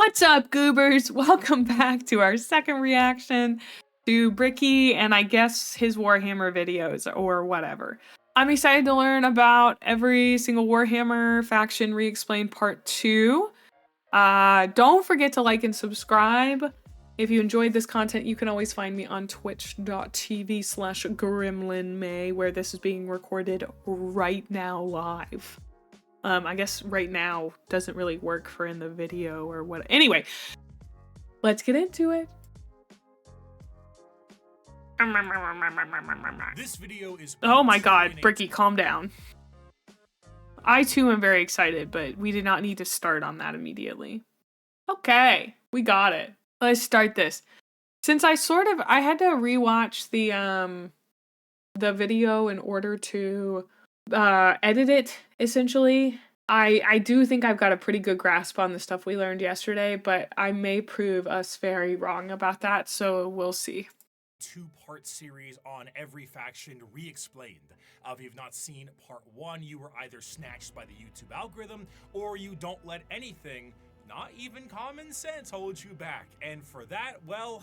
What's up, goobers? Welcome back to our second reaction to Bricky and I guess his Warhammer videos or whatever. I'm excited to learn about every single Warhammer faction re-explained part 2. Don't forget to like and subscribe. If you enjoyed this content, you can always find me on twitch.tv/gremlinmay, where this is being recorded right now live. I guess right now doesn't really work for in the video or what. Anyway, let's get into it. This video is oh my god, Bricky, calm down. I too am very excited, but we did not need to start on that immediately. Okay, we got it. Let's start this. Since I had to rewatch the video in order to edit it, essentially. I do think I've got a pretty good grasp on the stuff we learned yesterday, but I may prove us very wrong about that, so we'll see. Two-part series on every faction re-explained. If you've not seen part 1, you were either snatched by the YouTube algorithm, or you don't let anything, not even common sense, hold you back. And for that, well,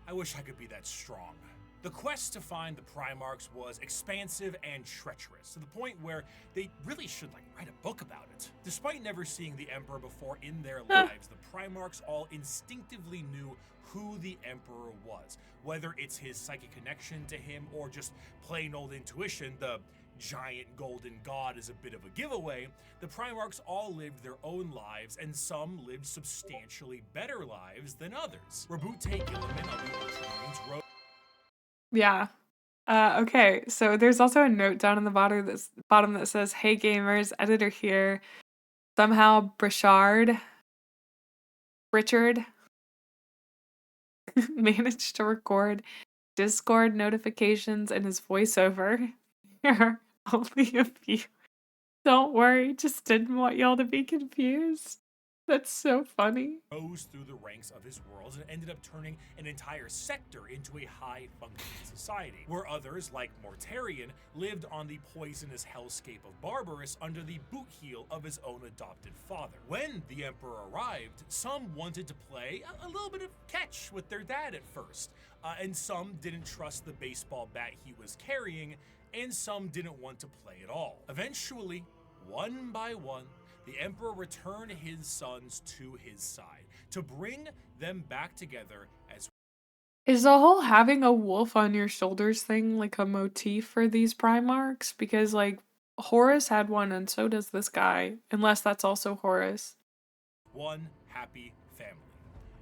I wish I could be that strong. The quest to find the Primarchs was expansive and treacherous, to the point where they really should write a book about it. Despite never seeing the Emperor before in their lives, the Primarchs all instinctively knew who the Emperor was. Whether it's his psychic connection to him or just plain old intuition, the giant golden god is a bit of a giveaway. The Primarchs all lived their own lives, and some lived substantially better lives than others. Rabute Gilliman of the Ultramarines wrote. Yeah. Okay, so there's also a note down in the bottom that says, "Hey gamers, editor here. Somehow Richard managed to record Discord notifications in his voiceover. Here are only a few. Don't worry, just didn't want y'all to be confused." That's so funny. Rose through the ranks of his worlds and ended up turning an entire sector into a high-functioning society, where others, like Mortarion, lived on the poisonous hellscape of Barbarous under the boot heel of his own adopted father. When the Emperor arrived, some wanted to play a little bit of catch with their dad at first, and some didn't trust the baseball bat he was carrying, and some didn't want to play at all. Eventually, one by one, the Emperor returned his sons to his side to bring them back together as. Is the whole having a wolf on your shoulders thing like a motif for these Primarchs? Because Horus had one and so does this guy, unless that's also Horus. One happy family.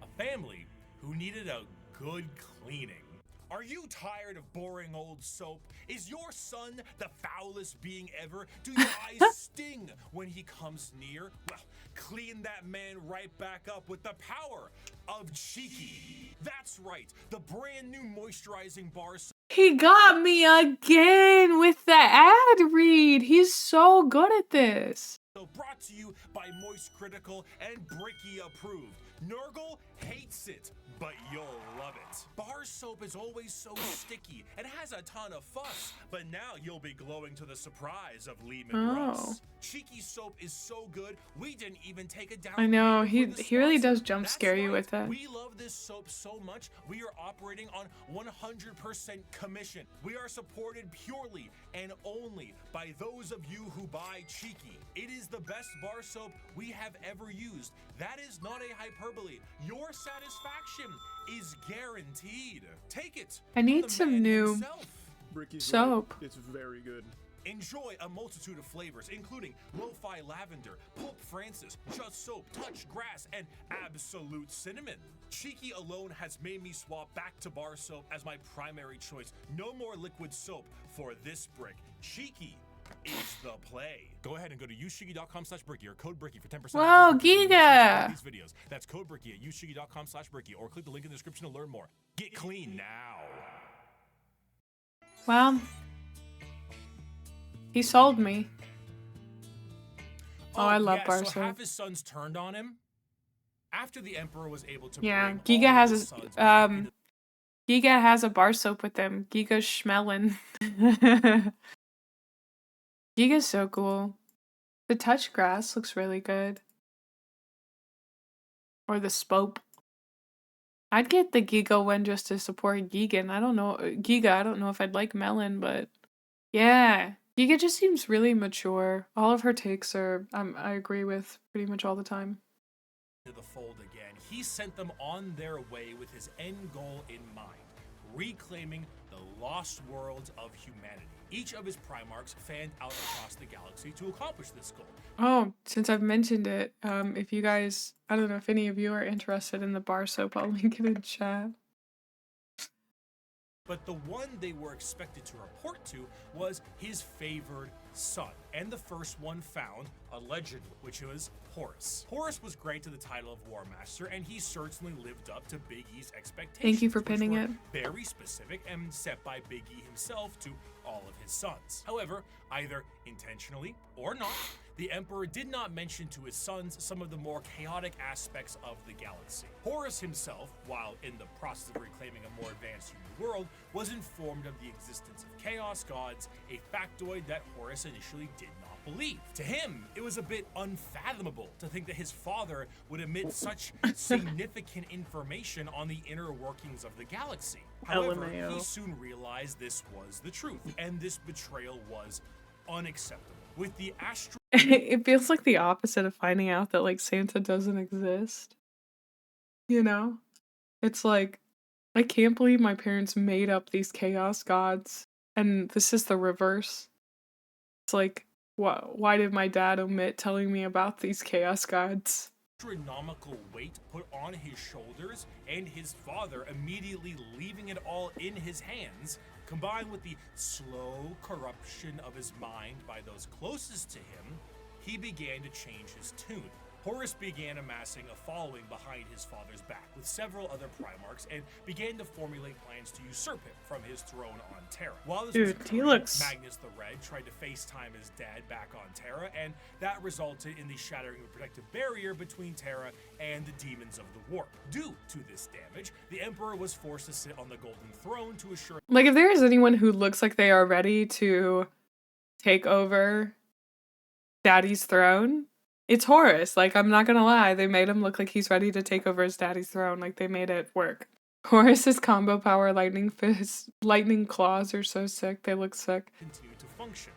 A family who needed a good cleaning. Are you tired of boring old soap? Is your son the foulest being ever? Do your eyes sting when he comes near? Well, clean that man right back up with the power of Cheeky. That's right, the brand new moisturizing bar soap. He got me again with the ad read. He's so good at this. So brought to you by Moist Critical and Bricky approved. Nurgle hates it, but you'll love it. Bar soap is always so sticky and has a ton of fuss, but now you'll be glowing to the surprise of Lehman Russ. Cheeky soap is so good, we didn't even take it down. I know, he really does jump scare you with it. We love this soap so much, we are operating on 100% commission. We are supported purely and only by those of you who buy Cheeky. It is the best bar soap we have ever used. That is not a hyperbole. Your satisfaction is guaranteed. Take it. I need some new soap. Right. It's very good. Enjoy a multitude of flavors, including Lo-Fi Lavender, Pope Francis, Just Soap, Touch Grass, and Absolute Cinnamon. Cheeky alone has made me swap back to bar soap as my primary choice. No more liquid soap for this brick. Cheeky is the play. Go ahead and go to ushigi.com/Bricky or code Bricky for 10%. Whoa, Giga! These videos. That's code Bricky at ushigi.com/Bricky or click the link in the description to learn more. Get clean now. Well, he sold me. Oh, I love bar so soap. half his sons turned on him after the Emperor was able to. Yeah, bring Giga all has his a sons Giga has a bar soap with him. Giga's schmelling. Giga's so cool. The touch grass looks really good. Or the Spope. I'd get the Giga one just to support Gigan. I don't know. Giga, I don't know if I'd like Melon, but yeah. Giga just seems really mature. All of her takes are, I agree with pretty much all the time. To the fold again, he sent them on their way with his end goal in mind, reclaiming the lost worlds of humanity. Each of his Primarchs fanned out across the galaxy to accomplish this goal. Oh, since I've mentioned it, if you guys, I don't know if any of you are interested in the bar soap, I'll link it in chat. But the one they were expected to report to was his favored son, and the first one found, allegedly, which was Horus. Horus was granted to the title of War Master, and he certainly lived up to Big E's expectations. Thank you for pinning it. Very specific and set by Big E himself to all of his sons. However, either intentionally or not, the Emperor did not mention to his sons some of the more chaotic aspects of the galaxy. Horus himself, while in the process of reclaiming a more advanced human world, was informed of the existence of chaos gods, a factoid that Horus initially did not believe. To him, it was a bit unfathomable to think that his father would admit such significant information on the inner workings of the galaxy. However, he soon realized this was the truth, and this betrayal was unacceptable. With the astral it feels like the opposite of finding out that like Santa doesn't exist. You know? It's like, I can't believe my parents made up these chaos gods, and this is the reverse. It's like, why did my dad omit telling me about these chaos gods? Astronomical weight put on his shoulders, and his father immediately leaving it all in his hands, combined with the slow corruption of his mind by those closest to him, he began to change his tune. Horus began amassing a following behind his father's back with several other Primarchs and began to formulate plans to usurp him from his throne on Terra. While this was occurring, Magnus the Red tried to FaceTime his dad back on Terra, and that resulted in the shattering of a protective barrier between Terra and the demons of the warp. Due to this damage, the Emperor was forced to sit on the Golden Throne to assure— Like, if there is anyone who looks like they are ready to take over Daddy's throne, it's Horus. Like, I'm not gonna lie, they made him look like he's ready to take over his daddy's throne. Like, they made it work. Horus's combo power lightning fist, lightning claws are so sick. They look sick. Continue to function.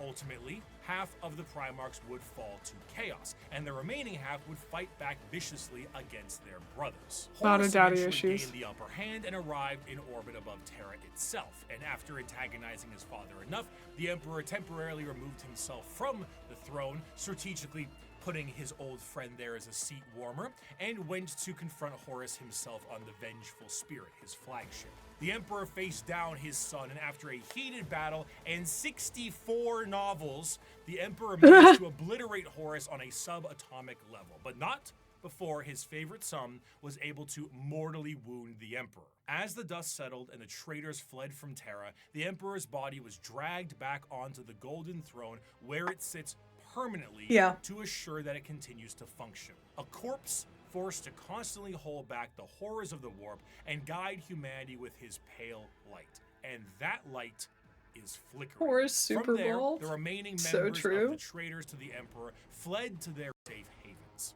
Ultimately, half of the Primarchs would fall to chaos, and the remaining half would fight back viciously against their brothers. Horus eventually gained the upper hand and arrived in orbit above Terra itself, and after antagonizing his father enough, the Emperor temporarily removed himself from the throne, strategically putting his old friend there as a seat warmer, and went to confront Horus himself on the Vengeful Spirit, his flagship. The Emperor faced down his son, and after a heated battle and 64 novels, the Emperor managed to obliterate Horus on a subatomic level, but not before his favorite son was able to mortally wound the Emperor. As the dust settled and the traitors fled from Terra, the Emperor's body was dragged back onto the Golden Throne, where it sits permanently to assure that it continues to function. A corpse forced to constantly hold back the horrors of the warp and guide humanity with his pale light. And that light is flickering. Horus super From there, bald. the remaining members of the traitors to the Emperor fled to their safe havens.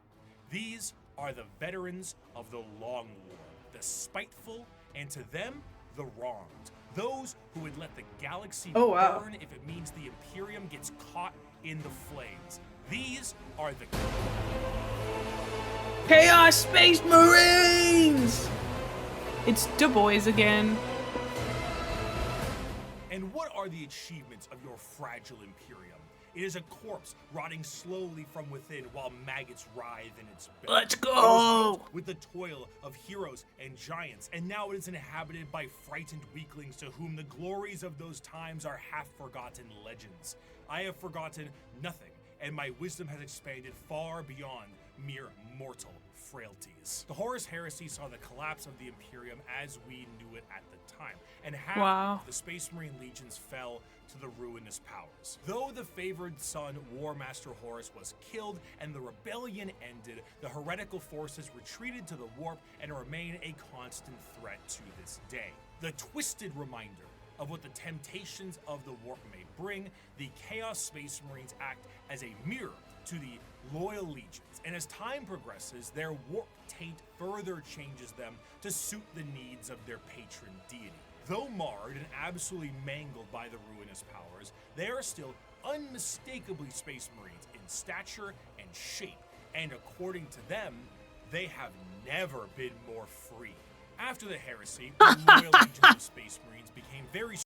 These are the veterans of the Long War, the spiteful, and to them, the wronged. Those who would let the galaxy burn if it means the Imperium gets caught in the flames. These are the Chaos Space Marines! It's Du Bois again. And what are the achievements of your fragile Imperium? It is a corpse rotting slowly from within while maggots writhe in its belly. Let's go! With the toil of heroes and giants, and now it is inhabited by frightened weaklings to whom the glories of those times are half-forgotten legends. I have forgotten nothing, and my wisdom has expanded far beyond mere mortal frailties. The Horus Heresy saw the collapse of the Imperium as we knew it at the time, and half of the Space Marine legions fell to the ruinous powers. Though the favored son, War Master Horus, was killed and the rebellion ended, the heretical forces retreated to the warp and remain a constant threat to this day. The twisted reminder of what the temptations of the warp may bring, the Chaos Space Marines act as a mirror to the loyal legions, and as time progresses, their warp taint further changes them to suit the needs of their patron deity. Though marred and absolutely mangled by the ruinous powers, they are still unmistakably Space Marines in stature and shape, and according to them, they have never been more free. After the heresy, the loyal legions of Space Marines became very...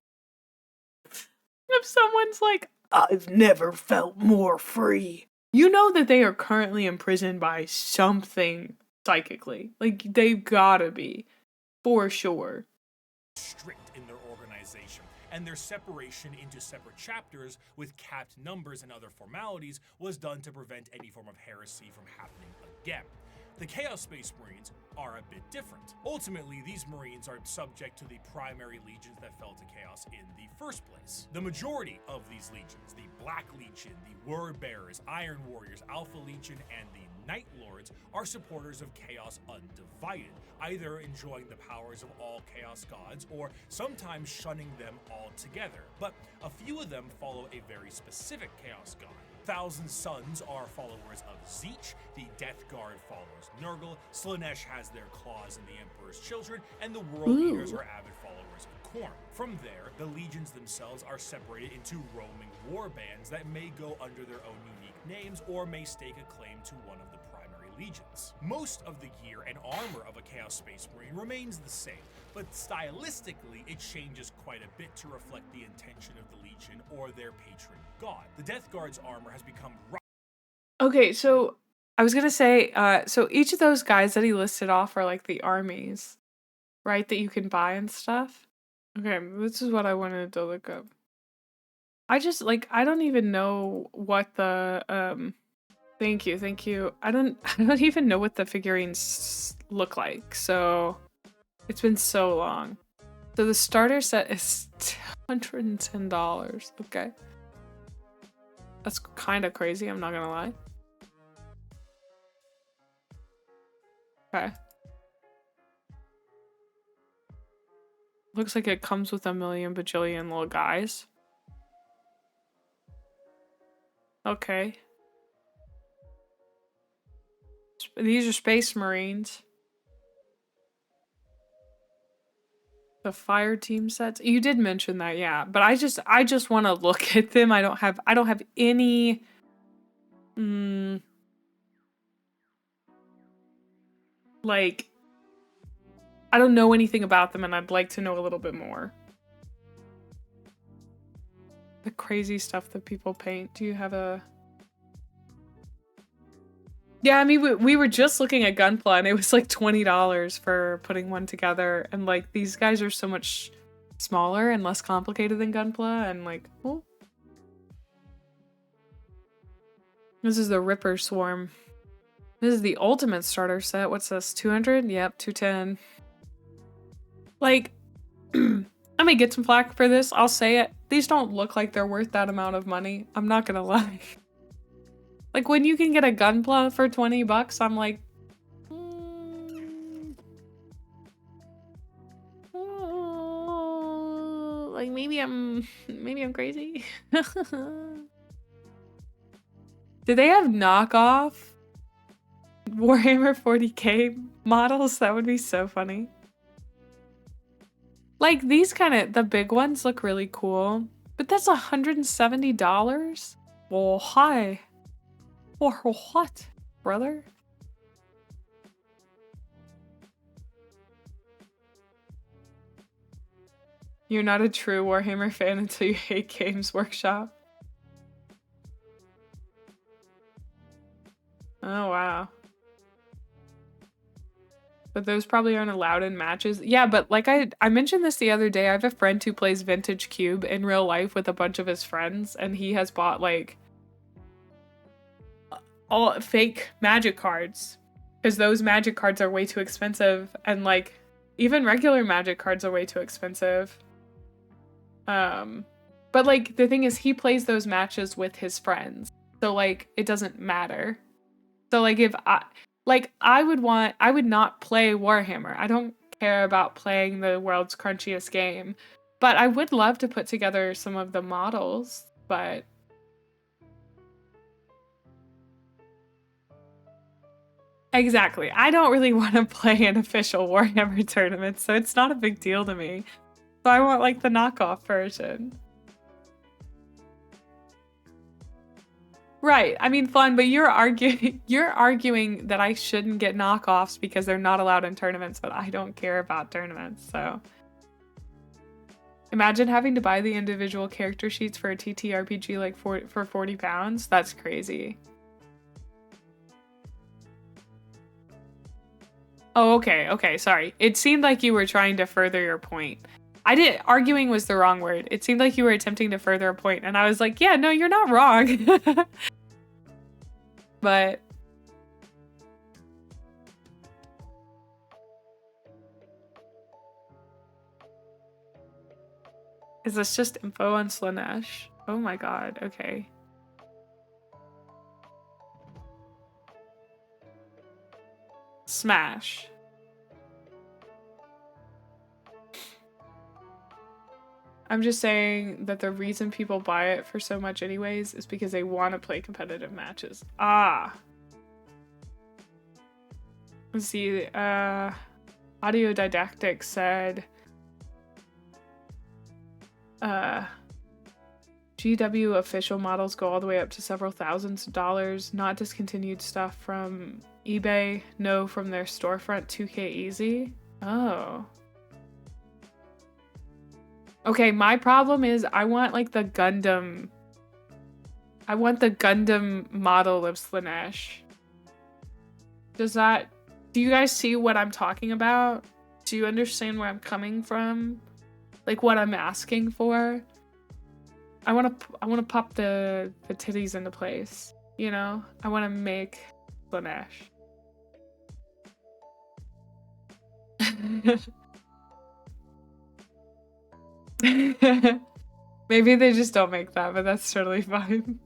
If someone's like, I've never felt more free, you know that they are currently imprisoned by something psychically. Like, they've gotta be, for sure. Strict in their organization, and their separation into separate chapters with capped numbers and other formalities was done to prevent any form of heresy from happening again. The Chaos Space Marines are a bit different. Ultimately, these Marines are subject to the primary legions that fell to Chaos in the first place. The majority of these legions, the Black Legion, the Word Bearers, Iron Warriors, Alpha Legion, and the Night Lords, are supporters of Chaos undivided, either enjoying the powers of all Chaos gods or sometimes shunning them altogether. But a few of them follow a very specific Chaos god. Thousand Sons are followers of Zeech, the Death Guard follows Nurgle, Slaanesh has their claws in the Emperor's Children, and the World Eaters are avid followers of Khorne. From there, the legions themselves are separated into roaming war bands that may go under their own unique names or may stake a claim to one of the primary legions. Most of the gear and armor of a Chaos Space Marine remains the same, but stylistically it changes quite a bit to reflect the intention of the legion or their patron god. The Death Guard's armor has become... Okay, so I was gonna say, so each of those guys that he listed off are like the armies, right, that you can buy and stuff? Okay, this is what I wanted to look up. I just, like, I don't even know what the, thank you. I don't even know what the figurines look like, so it's been so long. So the starter set is $210, okay. That's kind of crazy, I'm not gonna lie. Okay. Looks like it comes with a million bajillion little guys. Okay. These are Space Marines. The fire team sets. You did mention that, yeah. But I just want to look at them. I don't have any like, I don't know anything about them, and I'd like to know a little bit more. The crazy stuff that people paint. Do you have a... Yeah, I mean, we were just looking at Gunpla, and it was like $20 for putting one together. And like, these guys are so much smaller and less complicated than Gunpla, and like, oh. This is the Ripper Swarm. This is the ultimate starter set. What's this? 200? Yep, 210. Like, I may get some flack for this. I'll say it. These don't look like they're worth that amount of money. I'm not gonna lie. Like, when you can get a Gunpla for $20, I'm like, like maybe I'm crazy. Do they have knockoff Warhammer 40k models? That would be so funny. Like, these kind of, the big ones look really cool, but that's $170? Well, hi. For what, brother? You're not a true Warhammer fan until you hate Games Workshop. Oh, wow. But those probably aren't allowed in matches. Yeah, but like I mentioned this the other day, I have a friend who plays Vintage Cube in real life with a bunch of his friends, and he has bought like all fake magic cards because those magic cards are way too expensive, and like even regular magic cards are way too expensive. But like the thing is, he plays those matches with his friends, so like it doesn't matter. So like if I would not play Warhammer. I don't care about playing the world's crunchiest game, but I would love to put together some of the models, but Exactly. I don't really want to play an official Warhammer tournament, so it's not a big deal to me. So I want like the knockoff version. Right. I mean, fun, but you're arguing that I shouldn't get knockoffs because they're not allowed in tournaments, but I don't care about tournaments, so. Imagine having to buy the individual character sheets for a TTRPG like for £40. That's crazy. Oh, okay, sorry. It seemed like you were trying to further your point. Arguing was the wrong word. It seemed like you were attempting to further a point, and I was like, yeah, no, you're not wrong. But is this just info on Slaanesh? Oh my god, okay. Smash. I'm just saying that the reason people buy it for so much anyways is because they want to play competitive matches. Ah. Let's see, Audio Didactic said, GW official models go all the way up to several thousands of dollars, not discontinued stuff from eBay, no from their storefront 2K easy. Oh. Okay, my problem is I want like the Gundam. I want the Gundam model of Slaanesh. Do you guys see what I'm talking about? Do you understand where I'm coming from? Like what I'm asking for? I want to pop the titties into place, you know? I want to make Slaanesh. Maybe they just don't make that, but that's totally fine.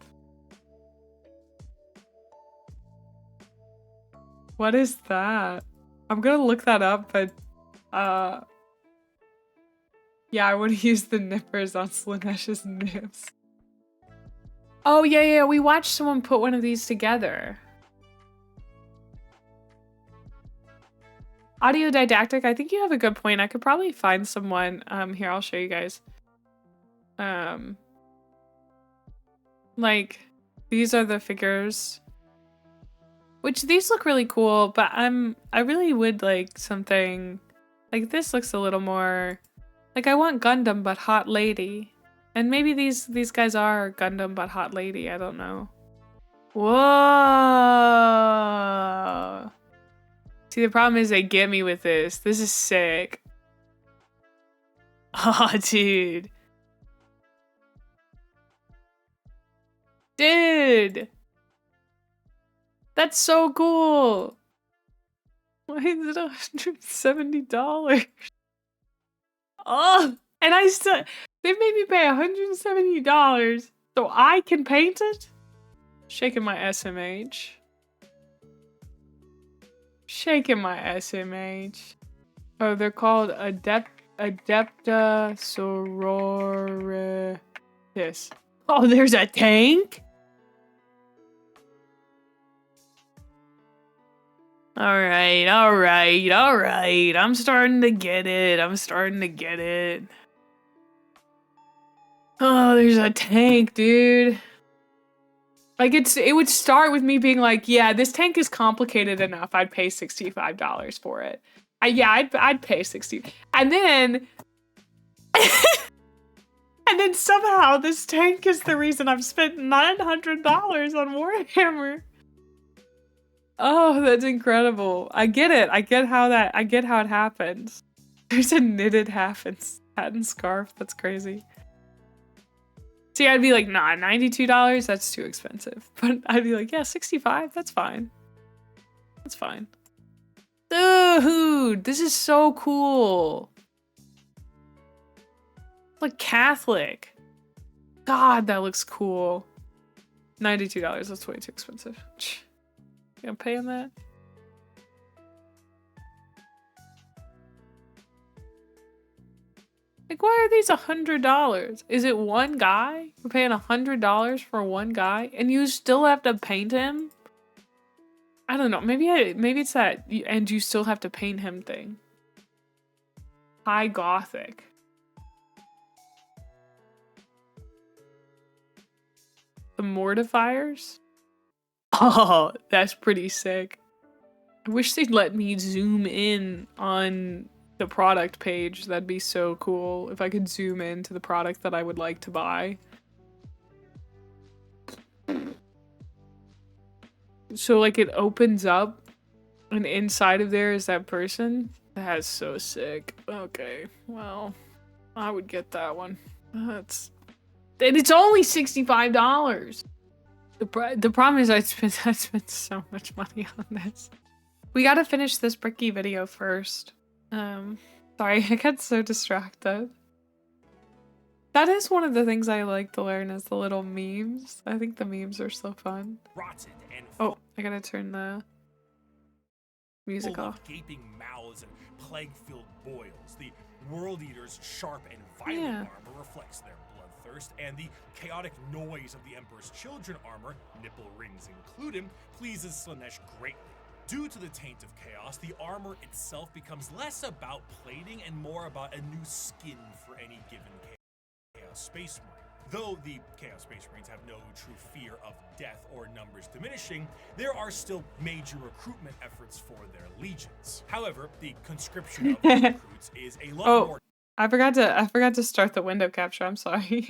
What is that? I'm gonna look that up, but yeah, I would use the nippers on Slaanesh's nips. Oh yeah, we watched someone put one of these together. Audio Didactic, I think you have a good point. I could probably find someone. Here, I'll show you guys. Like, these are the figures. Which, these look really cool, but I really would like something... Like, this looks a little more... Like, I want Gundam, but hot lady. And maybe these guys are Gundam, but hot lady. I don't know. Whoa! See, the problem is they get me with this. This is sick. Oh, dude. Dude! That's so cool! Why is it $170? Oh! And they made me pay $170 so I can paint it? Shaking my SMH. Shaking my SMH. Oh, they're called Adepta Sororitas. Oh, there's a tank? Alright. I'm starting to get it. Oh, there's a tank, dude. Like, it would start with me being like, yeah, this tank is complicated enough. I'd pay $65 for it. I'd pay $60. And then... and then somehow this tank is the reason I've spent $900 on Warhammer. Oh, that's incredible. I get it. I get how it happens. There's a knitted hat and scarf. That's crazy. See, I'd be like, nah, $92? That's too expensive. But I'd be like, yeah, $65? That's fine. That's fine. Dude, this is so cool. Like Catholic. God, that looks cool. $92, that's way too expensive. You gonna pay him that? Like, why are these $100? Is it one guy? We're paying $100 for one guy? And you still have to paint him? I don't know. Maybe it's that, and you still have to paint him thing. High Gothic. The Mortifiers? Oh, that's pretty sick. I wish they'd let me zoom in on the product page. That'd be so cool if I could zoom into the product that I would like to buy. So like it opens up and inside of there is that person. That's so sick. Okay, well, I would get that one. And it's only $65. The problem is I spent so much money on this. We gotta finish this Bricky video first. Sorry, I got so distracted. That is one of the things I like to learn is the little memes. I think the memes are so fun. Oh, I gotta turn the music off. Gaping mouths and plague-filled boils. The World Eater's sharp and violent armor reflects their bloodthirst, and the chaotic noise of the Emperor's Children armor, nipple rings included, pleases Slaanesh greatly. Due to the taint of chaos, the armor itself becomes less about plating and more about a new skin for any given Chaos Space Marine. Though the Chaos Space Marines have no true fear of death or numbers diminishing, there are still major recruitment efforts for their legions. However, the conscription of recruits is a lot more. I forgot to start the window capture. I'm sorry.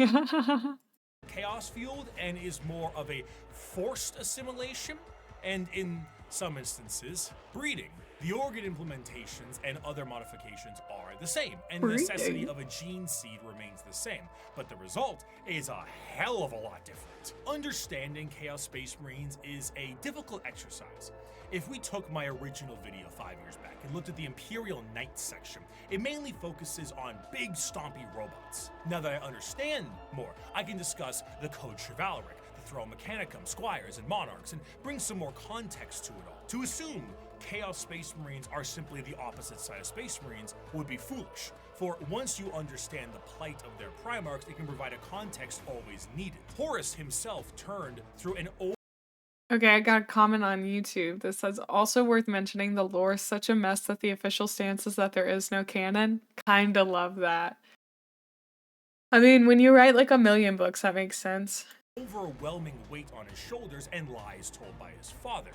Chaos fueled and is more of a forced assimilation, and in some instances, breeding. The organ implementations and other modifications are the same, and the necessity of a gene seed remains the same, but the result is a hell of a lot different. Understanding Chaos Space Marines is a difficult exercise. If we took my original video 5 years back and looked at the Imperial Knights section, it mainly focuses on big stompy robots. Now that I understand more, I can discuss the Code Chivalric, the Throne Mechanicum, Squires, and Monarchs, and bring some more context to it all. To assume Chaos Space Marines are simply the opposite side of Space Marines would be foolish, for once you understand the plight of their Primarchs, it can provide a context always needed. Horus himself turned through an old. Okay, I got a comment on YouTube that says, also worth mentioning, the lore is such a mess that the official stance is that there is no canon. Kinda love that. I mean, when you write like 1,000,000 books, that makes sense. Overwhelming weight on his shoulders and lies told by his father.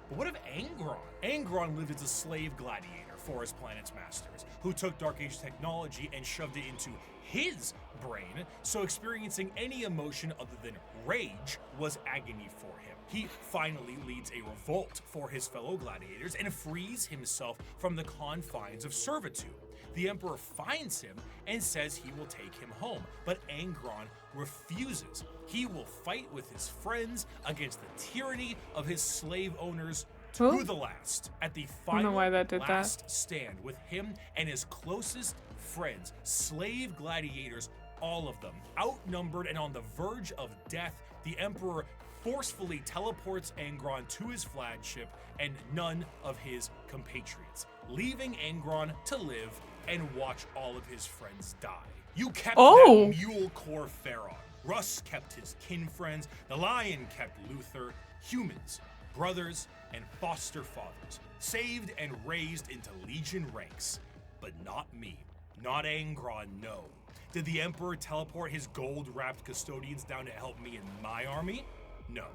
But what of Angron? Angron lived as a slave gladiator for his planet's masters, who took Dark Age technology and shoved it into his brain, so experiencing any emotion other than rage was agony for him. He finally leads a revolt for his fellow gladiators and frees himself from the confines of servitude. The Emperor finds him and says he will take him home, but Angron refuses. He will fight with his friends against the tyranny of his slave owners to the last. At the final last stand with him and his closest friends, slave gladiators, all of them outnumbered and on the verge of death, the Emperor forcefully teleports Angron to his flagship and none of his compatriots, leaving Angron to live and watch all of his friends die. You kept that mule Corferon. Russ kept his kin friends. The Lion kept Luther. Humans, brothers, and foster fathers, saved and raised into Legion ranks. But not me. Not Angron, no. Did the Emperor teleport his gold-wrapped custodians down to help me in my army? No.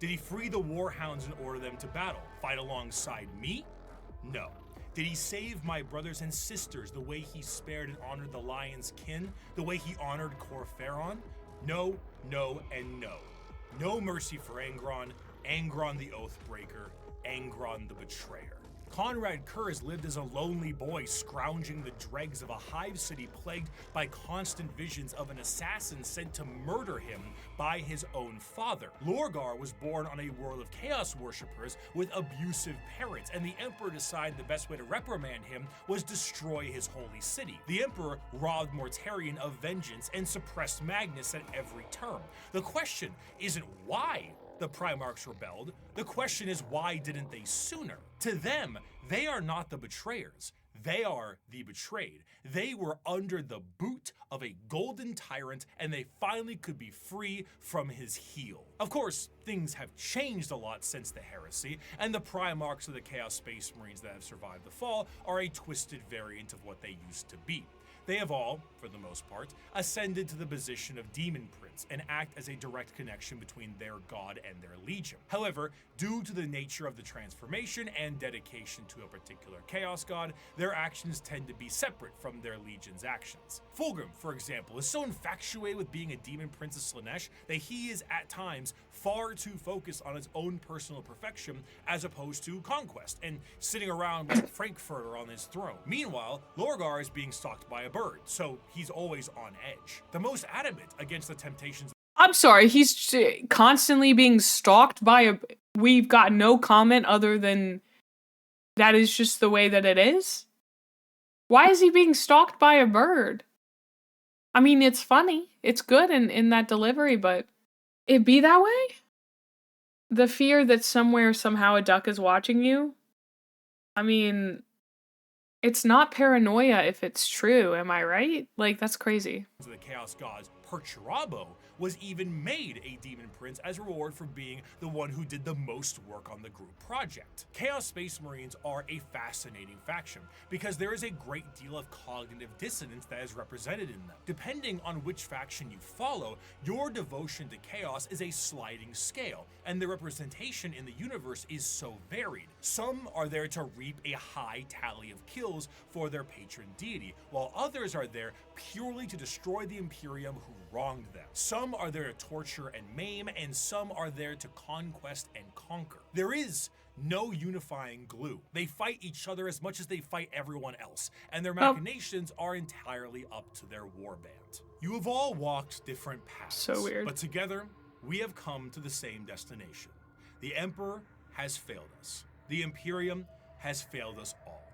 Did he free the Warhounds and order them to battle, fight alongside me? No. Did he save my brothers and sisters the way he spared and honored the Lion's kin, the way he honored Corferon? No, no, and no. No mercy for Angron, Angron the Oathbreaker, Angron the Betrayer. Conrad Kurz lived as a lonely boy scrounging the dregs of a hive city plagued by constant visions of an assassin sent to murder him by his own father. Lorgar was born on a world of chaos worshippers with abusive parents, and the Emperor decided the best way to reprimand him was destroy his holy city. The Emperor robbed Mortarion of vengeance and suppressed Magnus at every turn. The question isn't why the Primarchs rebelled. The question is, why didn't they sooner? To them, they are not the betrayers. They are the betrayed. They were under the boot of a golden tyrant, and they finally could be free from his heel. Of course, things have changed a lot since the heresy, and the Primarchs of the Chaos Space Marines that have survived the fall are a twisted variant of what they used to be. They have all, for the most part, ascended to the position of Demon Prince and act as a direct connection between their god and their legion. However, due to the nature of the transformation and dedication to a particular Chaos God, their actions tend to be separate from their legion's actions. Fulgrim, for example, is so infatuated with being a Demon Prince of Slaanesh that he is at times far too focused on his own personal perfection as opposed to conquest and sitting around like Frankfurter on his throne. Meanwhile, Lorgar is being stalked by a bird, so he's always on edge. The most adamant against the temptations. I'm sorry, he's constantly being stalked by a... We've got no comment other than that is just the way that it is? Why is he being stalked by a bird? I mean, it's funny. It's good in that delivery, but it be that way? The fear that somewhere, somehow a duck is watching you? I mean, it's not paranoia if it's true, am I right? Like, that's crazy. The Chaos Gods, Perturabo, was even made a Demon Prince as a reward for being the one who did the most work on the group project. Chaos Space Marines are a fascinating faction because there is a great deal of cognitive dissonance that is represented in them. Depending on which faction you follow, your devotion to chaos is a sliding scale, and the representation in the universe is so varied. Some are there to reap a high tally of kills for their patron deity, while others are there purely to destroy the Imperium who wronged them. Some are there to torture and maim, and some are there to conquest and conquer. There is no unifying glue. They fight each other as much as they fight everyone else, and their machinations are entirely up to their warband. You have all walked different paths, So weird. but together we have come to the same destination. The Emperor has failed us. The Imperium has failed us all.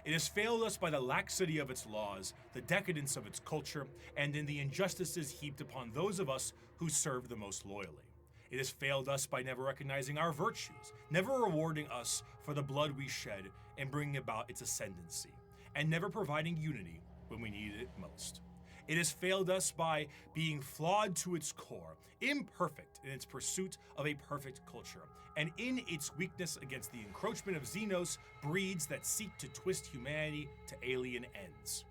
It has failed us by the laxity of its laws, the decadence of its culture, and in the injustices heaped upon those of us who serve the most loyally. It has failed us by never recognizing our virtues, never rewarding us for the blood we shed and bringing about its ascendancy, and never providing unity when we needed it most. It has failed us by being flawed to its core, imperfect in its pursuit of a perfect culture, and in its weakness against the encroachment of Xenos breeds that seek to twist humanity to alien ends.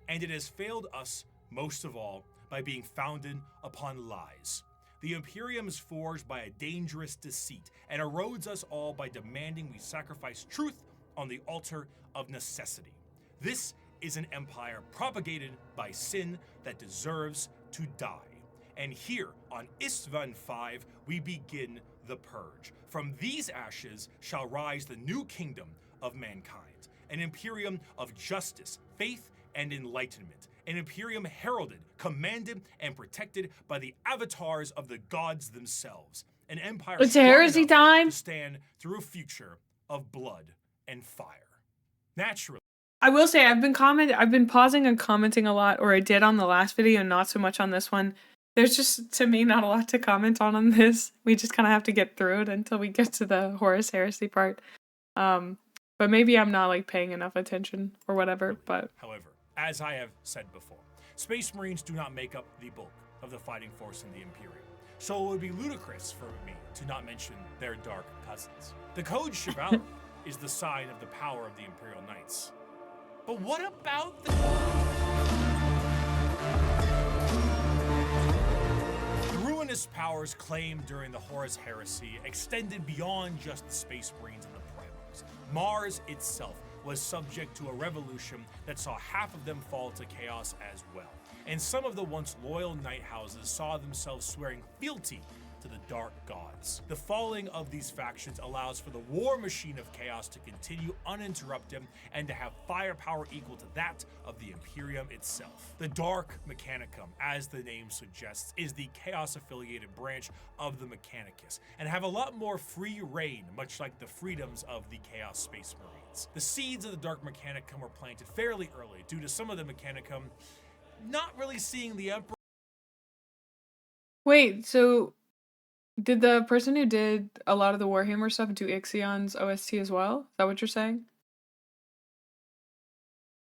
And it has failed us, most of all, by being founded upon lies. The Imperium is forged by a dangerous deceit and erodes us all by demanding we sacrifice truth on the altar of necessity. This is an empire propagated by sin that deserves to die. And here on Istvan 5, we begin the purge. From these ashes shall rise the new kingdom of mankind, an Imperium of justice, faith, and enlightenment. An Imperium heralded, commanded, and protected by the avatars of the gods themselves. An empire It's heresy time to stand through a future of blood and fire. Naturally. I will say I've been pausing and commenting a lot, or I did on the last video, not so much on this one. There's just, to me, not a lot to comment on this. We just kind of have to get through it until we get to the Horus Heresy part. But maybe I'm not like paying enough attention or whatever, but... However, as I have said before, Space Marines do not make up the bulk of the fighting force in the Imperium. So it would be ludicrous for me to not mention their dark cousins. The Code Chivalry is the sign of the power of the Imperial Knights. But what about the ruinous powers claimed during the Horus Heresy extended beyond just the Space Marines and the Primarchs. Mars itself was subject to a revolution that saw half of them fall to chaos as well. And some of the once loyal knight houses saw themselves swearing fealty to the dark gods. The falling of these factions allows for the war machine of chaos to continue uninterrupted and to have firepower equal to that of the Imperium itself. The Dark Mechanicum, as the name suggests, is the chaos-affiliated branch of the Mechanicus, and have a lot more free reign, much like the freedoms of the Chaos Space Marines. The seeds of the Dark Mechanicum were planted fairly early due to some of the Mechanicum not really seeing the Emperor. Wait, so did the person who did a lot of the Warhammer stuff do Ixion's OST as well? Is that what you're saying?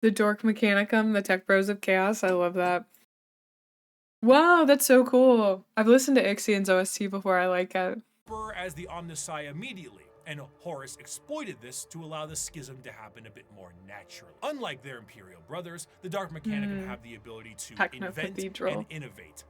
The Dork Mechanicum, the Tech Bros of Chaos. I love that. Wow, that's so cool. I've listened to Ixion's OST before. I like it. as the Omnissiah immediately, and Horus exploited this to allow the schism to happen a bit more naturally. Unlike their Imperial brothers, the Dark Mechanicum have the ability to invent and innovate.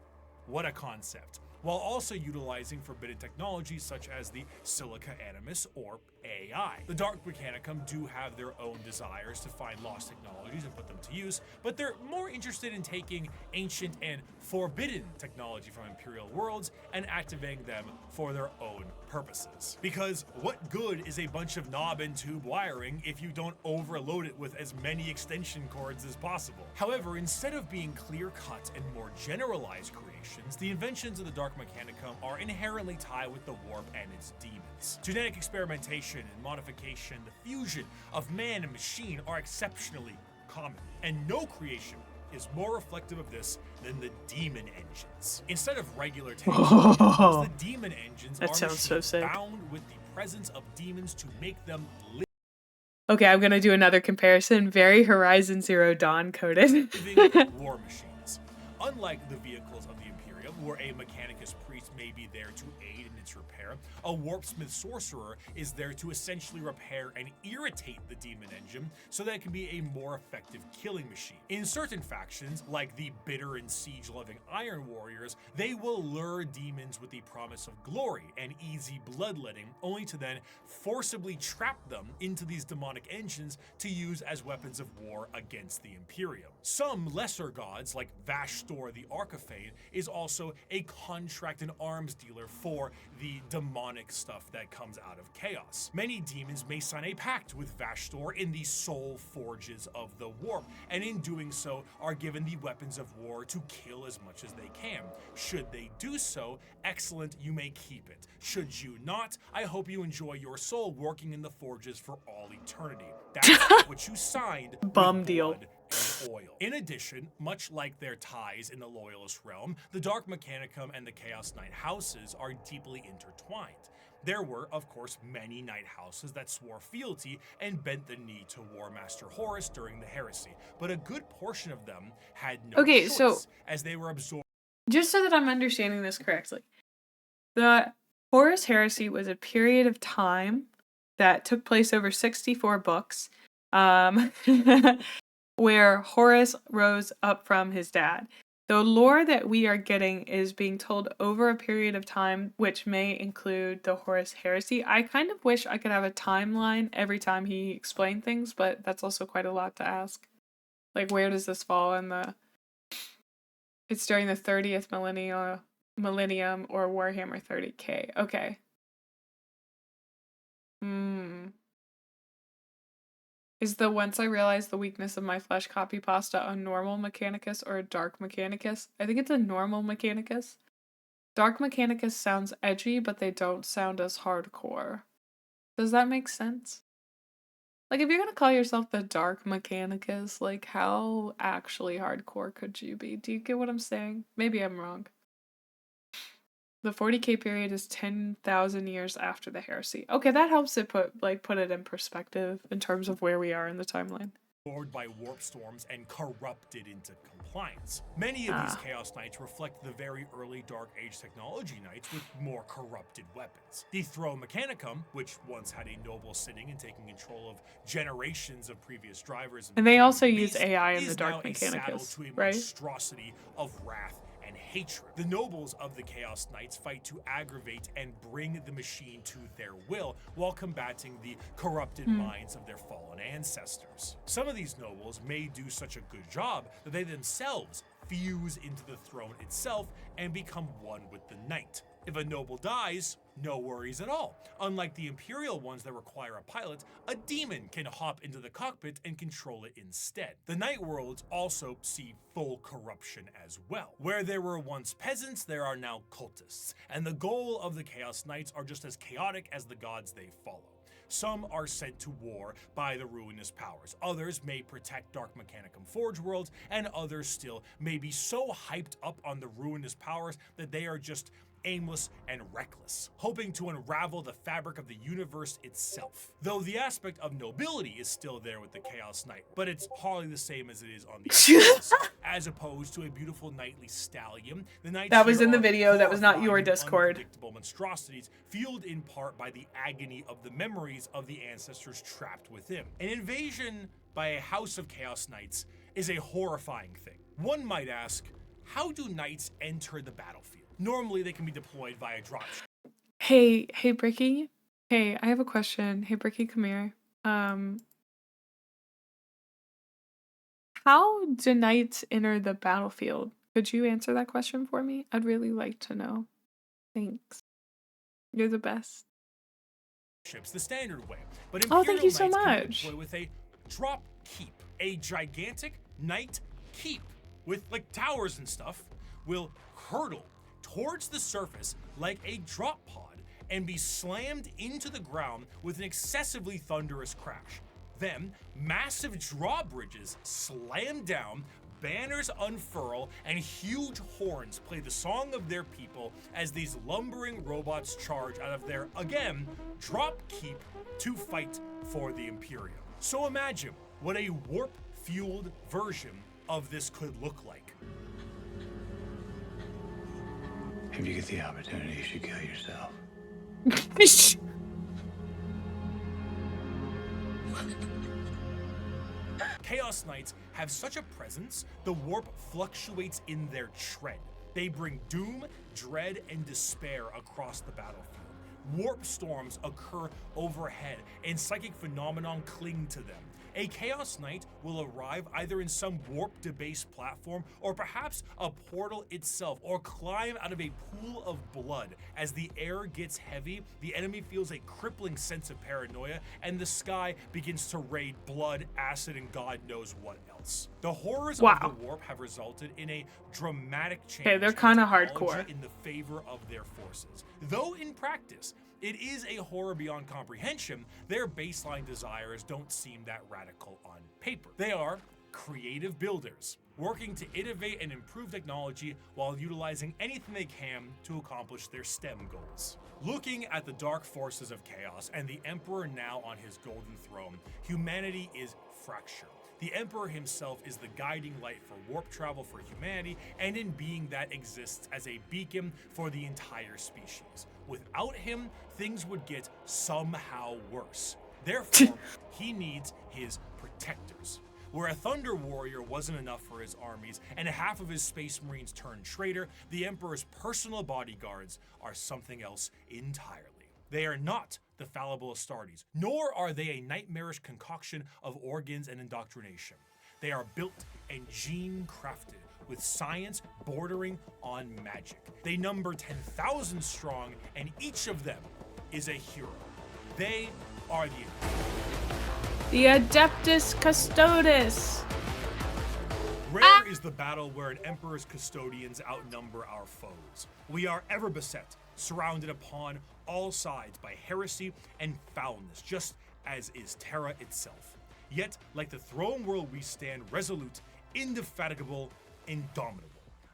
What a concept. While also utilizing forbidden technologies such as the Silica Animus or AI. The Dark Mechanicum do have their own desires to find lost technologies and put them to use, but they're more interested in taking ancient and forbidden technology from Imperial worlds and activating them for their own purposes. Because what good is a bunch of knob and tube wiring if you don't overload it with as many extension cords as possible? However, instead of being clear-cut and more generalized creations, the inventions of the Dark Mechanicum are inherently tied with the warp and its demons. Genetic experimentation and modification, the fusion of man and machine are exceptionally common, and no creation is more reflective of this than the demon engines. Instead of regular technology, the demon engines are machines bound with the presence of demons to make them live. Okay, I'm gonna do another comparison. Very Horizon Zero Dawn coded. War machines. Unlike the vehicles of the Imperium, where a Mechanicus priest may be there to aid in its repair, a Warpsmith sorcerer is there to essentially repair and irritate the demon engine so that it can be a more effective killing machine. In certain factions, like the bitter and siege-loving Iron Warriors, they will lure demons with the promise of glory and easy bloodletting, only to then forcibly trap them into these demonic engines to use as weapons of war against the Imperium. Some lesser gods, like Vashtor the Archifane, is also a contract and arms dealer for the demonic stuff that comes out of chaos. Many demons may sign a pact with Vashtor in the soul forges of the warp, and in doing so are given the weapons of war to kill as much as they can. Should they do so, excellent, you may keep it. Should you not, I hope you enjoy your soul working in the forges for all eternity. That's what you signed with deal. blood and oil. In addition, much like their ties in the Loyalist realm, the Dark Mechanicum and the Chaos Knight houses are deeply intertwined. There were, of course, many Knight houses that swore fealty and bent the knee to War Master Horus during the heresy, but a good portion of them had no choice, as they were absorbed. Just so that I'm understanding this correctly, the Horus heresy was a period of time that took place over 64 books, where Horus rose up from his dad. The lore that we are getting is being told over a period of time, which may include the Horus heresy. I kind of wish I could have a timeline every time he explained things, but that's also quite a lot to ask. Like, where does this fall in the... It's during the 30th millennium or Warhammer 30k. Okay. Is the once I realized the weakness of my flesh copy pasta a normal Mechanicus or a dark Mechanicus? I think it's a normal Mechanicus. Dark Mechanicus sounds edgy, but they don't sound as hardcore. Does that make sense? Like, if you're gonna call yourself the Dark Mechanicus, like, how actually hardcore could you be? Do you get what I'm saying? Maybe I'm wrong. The 40k period is 10,000 years after the heresy. Okay, that helps it put it in perspective in terms of where we are in the timeline. By warp storms and corrupted into compliance. Many of these Chaos Knights reflect the very early Dark Age technology Knights with more corrupted weapons. The Throne Mechanicum, which once had a noble sitting and taking control of generations of previous drivers, and they also use AI in the Dark Mechanicus, right? Monstrosity of wrath and hatred. The nobles of the Chaos Knights fight to aggravate and bring the machine to their will while combating the corrupted minds of their fallen ancestors. Some of these nobles may do such a good job that they themselves fuse into the throne itself and become one with the knight. If a noble dies, no worries at all. Unlike the Imperial ones that require a pilot, a demon can hop into the cockpit and control it instead. The Night Worlds also see full corruption as well. Where there were once peasants, there are now cultists, and the goal of the Chaos Knights are just as chaotic as the gods they follow. Some are sent to war by the ruinous powers. Others may protect Dark Mechanicum Forge worlds, and others still may be so hyped up on the ruinous powers that they are just aimless and reckless, hoping to unravel the fabric of the universe itself. Though the aspect of nobility is still there with the Chaos Knight, but it's hardly the same as it is on the Empress. As opposed to a beautiful knightly stallion, the knights That was here in the are video, that was not your horrifying, Discord. unpredictable monstrosities fueled in part by the agony of the memories of the ancestors trapped within. An invasion by a house of Chaos Knights is a horrifying thing. One might ask, how do knights enter the battlefield? Normally they can be deployed via drop. Hey, Bricky. Hey, I have a question. Hey, Bricky, come here. How do knights enter the battlefield? Could you answer that question for me? I'd really like to know. Thanks. You're the best. Ships the standard way, but Oh, thank you so Imperial Knights can much. deploy with a drop keep. A gigantic knight keep with like towers and stuff will hurtle towards the surface like a drop pod and be slammed into the ground with an excessively thunderous crash. Then, massive drawbridges slam down, banners unfurl, and huge horns play the song of their people as these lumbering robots charge out of their, again, drop keep to fight for the Imperium. So imagine what a warp-fueled version of this could look like. If you get the opportunity, you should kill yourself. Chaos Knights have such a presence, the warp fluctuates in their tread. They bring doom, dread, and despair across the battlefield. Warp storms occur overhead, and psychic phenomenon cling to them. A Chaos Knight will arrive either in some warp-debased platform, or perhaps a portal itself, or climb out of a pool of blood. As the air gets heavy, the enemy feels a crippling sense of paranoia, and the sky begins to rain blood, acid, and God knows what else. The horrors of the warp have resulted in a dramatic change. Okay, they're kind of hardcore. In the favor of their forces. Though in practice, it is a horror beyond comprehension, their baseline desires don't seem that radical on paper. They are creative builders, working to innovate and improve technology while utilizing anything they can to accomplish their STEM goals. Looking at the dark forces of chaos and the Emperor now on his golden throne, humanity is fractured. The Emperor himself is the guiding light for warp travel for humanity, and in being that exists as a beacon for the entire species. Without him, things would get somehow worse. Therefore, he needs his protectors. Where a Thunder Warrior wasn't enough for his armies, and half of his Space Marines turned traitor, the Emperor's personal bodyguards are something else entirely. They are not the fallible Astartes, nor are they a nightmarish concoction of organs and indoctrination. They are built and gene-crafted, with science bordering on magic. They number 10,000 strong, and each of them is a hero. They are the Adeptus Custodes. Rare is the battle where an Emperor's custodians outnumber our foes. We are ever beset, surrounded upon all sides by heresy and foulness, just as is Terra itself. Yet, like the throne world, we stand resolute, indefatigable, indomitable.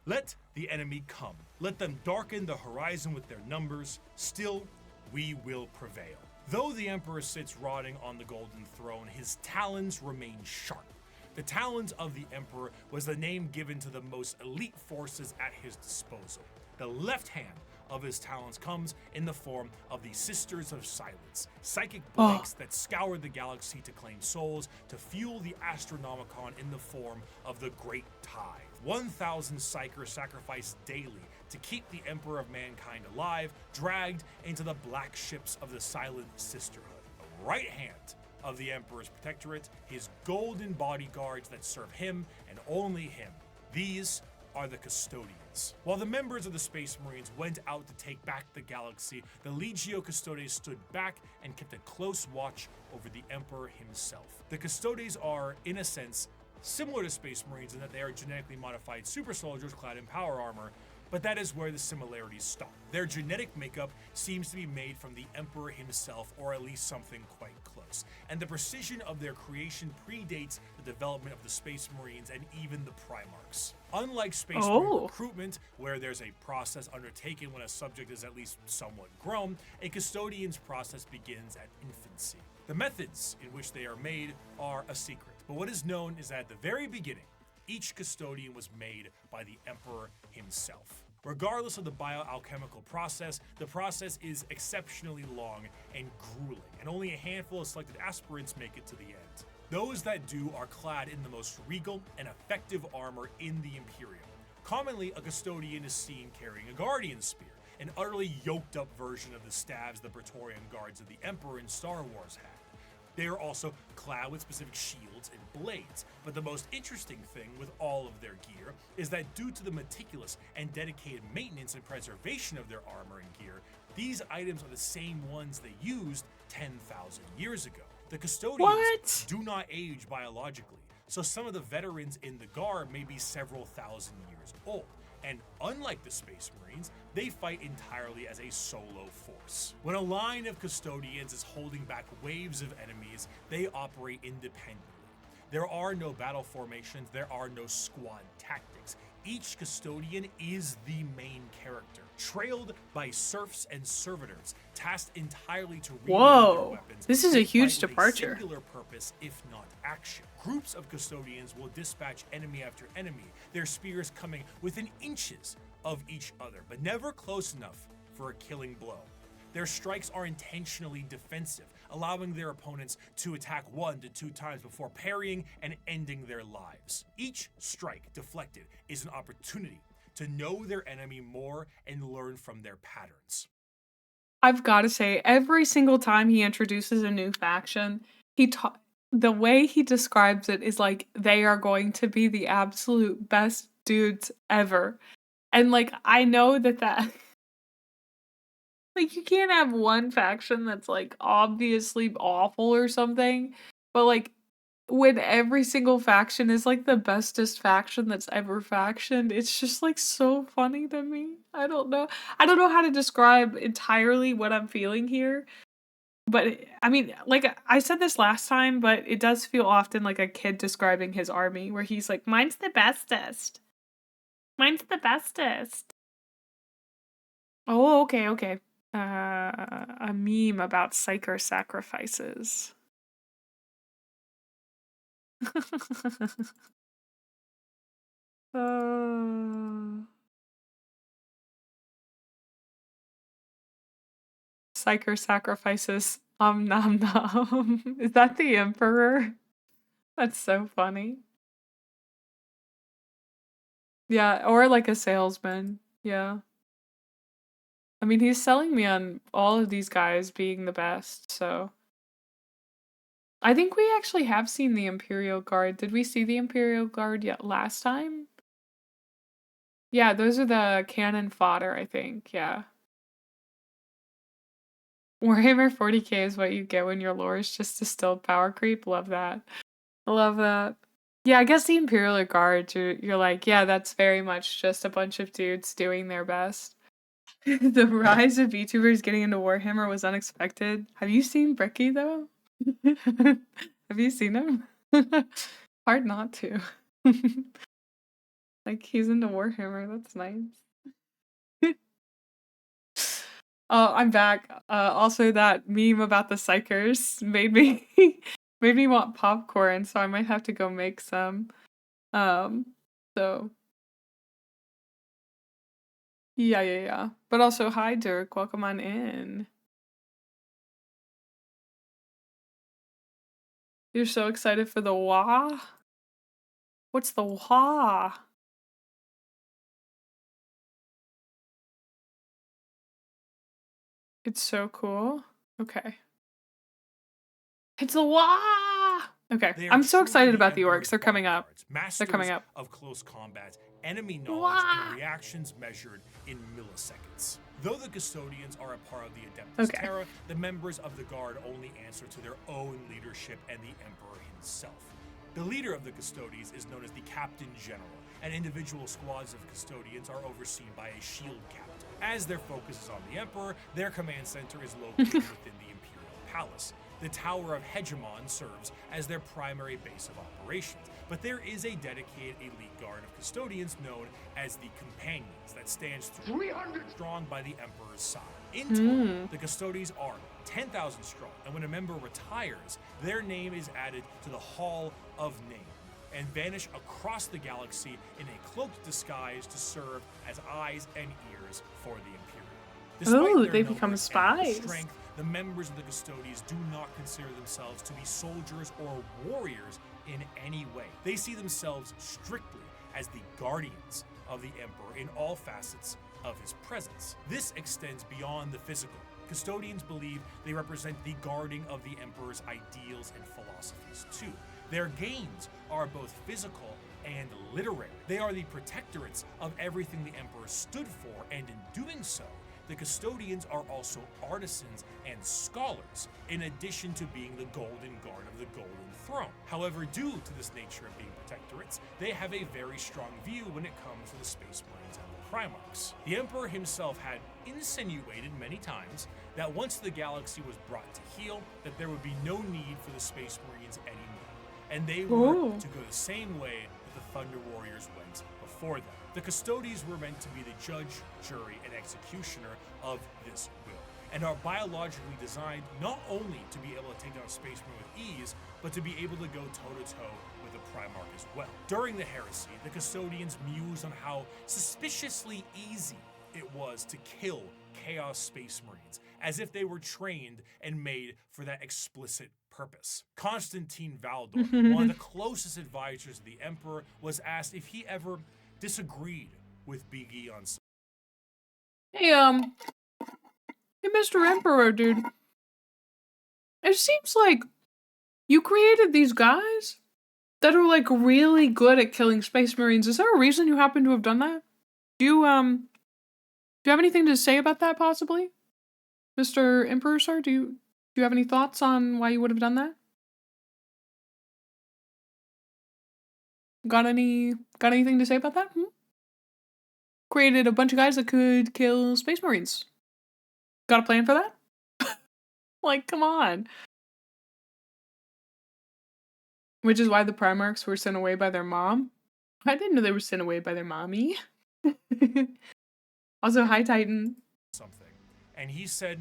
Let the enemy come. Let them darken the horizon with their numbers. Still, we will prevail. Though the Emperor sits rotting on the golden throne, his talons remain sharp. The talons of the Emperor was the name given to the most elite forces at his disposal. The left hand of his talons comes in the form of the Sisters of Silence, psychic blanks that scour the galaxy to claim souls, to fuel the Astronomicon in the form of the Great Tide. 1,000 psychers sacrificed daily to keep the Emperor of Mankind alive, dragged into the black ships of the Silent Sisterhood. The right hand of the Emperor's protectorate, his golden bodyguards that serve him and only him. These are the Custodians. While the members of the Space Marines went out to take back the galaxy, the Legio Custodes stood back and kept a close watch over the Emperor himself. The Custodes are, in a sense, similar to Space Marines in that they are genetically modified super soldiers clad in power armor, but that is where the similarities stop. Their genetic makeup seems to be made from the Emperor himself, or at least something quite close. meticulous, and the precision of their creation predates the development of the Space Marines and even the Primarchs. Unlike Space Marine recruitment, where there's a process undertaken when a subject is at least somewhat grown, a custodian's process begins at infancy. The methods in which they are made are a secret, but what is known is that at the very beginning, each custodian was made by the Emperor himself. Regardless of the bioalchemical process, the process is exceptionally long and grueling, and only a handful of selected aspirants make it to the end. Those that do are clad in the most regal and effective armor in the Imperium. Commonly, a custodian is seen carrying a Guardian Spear, an utterly yoked up version of the staves the Praetorian Guards of the Emperor in Star Wars had. They are also clad with specific shields and blades, but the most interesting thing with all of their gear is that due to the meticulous and dedicated maintenance and preservation of their armor and gear, these items are the same ones they used 10,000 years ago. The custodians do not age biologically, so some of the veterans in the Guard may be several thousand years old. And unlike the Space Marines, they fight entirely as a solo force. When a line of custodians is holding back waves of enemies, they operate independently. There are no battle formations, there are no squad tactics. Each custodian is the main character, trailed by serfs and servitors, tasked entirely to reload their weapons. This is a huge departure. A singular purpose, if not action. Groups of custodians will dispatch enemy after enemy, their spears coming within inches of each other, but never close enough for a killing blow. Their strikes are intentionally defensive, allowing their opponents to attack 1 to 2 times before parrying and ending their lives. Each strike deflected is an opportunity to know their enemy more and learn from their patterns. I've got to say, every single time he introduces a new faction, the way he describes it is like they are going to be the absolute best dudes ever. And like, I know that like, you can't have one faction that's like obviously awful or something, but like when every single faction is like the bestest faction that's ever factioned, it's just like so funny to me. I don't know how to describe entirely what I'm feeling here. But I mean, like I said this last time, but it does feel often like a kid describing his army where he's like, mine's the bestest. Mine's the bestest. Oh, okay. A meme about psyker sacrifices. Psyker sacrifices. Nom nom. Is that the Emperor? That's so funny. Yeah, or like a salesman. Yeah. I mean, he's selling me on all of these guys being the best, so. I think we actually have seen the Imperial Guard. Did we see the Imperial Guard yet last time? Yeah, those are the cannon fodder, I think. Yeah. Warhammer 40k is what you get when your lore is just distilled power creep. Love that. Love that. Yeah, I guess the Imperial Guard, you're like, yeah, that's very much just a bunch of dudes doing their best. The rise of VTubers getting into Warhammer was unexpected. Have you seen Bricky, though? Have you seen him? Hard not to. Like, he's into Warhammer. That's nice. Oh, I'm back. Also, that meme about the psychers made me made me want popcorn, so I might have to go make some. So yeah. But also, hi Dirk, welcome on in. You're so excited for the wah? What's the wah? It's so cool. Okay. It's the wah! Okay, I'm so excited about the orcs. They're coming up. They're coming up. Of close combat, enemy knowledge, and reactions measured in milliseconds. Though the custodians are a part of the Adeptus Terra, the members of the Guard only answer to their own leadership and the Emperor himself. The leader of the custodians is known as the Captain General, and individual squads of custodians are overseen by a shield captain. As their focus is on the Emperor, their command center is located within the Imperial Palace. The Tower of Hegemon serves as their primary base of operations, but there is a dedicated elite guard of custodians known as the Companions that stands 300 strong by the Emperor's side. In total, the custodians are 10,000 strong, and when a member retires, their name is added to the Hall of Name and vanish across the galaxy in a cloaked disguise to serve as eyes and ears for the Imperium. Despite they their become numbers spies. and strength, the members of the custodians do not consider themselves to be soldiers or warriors in any way. They see themselves strictly as the guardians of the Emperor in all facets of his presence. This extends beyond the physical. Custodians believe they represent the guarding of the Emperor's ideals and philosophies too. Their gains are both physical and literary. They are the protectorates of everything the Emperor stood for, and in doing so, the custodians are also artisans and scholars, in addition to being the golden guard of the Golden Throne. However, due to this nature of being protectorates, they have a very strong view when it comes to the Space Marines and the Primarchs. The Emperor himself had insinuated many times that once the galaxy was brought to heel, that there would be no need for the Space Marines anymore, and they were to go the same way that the Thunder Warriors went before them. The custodians were meant to be the judge, jury, and executioner of this will, and are biologically designed not only to be able to take down Space Marine with ease, but to be able to go toe-to-toe with the Primarch as well. During the heresy, the custodians mused on how suspiciously easy it was to kill Chaos Space Marines, as if they were trained and made for that explicit purpose. Constantine Valdor, one of the closest advisors of the Emperor, was asked if he ever disagreed with Bricky on something. Hey, Mr. Emperor, dude. It seems like you created these guys that are like really good at killing Space Marines. Is there a reason you happen to have done that? Do you have anything to say about that, possibly? Mr. Emperor, sir, do you have any thoughts on why you would have done that? Got anything to say about that? Created a bunch of guys that could kill Space Marines. Got a plan for that? Like, come on. Which is why the Primarchs were sent away by their mom. I didn't know they were sent away by their mommy. Also, hi, Titan. And he said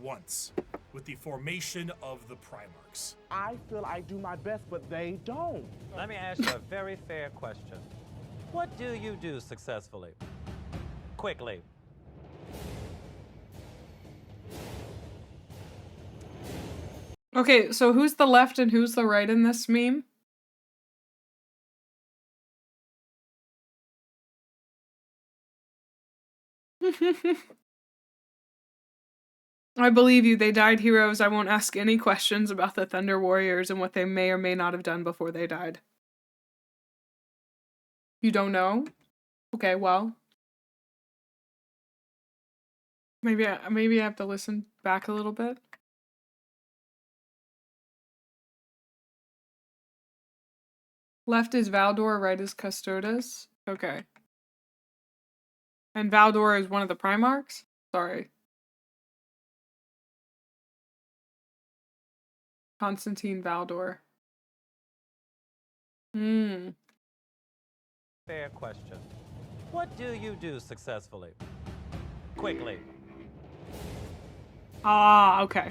once, with the formation of the Primarchs. I feel I do my best, but they don't. Let me ask you a very fair question. What do you do successfully? Quickly. Okay, so who's the left and who's the right in this meme? I believe you, they died heroes. I won't ask any questions about the Thunder Warriors and what they may or may not have done before they died. You don't know? Okay, well. Maybe I have to listen back a little bit. Left is Valdor, right is Custodes. Okay. And Valdor is one of the Primarchs? Sorry. Constantine Valdor. Fair question. What do you do successfully? Quickly. Ah, okay.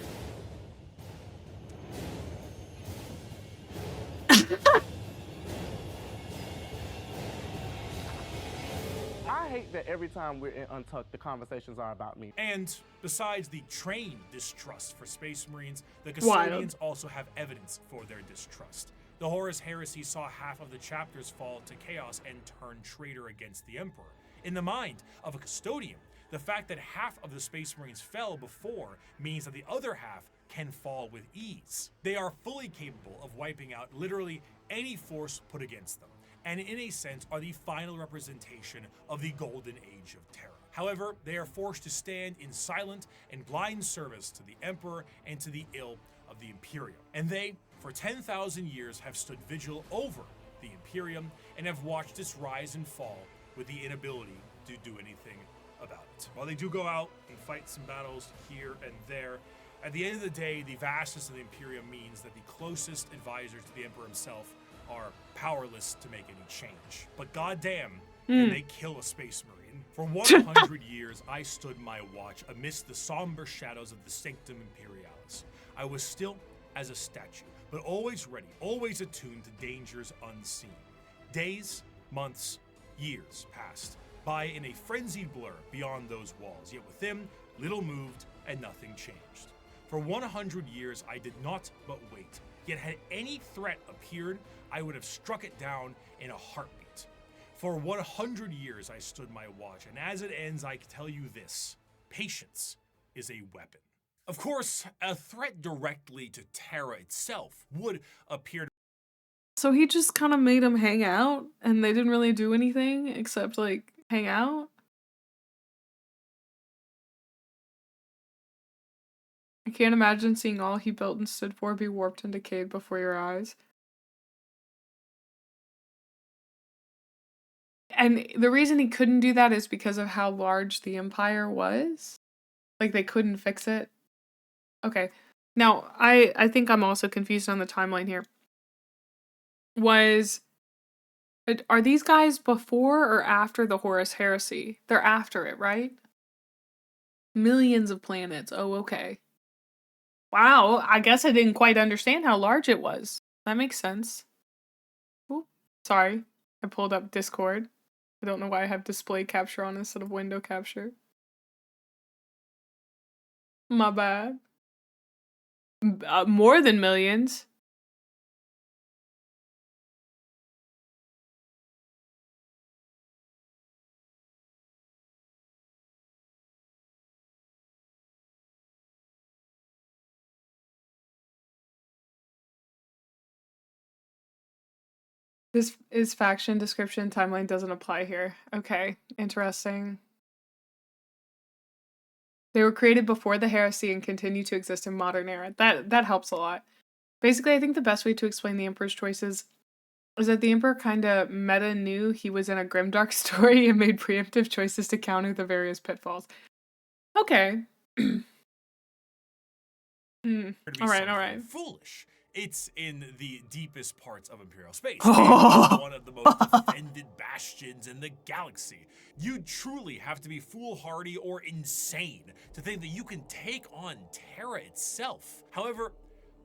I hate that every time we're in Untucked, the conversations are about me. And besides the trained distrust for Space Marines, the custodians also have evidence for their distrust. The Horus Heresy saw half of the chapters fall to chaos and turn traitor against the Emperor. In the mind of a custodian, the fact that half of the Space Marines fell before means that the other half can fall with ease. They are fully capable of wiping out literally any force put against them, and in a sense are the final representation of the golden age of terror. However, they are forced to stand in silent and blind service to the Emperor and to the ill of the Imperium. And they, for 10,000 years, have stood vigil over the Imperium and have watched its rise and fall with the inability to do anything about it. While they do go out and fight some battles here and there, At the end of the day, the vastness of the Imperium means that the closest advisors to the Emperor himself are powerless to make any change. But goddamn, can they kill a space marine? For 100 years, I stood my watch amidst the somber shadows of the Sanctum Imperialis. I was still as a statue, but always ready, always attuned to dangers unseen. Days, months, years passed by in a frenzied blur beyond those walls, yet within, little moved and nothing changed. For 100 years, I did not but wait, yet had any threat appeared, I would have struck it down in a heartbeat. For 100 years, I stood my watch, and as it ends, I can tell you this: patience is a weapon. Of course, a threat directly to Terra itself would appear to So he just kind of made them hang out, and they didn't really do anything except, like, hang out? I can't imagine seeing all he built and stood for be warped and decayed before your eyes. And the reason he couldn't do that is because of how large the Empire was? Like, they couldn't fix it? Okay. Now, I think I'm also confused on the timeline here. Are these guys before or after the Horus Heresy? They're after it, right? Millions of planets. Oh, okay. Wow, I guess I didn't quite understand how large it was. That makes sense. Ooh, sorry. I pulled up Discord. I don't know why I have display capture on instead of window capture. My bad. More than millions. This is faction description timeline doesn't apply here. Okay, interesting. They were created before the heresy and continue to exist in modern era. That helps a lot. Basically, I think the best way to explain the Emperor's choices is that the Emperor kinda meta knew he was in a grimdark story and made preemptive choices to counter the various pitfalls. Okay. be Alright, something alright. foolish. It's in the deepest parts of Imperial space. It's one of the most defended bastions in the galaxy. You truly have to be foolhardy or insane to think that you can take on Terra itself. However,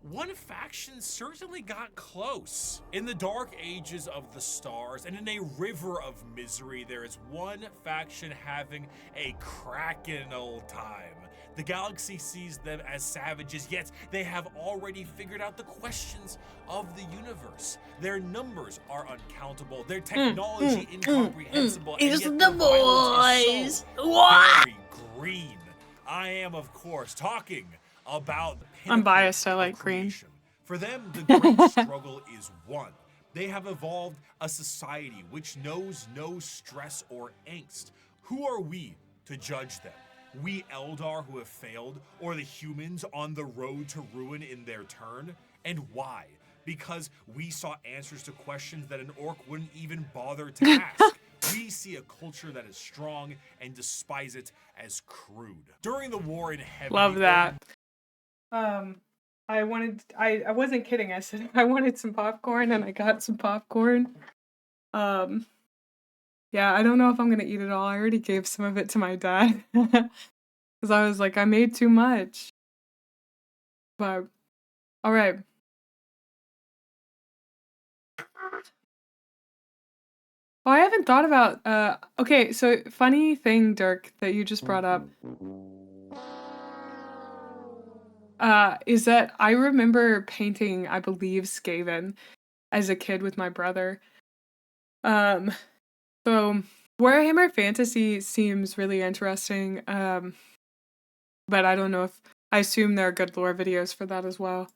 one faction certainly got close. In the dark ages of the stars and in a river of misery, there is one faction having a cracking old time. The galaxy sees them as savages, yet they have already figured out the questions of the universe. Their numbers are uncountable, their technology incomprehensible, and It's yet the their violence is boys. so What? very green. I am, of course, talking about the I'm biased, I pinnacle like of green. creation. For them, the great struggle is won. They have evolved a society which knows no stress or angst. Who are we to judge them? We Eldar who have failed, or the humans on the road to ruin in their turn? And why? Because we saw answers to questions that an orc wouldn't even bother to ask. We see a culture that is strong and despise it as crude. During the war in heaven, Love that. I wasn't kidding. I said I wanted some popcorn and I got some popcorn. Yeah, I don't know if I'm gonna eat it all. I already gave some of it to my dad. Because I was like, I made too much. But, alright. Oh, I haven't thought about, okay, so funny thing, Dirk, that you just brought up. Is that I remember painting, I believe, Skaven as a kid with my brother. So Warhammer Fantasy seems really interesting, but I don't know if, I assume there are good lore videos for that as well.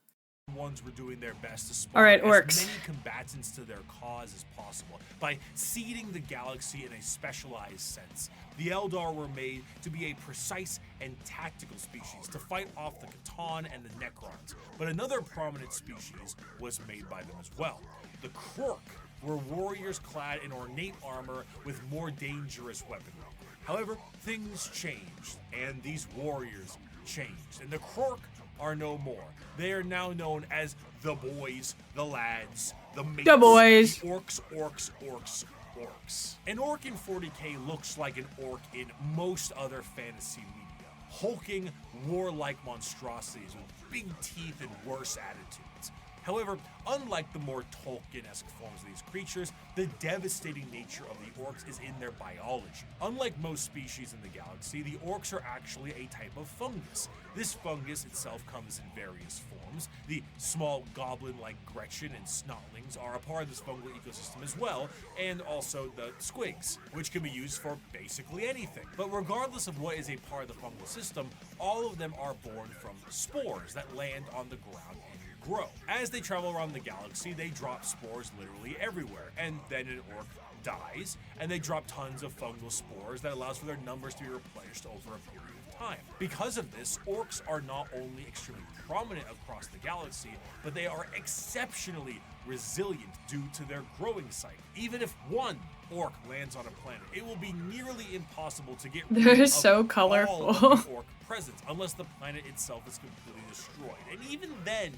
Ones were doing their best to spawn Alright, as orcs. many combatants to their cause as possible by seeding the galaxy in a specialized sense. The Eldar were made to be a precise and tactical species to fight off the Catan and the Necrons, but another prominent species was made by them as well. The Krork were warriors clad in ornate armor with more dangerous weaponry. However, things changed, and these warriors changed, and the Krork are no more. They are now known as the boys, the lads, the mates, The boys. the orcs. An orc in 40k looks like an orc in most other fantasy media. Hulking, warlike monstrosities with big teeth and worse attitudes. However, unlike the more Tolkien-esque forms of these creatures, the devastating nature of the orcs is in their biology. Unlike most species in the galaxy, the orcs are actually a type of fungus. This fungus itself comes in various forms. The small goblin-like Gretchen and snotlings are a part of this fungal ecosystem as well, and also the squigs, which can be used for basically anything. But regardless of what is a part of the fungal system, all of them are born from spores that land on the ground and grow. As they travel around the galaxy, they drop spores literally everywhere, and then an orc dies, and they drop tons of fungal spores that allows for their numbers to be replenished over a period of time. Because of this, orcs are not only extremely prominent across the galaxy, but they are exceptionally resilient due to their growing cycle. Even if one orc lands on a planet, it will be nearly impossible to get rid They're of so all colorful. of the orc presence unless the planet itself is completely destroyed. And even then,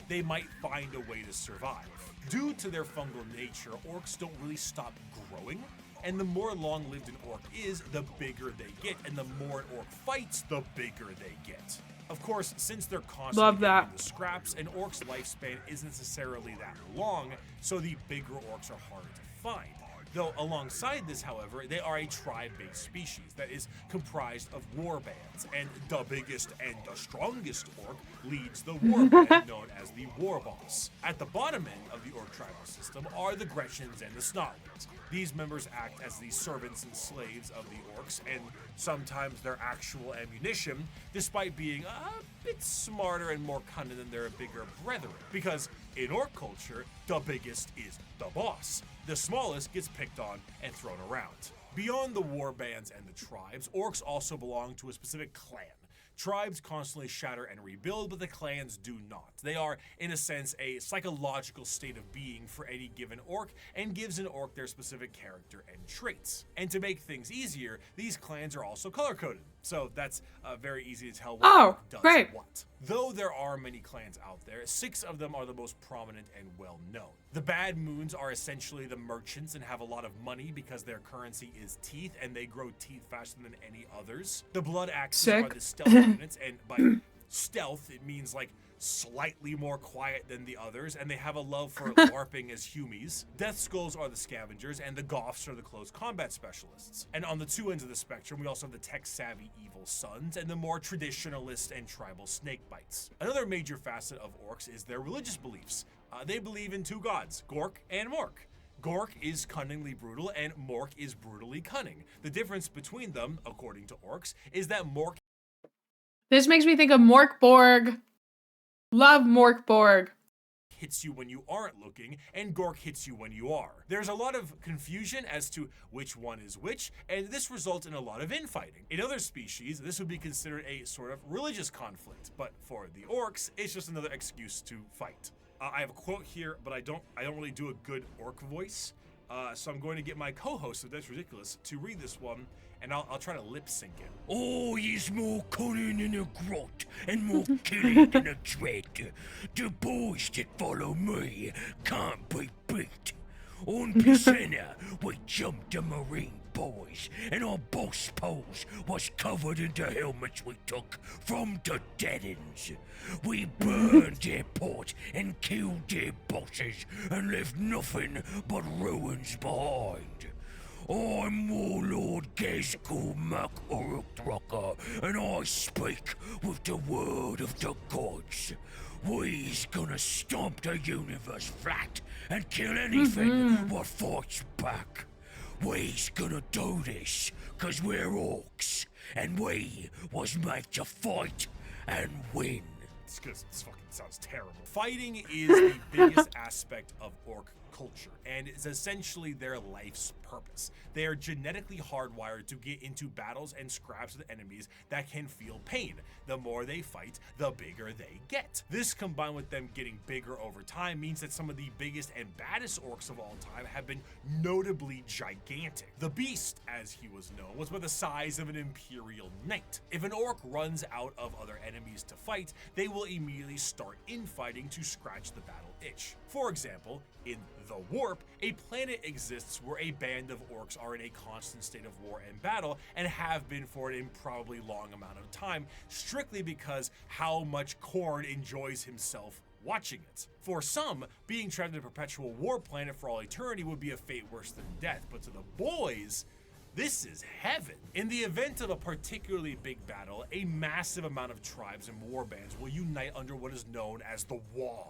they might find a way to survive. Due to their fungal nature, orcs don't really stop growing, and the more long-lived an orc is, the bigger they get, and the more an orc fights, the bigger they get. Of course, since they're constantly Love that. getting the scraps, an orc's lifespan isn't necessarily that long, so the bigger orcs are harder to find. Though alongside this, however, they are a tribe-based species that is comprised of warbands, and the biggest and the strongest orc leads the warband known as the war boss. At the bottom end of the orc tribal system are the Gretchens and the Snotlings. These members act as the servants and slaves of the orcs, and sometimes their actual ammunition, despite being a bit smarter and more cunning than their bigger brethren. Because in orc culture, the biggest is the boss. The smallest gets picked on and thrown around. Beyond the warbands and the tribes, orcs also belong to a specific clan. Tribes constantly shatter and rebuild, but the clans do not. They are, in a sense, a psychological state of being for any given orc, and gives an orc their specific character and traits. And to make things easier, these clans are also color-coded, so that's very easy to tell what orc does great. what. Though there are many clans out there, 6 of them are the most prominent and well-known. The Bad Moons are essentially the merchants and have a lot of money because their currency is teeth, and they grow teeth faster than any others. The Blood Axes are the stealth units, and by stealth, it means like slightly more quiet than the others, and they have a love for LARPing as humies. Death Skulls are the scavengers, and the Goths are the close combat specialists. And on the 2 ends of the spectrum, we also have the tech-savvy Evil Sons, and the more traditionalist and tribal Snakebites. Another major facet of orcs is their religious beliefs. They believe in 2 gods, Gork and Mork. Gork is cunningly brutal, and Mork is brutally cunning. The difference between them, according to orcs, is that Mork This makes me think of Morkborg. Love Morkborg. hits you when you aren't looking, and Gork hits you when you are. There's a lot of confusion as to which one is which, and this results in a lot of infighting. In other species, this would be considered a sort of religious conflict, but for the orcs, it's just another excuse to fight. I have a quote here, but I don't really do a good orc voice, so I'm going to get my co-host of That's Ridiculous to read this one, and I'll try to lip sync it. Oh, he's more cunning in a grot and more killing than a dread. The boys that follow me can't be beat. On Piscina, we jumped the Marine boys, and our boss pose was covered in the helmets we took from the dead ends. We burned their port and killed their bosses and left nothing but ruins behind. I'm Warlord Gezgul Mac Uruk-Drucker, and I speak with the word of the gods. We's gonna stomp the universe flat and kill anything what fights back. We's gonna do this 'cause we're orcs, and we was made to fight and win. It's 'cause this fucking sounds terrible. Fighting is the biggest aspect of orc culture and is essentially their life's purpose. They are genetically hardwired to get into battles and scraps with enemies that can feel pain. The more they fight, the bigger they get. This, combined with them getting bigger over time, means that some of the biggest and baddest orcs of all time have been notably gigantic. The Beast, as he was known, was about the size of an Imperial Knight. If an orc runs out of other enemies to fight, they will immediately start infighting to scratch the battle itch. For example, in The Warp, a planet exists where a band of orcs are in a constant state of war and battle, and have been for an improbably long amount of time, strictly because how much Khorne enjoys himself watching it. For some, being trapped in a perpetual war planet for all eternity would be a fate worse than death, but to the boys, this is heaven. In the event of a particularly big battle, a massive amount of tribes and warbands will unite under what is known as the Wa.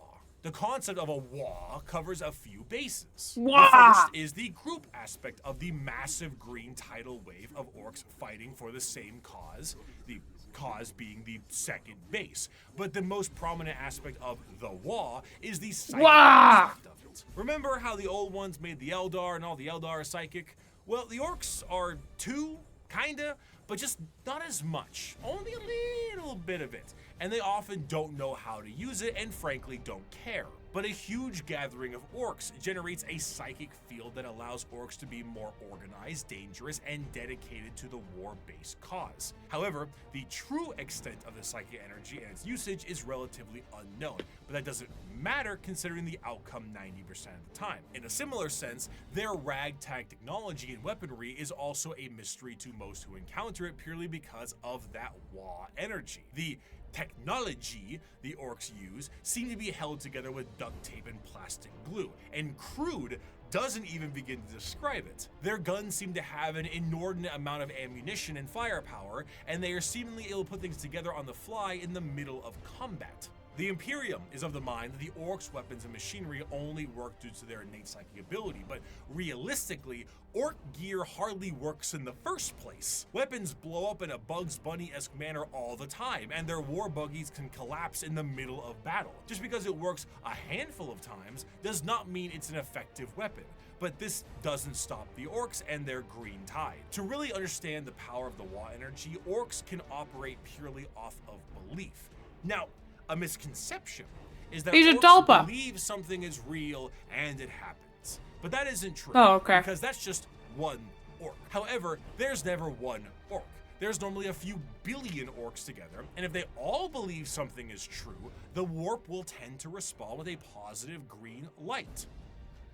The concept of a Wa covers a few bases. Wah! The first is the group aspect of the massive green tidal wave of orcs fighting for the same cause, the cause being the second base. But the most prominent aspect of the Wa is the psychic aspect of it. Remember how the old ones made the Eldar and all the Eldar are psychic? Well, the orcs are too, kinda, but just not as much. Only a little bit of it. And they often don't know how to use it and frankly don't care. But a huge gathering of orcs generates a psychic field that allows orcs to be more organized, dangerous, and dedicated to the war-based cause. However, the true extent of the psychic energy and its usage is relatively unknown, but that doesn't matter considering the outcome 90% of the time. In a similar sense, their ragtag technology and weaponry is also a mystery to most who encounter it purely because of that Wa energy. The technology the orcs use seem to be held together with duct tape and plastic glue, and crude doesn't even begin to describe it. Their guns seem to have an inordinate amount of ammunition and firepower, and they are seemingly able to put things together on the fly in the middle of combat. The Imperium is of the mind that the orcs' weapons and machinery only work due to their innate psychic ability, but realistically, orc gear hardly works in the first place. Weapons blow up in a Bugs Bunny-esque manner all the time, and their war buggies can collapse in the middle of battle. Just because it works a handful of times does not mean it's an effective weapon. But this doesn't stop the orcs and their green tide. To really understand the power of the Wa energy, orcs can operate purely off of belief. Now, a misconception is that orcs believe something is real and it happens. But that isn't true. Oh, okay. Because that's just one orc. However, there's never one orc. There's normally a few billion orcs together, and if they all believe something is true, the warp will tend to respond with a positive green light.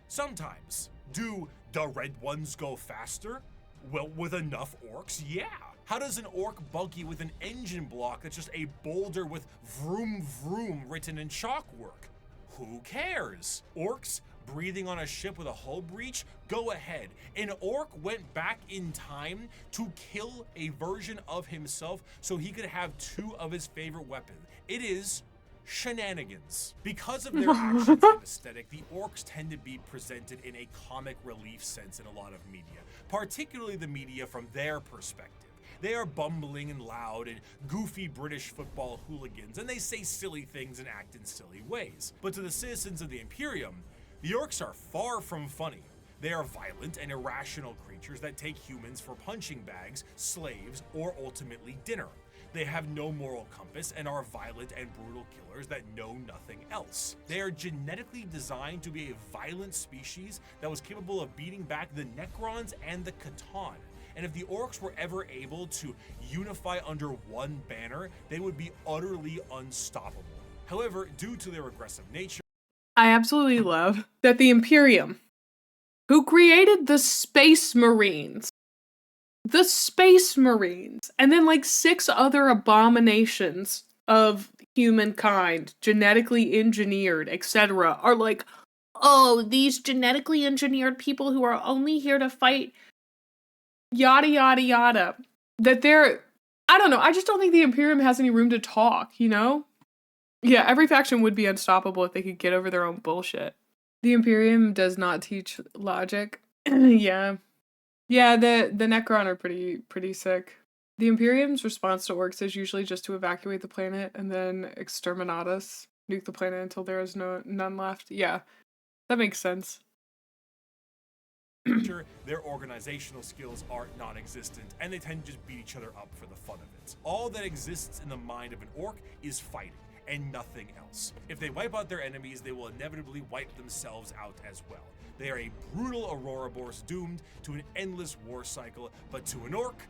Sometimes. Do the red ones go faster? Well, with enough orcs, yeah. How does an orc buggy with an engine block that's just a boulder with vroom vroom written in chalk work? Who cares? Orcs breathing on a ship with a hull breach? Go ahead. An orc went back in time to kill a version of himself so he could have two of his favorite weapons. It is shenanigans. Because of their actions and aesthetic, the orcs tend to be presented in a comic relief sense in a lot of media, particularly the media from their perspective. They are bumbling and loud and goofy British football hooligans, and they say silly things and act in silly ways. But to the citizens of the Imperium, the orcs are far from funny. They are violent and irrational creatures that take humans for punching bags, slaves, or ultimately dinner. They have no moral compass and are violent and brutal killers that know nothing else. They are genetically designed to be a violent species that was capable of beating back the Necrons and the Catan. And if the orcs were ever able to unify under one banner, they would be utterly unstoppable. However, due to their aggressive nature, I absolutely love that the Imperium, who created the Space Marines, and then like 6 other abominations of humankind, genetically engineered, etc., are like, oh, these genetically engineered people who are only here to fight yada yada yada. That they're, I don't know, I just don't think the Imperium has any room to talk, you know? Yeah, every faction would be unstoppable if they could get over their own bullshit. The Imperium does not teach logic. Yeah. Yeah, the Necron are pretty sick. The Imperium's response to orcs is usually just to evacuate the planet and then exterminate us. Nuke the planet until there is none left. Yeah, that makes sense. Sure, their organizational skills are non-existent, and they tend to just beat each other up for the fun of it. All that exists in the mind of an orc is fighting, and nothing else. If they wipe out their enemies, they will inevitably wipe themselves out as well. They are a brutal Ouroboros doomed to an endless war cycle, but to an orc,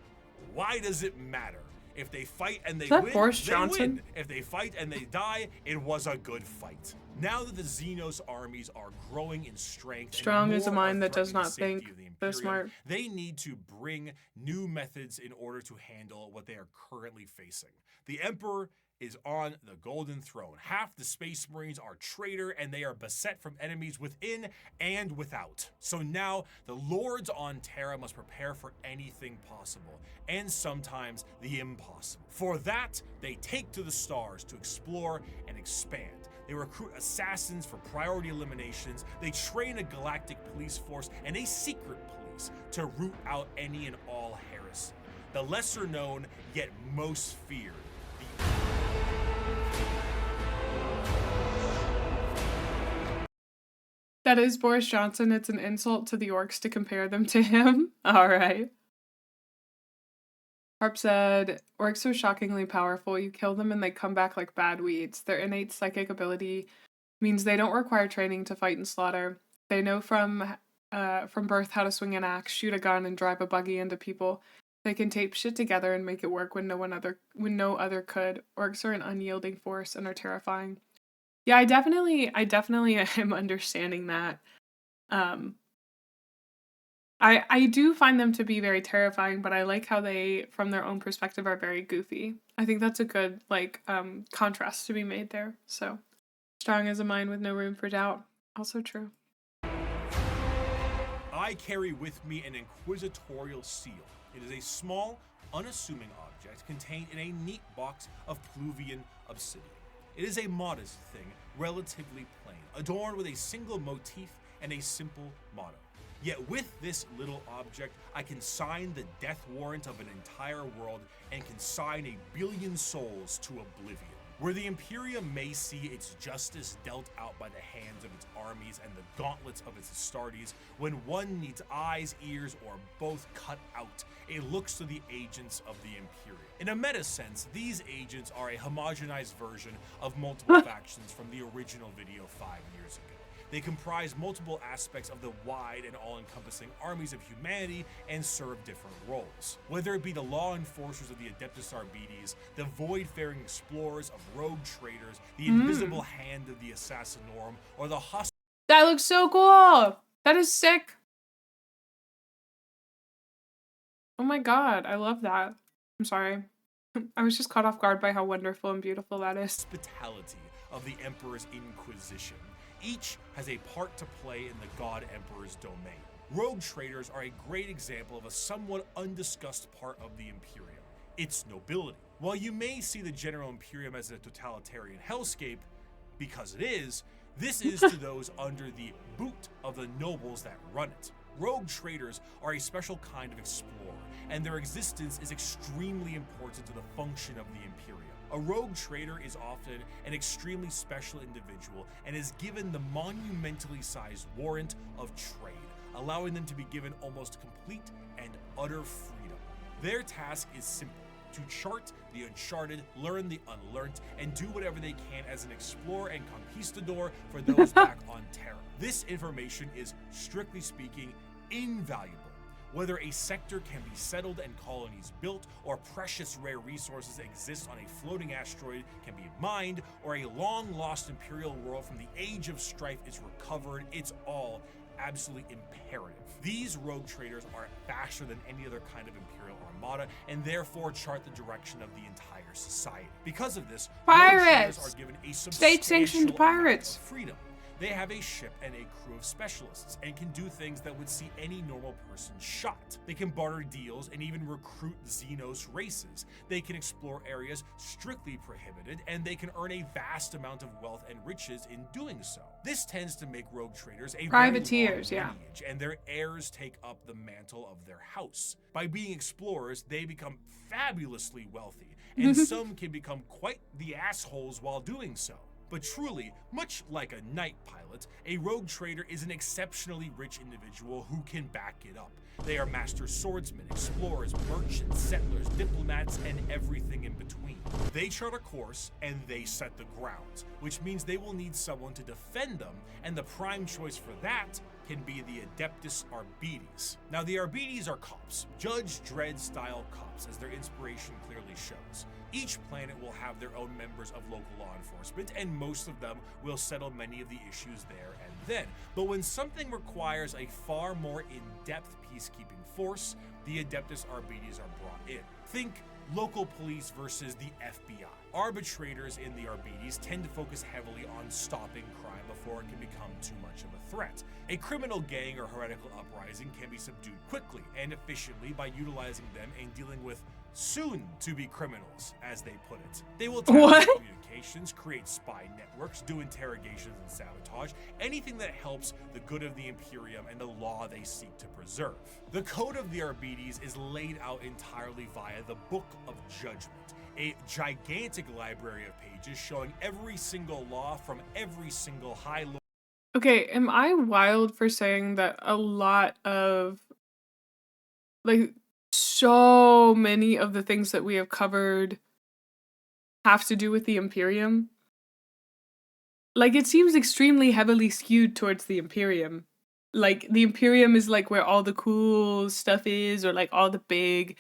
why does it matter? If they fight and they win, Boris they Johnson? win. If they fight and they die, it was a good fight. Now that the Xenos armies are growing in strength, Strong and is a more are mind that does threatening the not safety think. of the They're Imperium, smart. they need to bring new methods in order to handle what they are currently facing. The Emperor is on the Golden Throne. Half the Space Marines are traitor, and they are beset from enemies within and without. So now the Lords on Terra must prepare for anything possible, and sometimes the impossible. For that, they take to the stars to explore and expand. They recruit assassins for priority eliminations, they train a galactic police force and a secret police to root out any and all heresy. The lesser known, yet most feared, That is Boris Johnson. It's an insult to the orcs to compare them to him. All right. Harp said, orcs are shockingly powerful. You kill them and they come back like bad weeds. Their innate psychic ability means they don't require training to fight and slaughter. They know from birth how to swing an axe, shoot a gun, and drive a buggy into people. They can tape shit together and make it work when no other could. Orcs are an unyielding force and are terrifying. Yeah, I definitely am understanding that. I do find them to be very terrifying, but I like how they, from their own perspective, are very goofy. I think that's a good contrast to be made there. So, strong as a mind with no room for doubt. Also true. I carry with me an inquisitorial seal. It is a small, unassuming object contained in a neat box of Pluvian obsidian. It is a modest thing, relatively plain, adorned with a single motif and a simple motto. Yet with this little object, I can sign the death warrant of an entire world and can sign 1 billion souls to oblivion. Where the Imperium may see its justice dealt out by the hands of its armies and the gauntlets of its Astartes, when one needs eyes, ears, or both cut out, it looks to the agents of the Imperium. In a meta sense, these agents are a homogenized version of multiple factions from the original video 5 years ago. They comprise multiple aspects of the wide and all-encompassing armies of humanity and serve different roles. Whether it be the law enforcers of the Adeptus Arbites, the void-faring explorers of rogue traders, the invisible hand of the Assassinorum, or the hostile... That looks so cool! That is sick! Oh my god, I love that. I'm sorry. I was just caught off guard by how wonderful and beautiful that is. hospitality of the Emperor's Inquisition. Each has a part to play in the God Emperor's domain. Rogue traders are a great example of a somewhat undiscussed part of the Imperium, its nobility. While you may see the General Imperium as a totalitarian hellscape, because it is, this is to those under the boot of the nobles that run it. Rogue traders are a special kind of explorer, and their existence is extremely important to the function of the Imperium. A rogue trader is often an extremely special individual and is given the monumentally sized warrant of trade, allowing them to be given almost complete and utter freedom. Their task is simple: to chart the uncharted, learn the unlearned, and do whatever they can as an explorer and conquistador for those back on Terra. This information is, strictly speaking, invaluable. Whether a sector can be settled and colonies built, or precious rare resources exist on a floating asteroid can be mined, or a long-lost Imperial world from the Age of Strife is recovered, it's all absolutely imperative. These rogue traders are faster than any other kind of Imperial armada, and therefore chart the direction of the entire society. Because of this, rogue traders are given a State-sanctioned pirates. Of freedom. They have a ship and a crew of specialists, and can do things that would see any normal person shot. They can barter deals and even recruit Xenos races. They can explore areas strictly prohibited, and they can earn a vast amount of wealth and riches in doing so. This tends to make rogue traders a privateers, very long lineage, and their heirs take up the mantle of their house. By being explorers, they become fabulously wealthy, and some can become quite the assholes while doing so. But truly, much like a night pilot, a rogue trader is an exceptionally rich individual who can back it up. They are master swordsmen, explorers, merchants, settlers, diplomats, and everything in between. They chart a course and they set the grounds, which means they will need someone to defend them, and the prime choice for that can be the Adeptus Arbites. Now, the Arbites are cops, Judge Dredd style cops, as their inspiration clearly shows. Each planet will have their own members of local law enforcement, and most of them will settle many of the issues there and then. But when something requires a far more in-depth peacekeeping force, the Adeptus Arbites are brought in. Think local police versus the FBI. Arbitrators in the Arbites tend to focus heavily on stopping crime before it can become too much of a threat. A criminal gang or heretical uprising can be subdued quickly and efficiently by utilizing them and dealing with soon-to-be criminals, as they put it. They will tap communications, create spy networks, do interrogations and sabotage, anything that helps the good of the Imperium and the law they seek to preserve. The Code of the Arbites is laid out entirely via the Book of Judgment, a gigantic library of pages showing every single law from every single high lord. Okay, am I wild for saying that a lot of, like, so many of the things that we have covered have to do with the Imperium? Like, it seems extremely heavily skewed towards the Imperium. Like, the Imperium is like where all the cool stuff is, or like all the big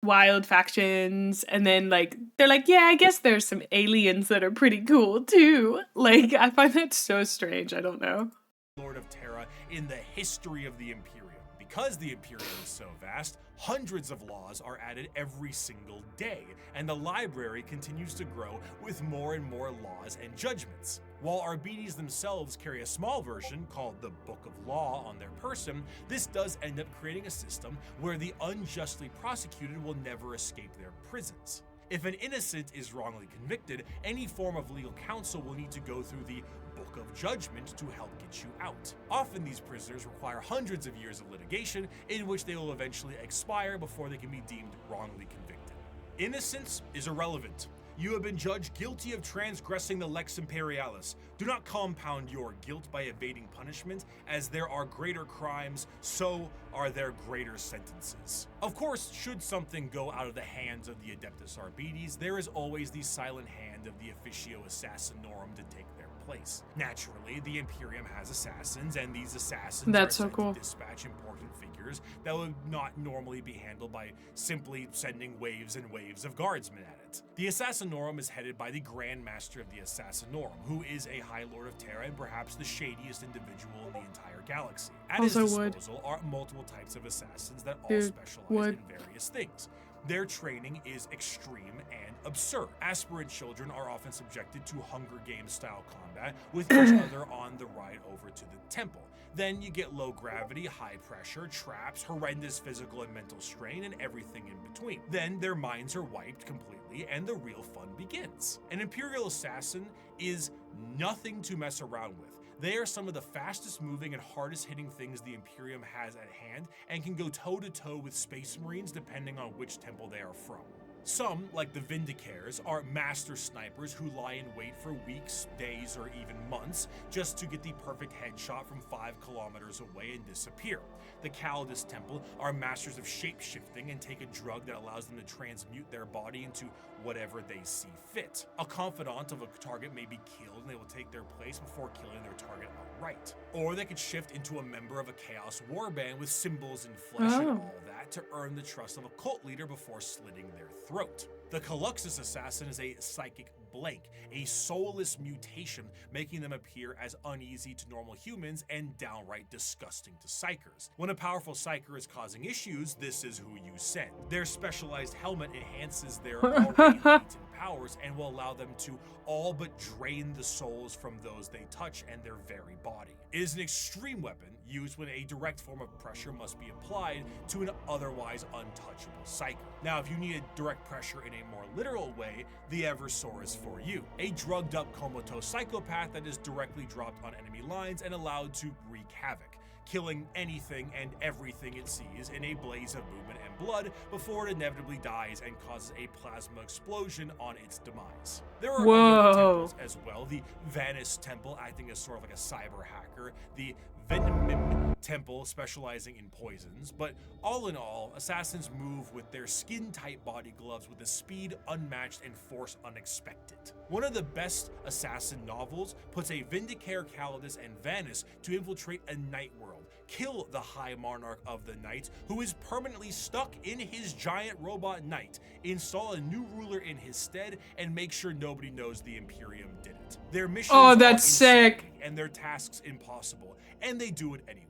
wild factions, and then like they're like, yeah, I guess there's some aliens that are pretty cool too. Like, I find that so strange. I don't know. Lord of Terra in the history of the Imperium. Because the Imperium is so vast, hundreds of laws are added every single day, and the library continues to grow with more and more laws and judgments. While Arbites themselves carry a small version called the Book of Law on their person, this does end up creating a system where the unjustly prosecuted will never escape their prisons. If an innocent is wrongly convicted, any form of legal counsel will need to go through the Book of Judgment to help get you out. Often these prisoners require hundreds of years of litigation, in which they will eventually expire before they can be deemed wrongly convicted. Innocence is irrelevant. You have been judged guilty of transgressing the Lex Imperialis. Do not compound your guilt by evading punishment, as there are greater crimes, so are there greater sentences. Of course, should something go out of the hands of the Adeptus Arbites, there is always the silent hand of the Officio Assassinorum to take their place. Naturally, the Imperium has assassins, and these assassins are sent to dispatch important figures that would not normally be handled by simply sending waves and waves of guardsmen at it. The Assassinorum is headed by the Grand Master of the Assassinorum, who is a High Lord of Terra and perhaps the shadiest individual in the entire galaxy. At his disposal are multiple types of assassins that all specialize in various things. Their training is extreme and absurd. Aspirant children are often subjected to Hunger Games style combat with each other on the ride over to the temple. Then you get low gravity, high pressure, traps, horrendous physical and mental strain, and everything in between. Then their minds are wiped completely and the real fun begins. An Imperial Assassin is nothing to mess around with. They are some of the fastest moving and hardest hitting things the Imperium has at hand, and can go toe to toe with Space Marines depending on which temple they are from. Some, like the Vindicares, are master snipers who lie in wait for weeks, days, or even months just to get the perfect headshot from 5 kilometers away and disappear. The Calidus Temple are masters of shape-shifting and take a drug that allows them to transmute their body into whatever they see fit. A confidant of a target may be killed and they will take their place before killing their target outright. Or they could shift into a member of a Chaos Warband with symbols and flesh and all that to earn the trust of a cult leader before slitting their throat. The Caluxus Assassin is a psychic blank, a soulless mutation, making them appear as uneasy to normal humans and downright disgusting to psychers. When a powerful psycher is causing issues, this is who you send. Their specialized helmet enhances their already latent powers and will allow them to all but drain the souls from those they touch and their very body. It is an extreme weapon used when a direct form of pressure must be applied to an otherwise untouchable psyker. Now, if you needed direct pressure in a more literal way, the Eversor is for you. A drugged up comatose psychopath that is directly dropped on enemy lines and allowed to wreak havoc, killing anything and everything it sees in a blaze of movement and blood before it inevitably dies and causes a plasma explosion on its demise. There are other temples as well, the Vanis Temple acting as sort of like a cyber hacker, the Venomim Temple specializing in poisons, but all in all, assassins move with their skin-tight body gloves with a speed unmatched and force unexpected. One of the best assassin novels puts a Vindicator Calidus and Vanis to infiltrate a night world, kill the High Monarch of the Night, who is permanently stuck in his giant robot knight, install a new ruler in his stead, and make sure nobody knows the Imperium did it. Their missions are sick, and their tasks impossible, and they do it anyway.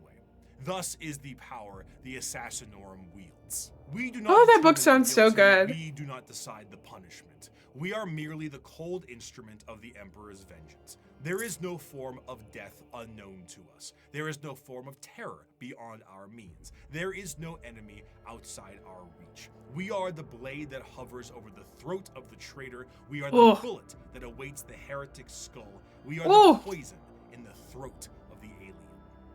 Thus is the power the Assassinorum wields. We do not that book sounds so good. We do not decide the punishment. We are merely the cold instrument of the Emperor's vengeance. There is no form of death unknown to us. There is no form of terror beyond our means. There is no enemy outside our reach. We are the blade that hovers over the throat of the traitor. We are the bullet that awaits the heretic's skull. We are the poison in the throat of the alien.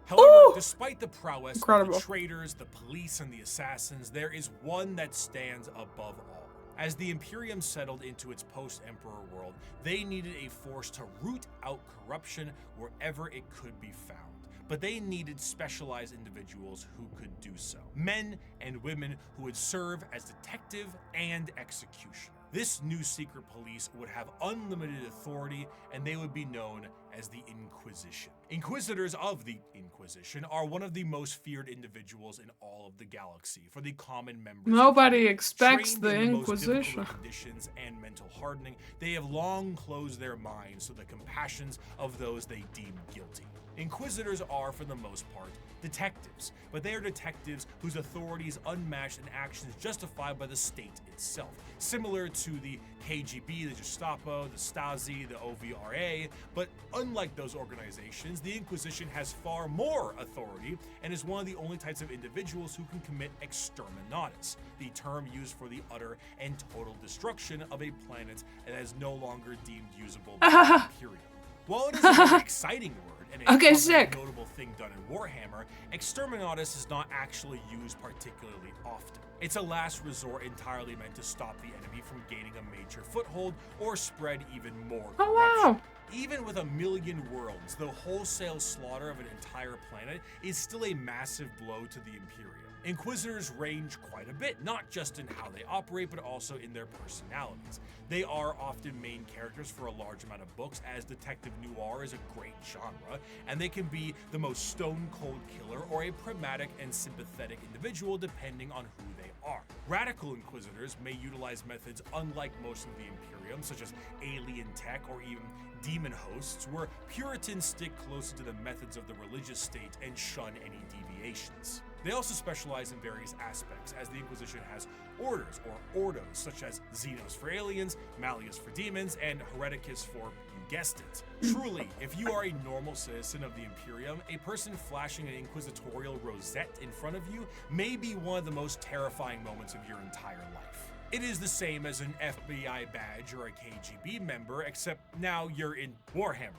However, despite the prowess of the traitors, the police, and the assassins, there is one that stands above all. As the Imperium settled into its post-Emperor world, they needed a force to root out corruption wherever it could be found. But they needed specialized individuals who could do so. Men and women who would serve as detective and executioner. This new secret police would have unlimited authority, and they would be known as the Inquisition. Inquisitors of the Inquisition are one of the most feared individuals in all of the galaxy for the common members. Nobody expects the Trained in Inquisition. most difficult conditions and mental hardening, they have long closed their minds to the compassions of those they deem guilty. Inquisitors are, for the most part, detectives, but they are detectives whose authority is unmatched and actions justified by the state itself, similar to the KGB, the Gestapo, the Stasi, the OVRA, but unlike those organizations, the Inquisition has far more authority and is one of the only types of individuals who can commit exterminatus, the term used for the utter and total destruction of a planet that is no longer deemed usable by the Imperium. While it is a very exciting word, and a notable thing done in Warhammer, exterminatus is not actually used particularly often. It's a last resort entirely meant to stop the enemy from gaining a major foothold or spread even more corruption. Even with 1 million worlds, the wholesale slaughter of an entire planet is still a massive blow to the Imperium. Inquisitors range quite a bit, not just in how they operate, but also in their personalities. They are often main characters for a large amount of books, as detective noir is a great genre, and they can be the most stone-cold killer or a pragmatic and sympathetic individual depending on who they are. Radical Inquisitors may utilize methods unlike most of the Imperium, such as alien tech or even demon hosts, where Puritans stick closer to the methods of the religious state and shun any deviations. They also specialize in various aspects, as the Inquisition has orders or ordos, such as Xenos for aliens, Malleus for demons, and Hereticus for, you guessed it. Truly, if you are a normal citizen of the Imperium, a person flashing an inquisitorial rosette in front of you may be one of the most terrifying moments of your entire life. It is the same as an FBI badge or a KGB member, except now you're in Warhammer.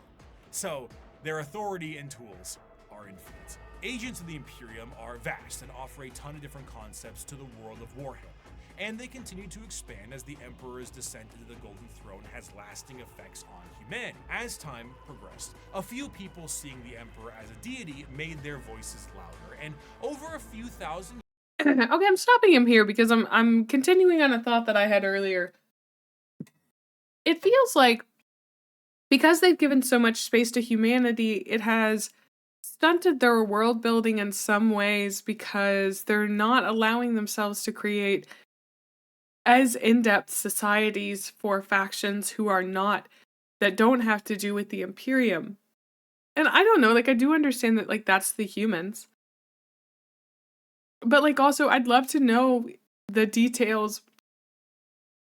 So, their authority and tools are infinite. Agents of the Imperium are vast and offer a ton of different concepts to the world of Warhammer, and they continue to expand as the Emperor's descent into the Golden Throne has lasting effects on humanity. As time progressed, a few people seeing the Emperor as a deity made their voices louder, and over a few thousand Okay, I'm stopping him here because I'm continuing on a thought that I had earlier. It feels like because they've given so much space to humanity, it has stunted their world building in some ways because they're not allowing themselves to create as in-depth societies for factions who are not, that don't have to do with the Imperium. And I don't know, like I do understand that like that's the humans. But like also I'd love to know the details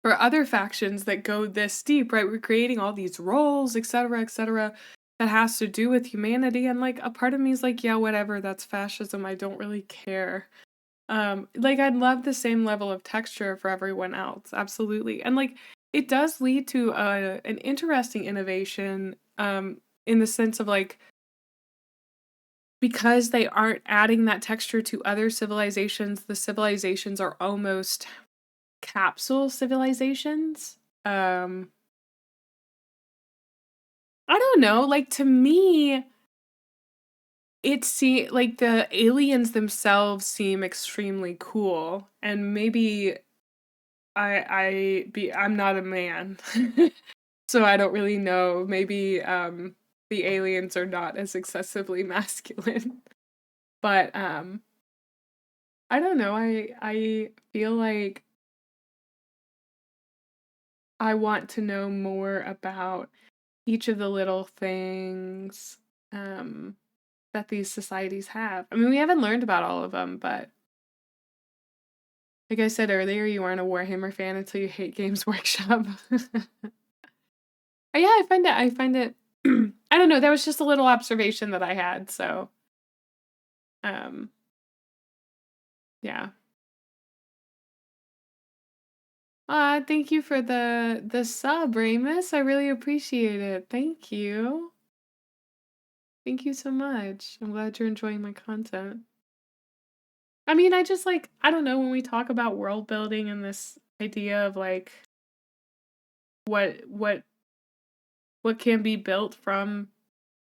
for other factions that go this deep, right? We're creating all these roles, etc., that has to do with humanity, and like a part of me is like, yeah, whatever, that's fascism, I don't really care. Like I'd love the same level of texture for everyone else, absolutely. And like it does lead to an interesting innovation in the sense of like because they aren't adding that texture to other civilizations, the civilizations are almost capsule civilizations. I don't know, like, to me, like the aliens themselves seem extremely cool, and maybe I'm not a man, so I don't really know. Maybe the aliens are not as excessively masculine, but I don't know. I feel like I want to know more about each of the little things that these societies have. I mean, we haven't learned about all of them, but like I said earlier, you aren't a Warhammer fan until you hate Games Workshop. Yeah, I find it I don't know, that was just a little observation that I had, so yeah. Thank you for the sub, Ramus. I really appreciate it. Thank you. Thank you so much. I'm glad you're enjoying my content. I mean, I just like, I don't know, when we talk about world building and this idea of like what can be built from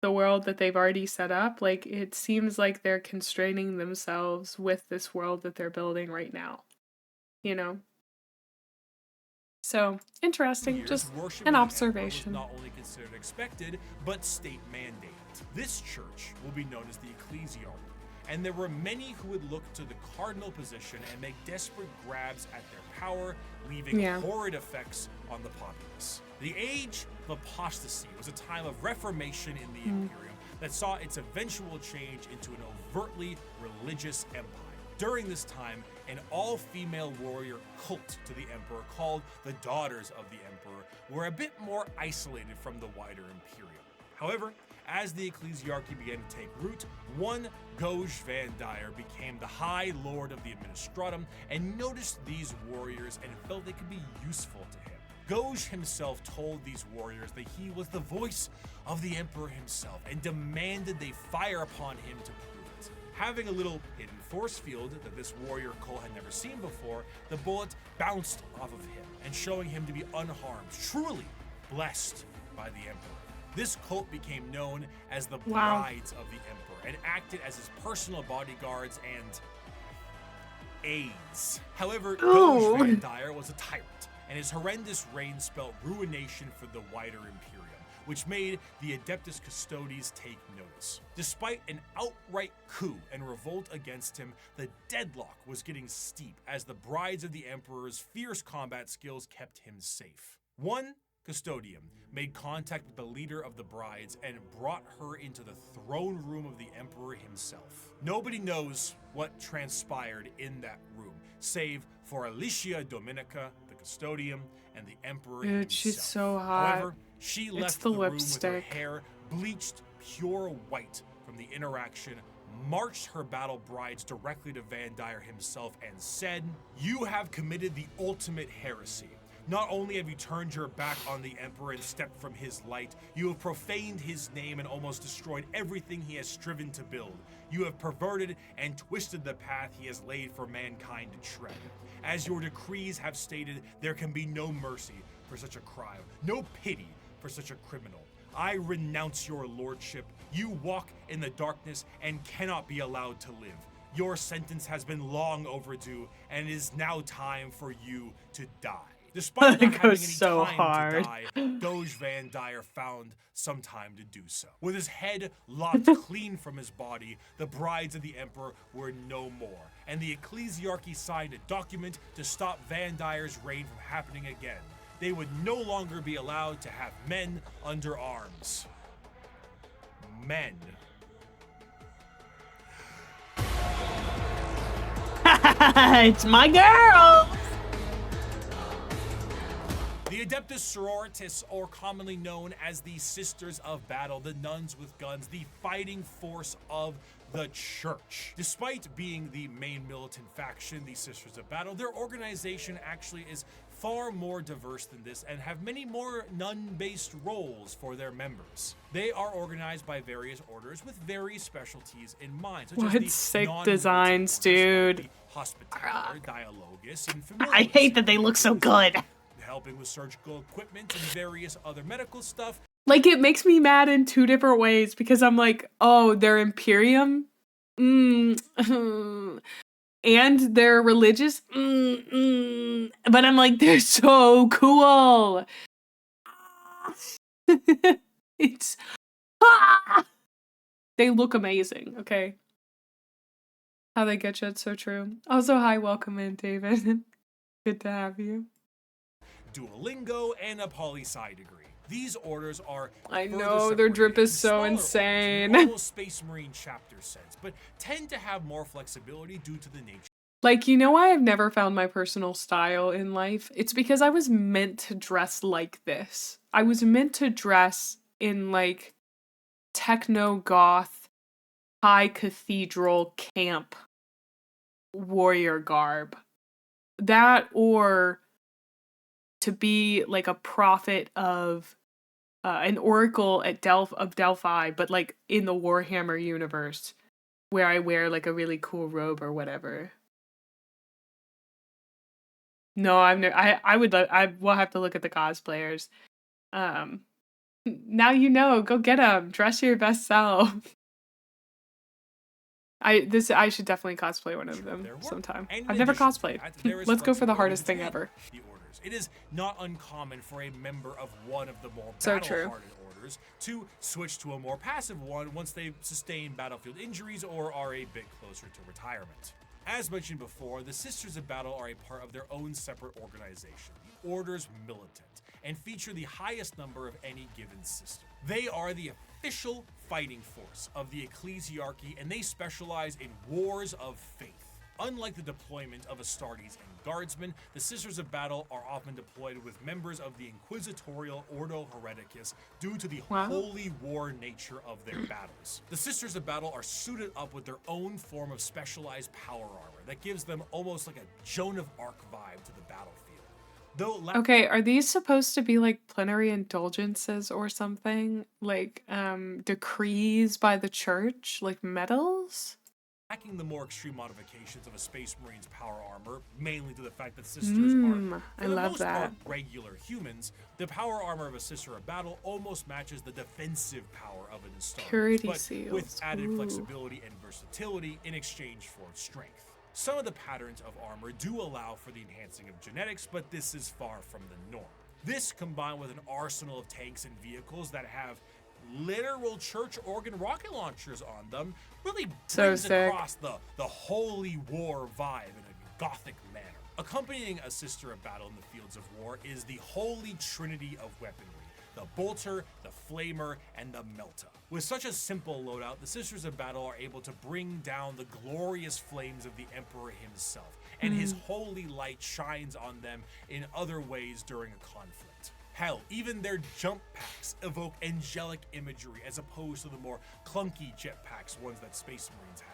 the world that they've already set up, like it seems like they're constraining themselves with this world that they're building right now. You know? So, interesting, just an observation. Not only considered expected, but state mandated. This church will be known as the ecclesiarchy, and there were many who would look to the cardinal position and make desperate grabs at their power, leaving horrid effects on the populace. The age of apostasy was a time of reformation in the Imperium that saw its eventual change into an overtly religious empire. During this time, an all-female warrior cult to the Emperor called the Daughters of the Emperor were a bit more isolated from the wider Imperium. However, as the ecclesiarchy began to take root, one Goj Van Dyer became the High Lord of the Administratum and noticed these warriors and felt they could be useful to him. Goj himself told these warriors that he was the voice of the Emperor himself and demanded they fire upon him to prove it. Having a little hidden force field that this warrior cult had never seen before, the bullet bounced off of him and showing him to be unharmed, truly blessed by the Emperor. This cult became known as the Brides of the Emperor and acted as his personal bodyguards and aides. However, Goj Van Dyer was a tyrant, and his horrendous reign spelled ruination for the wider Imperium, which made the Adeptus Custodes take notice. Despite an outright coup and revolt against him, the deadlock was getting steep as the Brides of the Emperor's fierce combat skills kept him safe. One custodian made contact with the leader of the Brides and brought her into the throne room of the Emperor himself. Nobody knows what transpired in that room, save for Alicia Dominica, the custodian, and the Emperor himself. She's so hot. However, she left the room with her hair bleached pure white from the interaction, marched her battle brides directly to Van Dyer himself and said, "You have committed the ultimate heresy. Not only have you turned your back on the Emperor and stepped from his light, you have profaned his name and almost destroyed everything he has striven to build. You have perverted and twisted the path he has laid for mankind to tread. As your decrees have stated, there can be no mercy for such a crime, no pity for such a criminal. I renounce your lordship. You walk in the darkness and cannot be allowed to live. Your sentence has been long overdue, and it is now time for you to die." Despite not having any time to die, Goj Van Dyer found some time to do so. With his head lopped clean from his body, the Brides of the Emperor were no more, and the ecclesiarchy signed a document to stop Van Dyer's reign from happening again. They would no longer be allowed to have men under arms. Men. It's my girl! The Adeptus Sororitas, or commonly known as the Sisters of Battle, the nuns with guns, the fighting force of the Church. Despite being the main militant faction, the Sisters of Battle, their organization actually is far more diverse than this and have many more nun-based roles for their members. They are organized by various orders with various specialties in mind, such as What the sick non-militant designs, orders like dude. the Hospitaller, Dialogus, and Familiar. I hate that they look so good. Helping with surgical equipment and various other medical stuff. Like, it makes me mad in two different ways because I'm like, oh, they're Imperium? And they're religious? But I'm like, they're so cool. It's... They look amazing, okay? How they get you, it's so true. Also, hi, welcome in, David. Good to have you. Duolingo, and a poli-sci degree. These orders are I further know, their drip separated is into so smaller orders insane. with almost Space Marine chapter sense, but tend to have more flexibility due to the nature. Like, you know why I've never found my personal style in life? It's because I was meant to dress like this. I was meant to dress in, like, techno-goth, high cathedral camp warrior garb. That, or to be, like, a prophet of an oracle at Delphi, but, like, in the Warhammer universe, where I wear, like, a really cool robe or whatever. No, I've never. I will have to look at the cosplayers. Now you know. Go get them. Dress your best self. I should definitely cosplay one of them sometime. And in I've never addition to cosplayed. that, there is Let's go for the flexibility hardest thing between ever. the orders. It is not uncommon for a member of one of the more So true. battle-hardened orders to switch to a more passive one once they've sustained battlefield injuries or are a bit closer to retirement. As mentioned before, the Sisters of Battle are a part of their own separate organization, the Order's Militant, and feature the highest number of any given sister. They are the official fighting force of the ecclesiarchy, and they specialize in wars of faith. Unlike the deployment of Astartes and Guardsmen, the Sisters of Battle are often deployed with members of the Inquisitorial Ordo Hereticus due to the holy war nature of their battles. The Sisters of Battle are suited up with their own form of specialized power armor that gives them almost like a Joan of Arc vibe to the battlefield. Okay, are these supposed to be like plenary indulgences or something? Like decrees by the church? Like medals? Lacking the more extreme modifications of a Space Marine's power armor, mainly to the fact that sisters are, for the most part, regular humans, the power armor of a Sister of Battle almost matches the defensive power of an Astartes, Purity but seals. with added flexibility and versatility in exchange for its strength. Some of the patterns of armor do allow for the enhancing of genetics, but this is far from the norm. This, combined with an arsenal of tanks and vehicles that have literal church organ rocket launchers on them, really brings across the holy war vibe in a gothic manner. Accompanying a Sister of Battle in the fields of war is the holy trinity of weaponry: the bolter, the flamer, and the melta. With such a simple loadout, the Sisters of Battle are able to bring down the glorious flames of the Emperor himself, and his holy light shines on them in other ways during a conflict. Hell, even their jump packs evoke angelic imagery as opposed to the more clunky jetpacks ones that Space Marines have.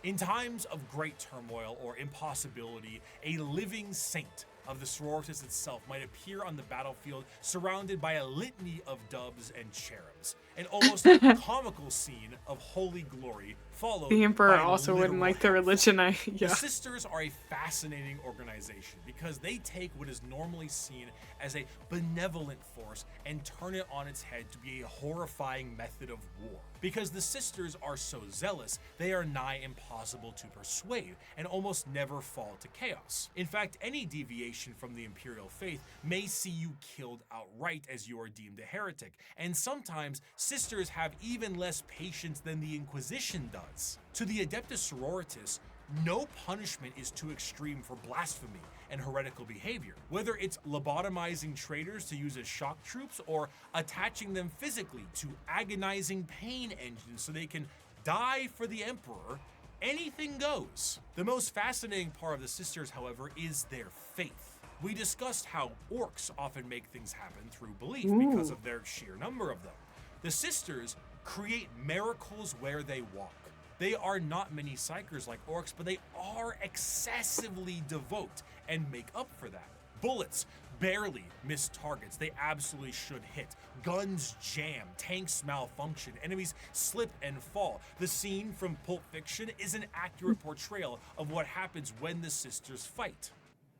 In times of great turmoil or impossibility, a living saint of the sororitas itself might appear on the battlefield surrounded by a litany of doves and cherubs. An almost comical scene of holy glory followed The Emperor by also wouldn't literal like the religion The Sisters are a fascinating organization because they take what is normally seen as a benevolent force and turn it on its head to be a horrifying method of war. Because the Sisters are so zealous, they are nigh impossible to persuade and almost never fall to chaos. In fact, any deviation from the Imperial faith may see you killed outright as you are deemed a heretic, and sometimes Sisters have even less patience than the Inquisition does. To the Adeptus Sororitas, no punishment is too extreme for blasphemy and heretical behavior, whether it's lobotomizing traitors to use as shock troops or attaching them physically to agonizing pain engines so they can die for the Emperor. Anything goes. The most fascinating part of the Sisters, however, is their faith. We discussed how orcs often make things happen through belief because of their sheer number of them. The Sisters create miracles where they walk. They are not many psychers like orcs, but they are excessively devout and make up for that. Bullets barely miss targets they absolutely should hit. Guns jam, tanks malfunction, enemies slip and fall. The scene from Pulp Fiction is an accurate portrayal of what happens when the sisters fight.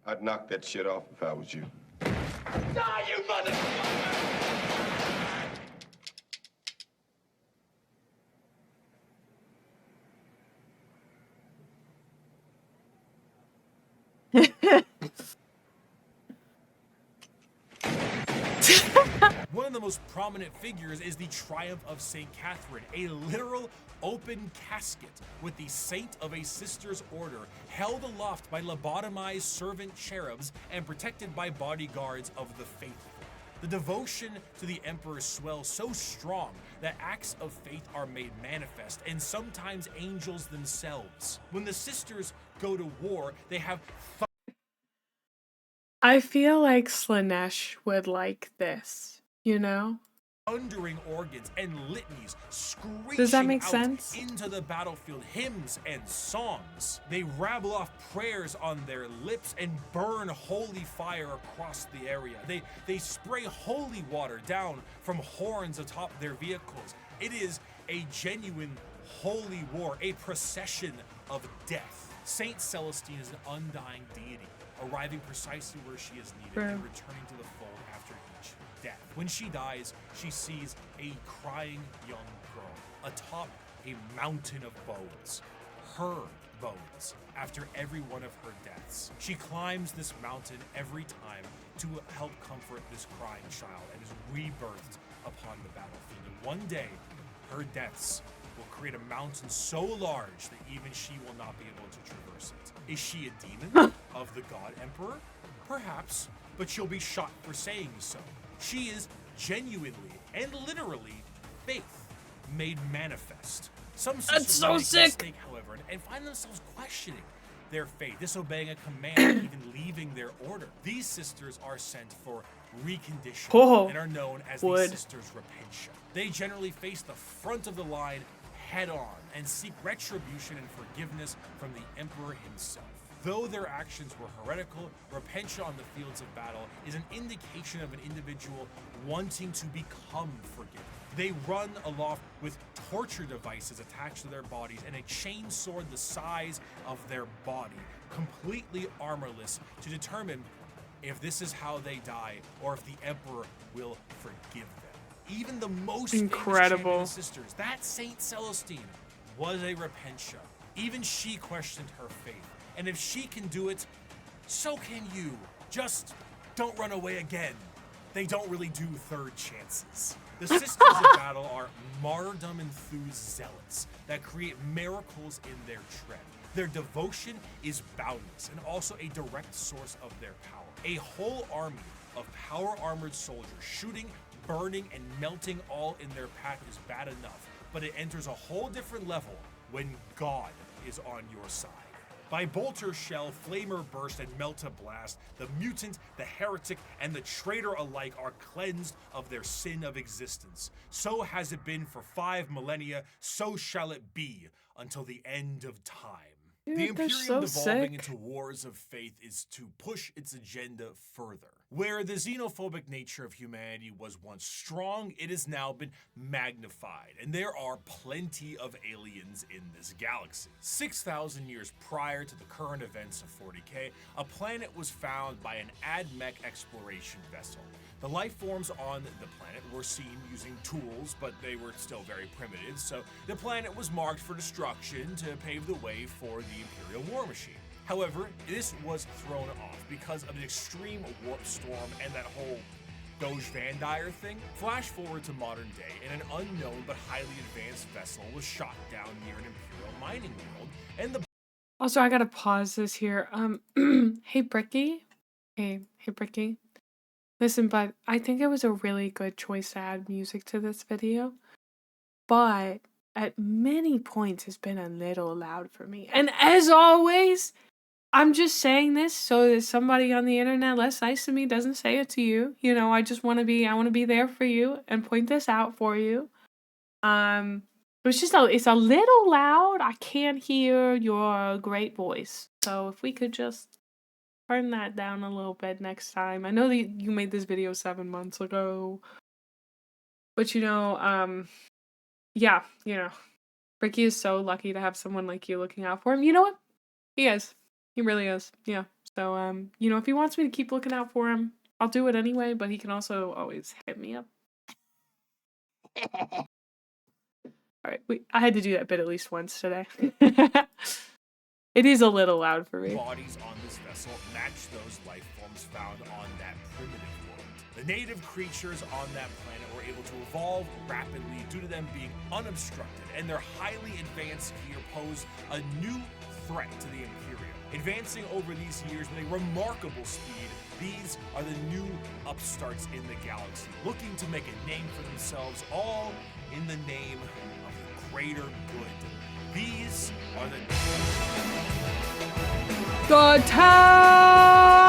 I'd knock that shit off if I was you. Die, you motherfucker! One of the most prominent figures is the Triumph of St. Catherine, a literal open casket with the saint of a sister's order held aloft by lobotomized servant cherubs and protected by bodyguards of the faithful. The devotion to the emperor swells so strong that acts of faith are made manifest, and sometimes angels themselves. When the sisters go to war, they have I feel like Slanesh would like this, you know? thundering organs and litanies screeching Does that make out sense? into the battlefield, hymns and songs. They rabble off prayers on their lips and burn holy fire across the area. They spray holy water down from horns atop their vehicles. It is a genuine holy war, a procession of death. Saint Celestine is an undying deity, arriving precisely where she is needed and returning to the fold after each death. When she dies, she sees a crying young girl atop a mountain of bones, her bones, after every one of her deaths. She climbs this mountain every time to help comfort this crying child and is rebirthed upon the battlefield. And one day, her deaths will create a mountain so large that even she will not be able to traverse it. Is she a demon of the god emperor? Perhaps, but she'll be shot for saying so. She is genuinely and literally faith made manifest. Some sisters make a mistake, however, and find themselves questioning their faith, disobeying a command, even leaving their order. These sisters are sent for reconditioning and are known as the Sisters Repentia. They generally face the front of the line head on and seek retribution and forgiveness from the emperor himself. Though their actions were heretical, repentia on the fields of battle is an indication of an individual wanting to become forgiven. They run aloft with torture devices attached to their bodies and a chain sword the size of their body, completely armorless, to determine if this is how they die or if the emperor will forgive them. Even the most incredible famous sisters, that Saint Celestine, was a repentia. Even she questioned her faith. And if she can do it, so can you. Just don't run away again. They don't really do third chances. The Sisters of Battle are martyrdom-enthused zealots that create miracles in their tread. Their devotion is boundless and also a direct source of their power. A whole army of power-armored soldiers shooting, burning, and melting all in their path is bad enough, but it enters a whole different level when God is on your side. By bolter shell, flamer burst, and melta blast, the mutant, the heretic, and the traitor alike are cleansed of their sin of existence. So has it been for 5 millennia, so shall it be until the end of time. Dude, the Imperium so devolving sick. into wars of faith is to push its agenda further. Where the xenophobic nature of humanity was once strong, it has now been magnified, and there are plenty of aliens in this galaxy. 6,000 years prior to the current events of 40k, a planet was found by an AdMech exploration vessel. The life forms on the planet were seen using tools, but they were still very primitive, so the planet was marked for destruction to pave the way for the Imperial war machine. However, this was thrown off because of an extreme warp storm and that whole Doge Van Dyer thing. Flash forward to modern day, and an unknown but highly advanced vessel was shot down near an Imperial mining world, and the Also, I gotta pause this here. Hey Bricky. Hey Bricky. Listen, but I think it was a really good choice to add music to this video. But at many points it's been a little loud for me. And as always, I'm just saying this so that somebody on the internet less nice to me doesn't say it to you. You know, I want to be there for you and point this out for you. it's a little loud. I can't hear your great voice. So if we could just turn that down a little bit next time. I know that you made this video 7 months ago. But yeah, Bricky is so lucky to have someone like you looking out for him. You know what? He is. He really is. Yeah. So, if he wants me to keep looking out for him, I'll do it anyway, but he can also always hit me up. Alright, I had to do that bit at least once today. It is a little loud for me. Bodies on this vessel match those life forms found on that primitive world. The native creatures on that planet were able to evolve rapidly due to them being unobstructed, and their highly advanced gear pose a new threat to the Imperium. Advancing over these years with a remarkable speed, these are the new upstarts in the galaxy, looking to make a name for themselves, all in the name of the greater good. These are the Tau!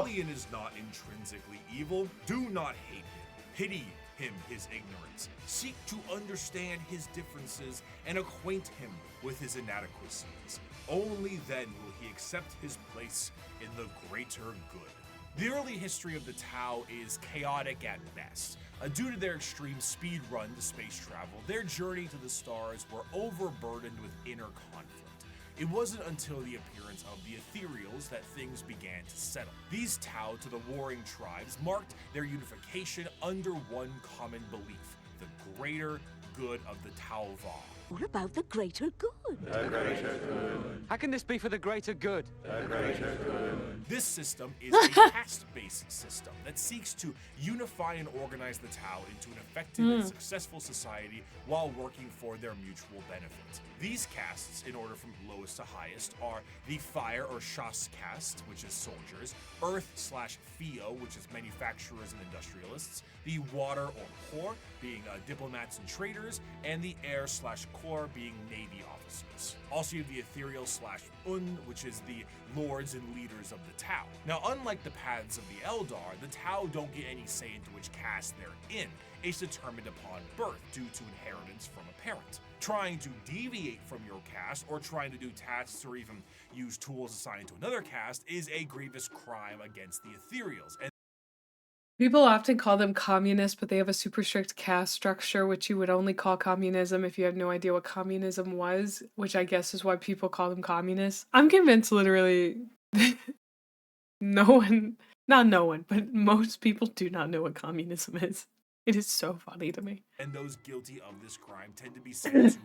The alien is not intrinsically evil. Do not hate him. Pity him his ignorance. Seek to understand his differences and acquaint him with his inadequacies. Only then will he accept his place in the greater good. The early history of the Tau is chaotic at best. Due to their extreme speed run to space travel, their journey to the stars were overburdened with inner conflict. It wasn't until the appearance of the ethereals that things began to settle. These Tau to the warring tribes marked their unification under one common belief: the greater good of the Tau Va. What about the greater good? The greater good. How can this be for the greater good? The greater good. This system is a caste-based system that seeks to unify and organize the Tau into an effective and successful society while working for their mutual benefit. These castes, in order from lowest to highest, are the Fire or Shas caste, which is soldiers, Earth/Fio, which is manufacturers and industrialists, the Water or Core, being diplomats and traders, and the Air/Core, being Navy officers. Also, you have the Ethereal/Un, which is the lords and leaders of the Tau. Now, unlike the paths of the Eldar, the Tau don't get any say into which caste they're in. It's determined upon birth due to inheritance from a parent. Trying to deviate from your caste or trying to do tasks or even use tools assigned to another caste is a grievous crime against the Ethereals. And People often call them communists, but they have a super strict caste structure, which you would only call communism if you have no idea what communism was, which I guess is why people call them communists. I'm convinced literally not no one, but most people do not know what communism is. It is so funny to me. And those guilty of this crime tend to be sent to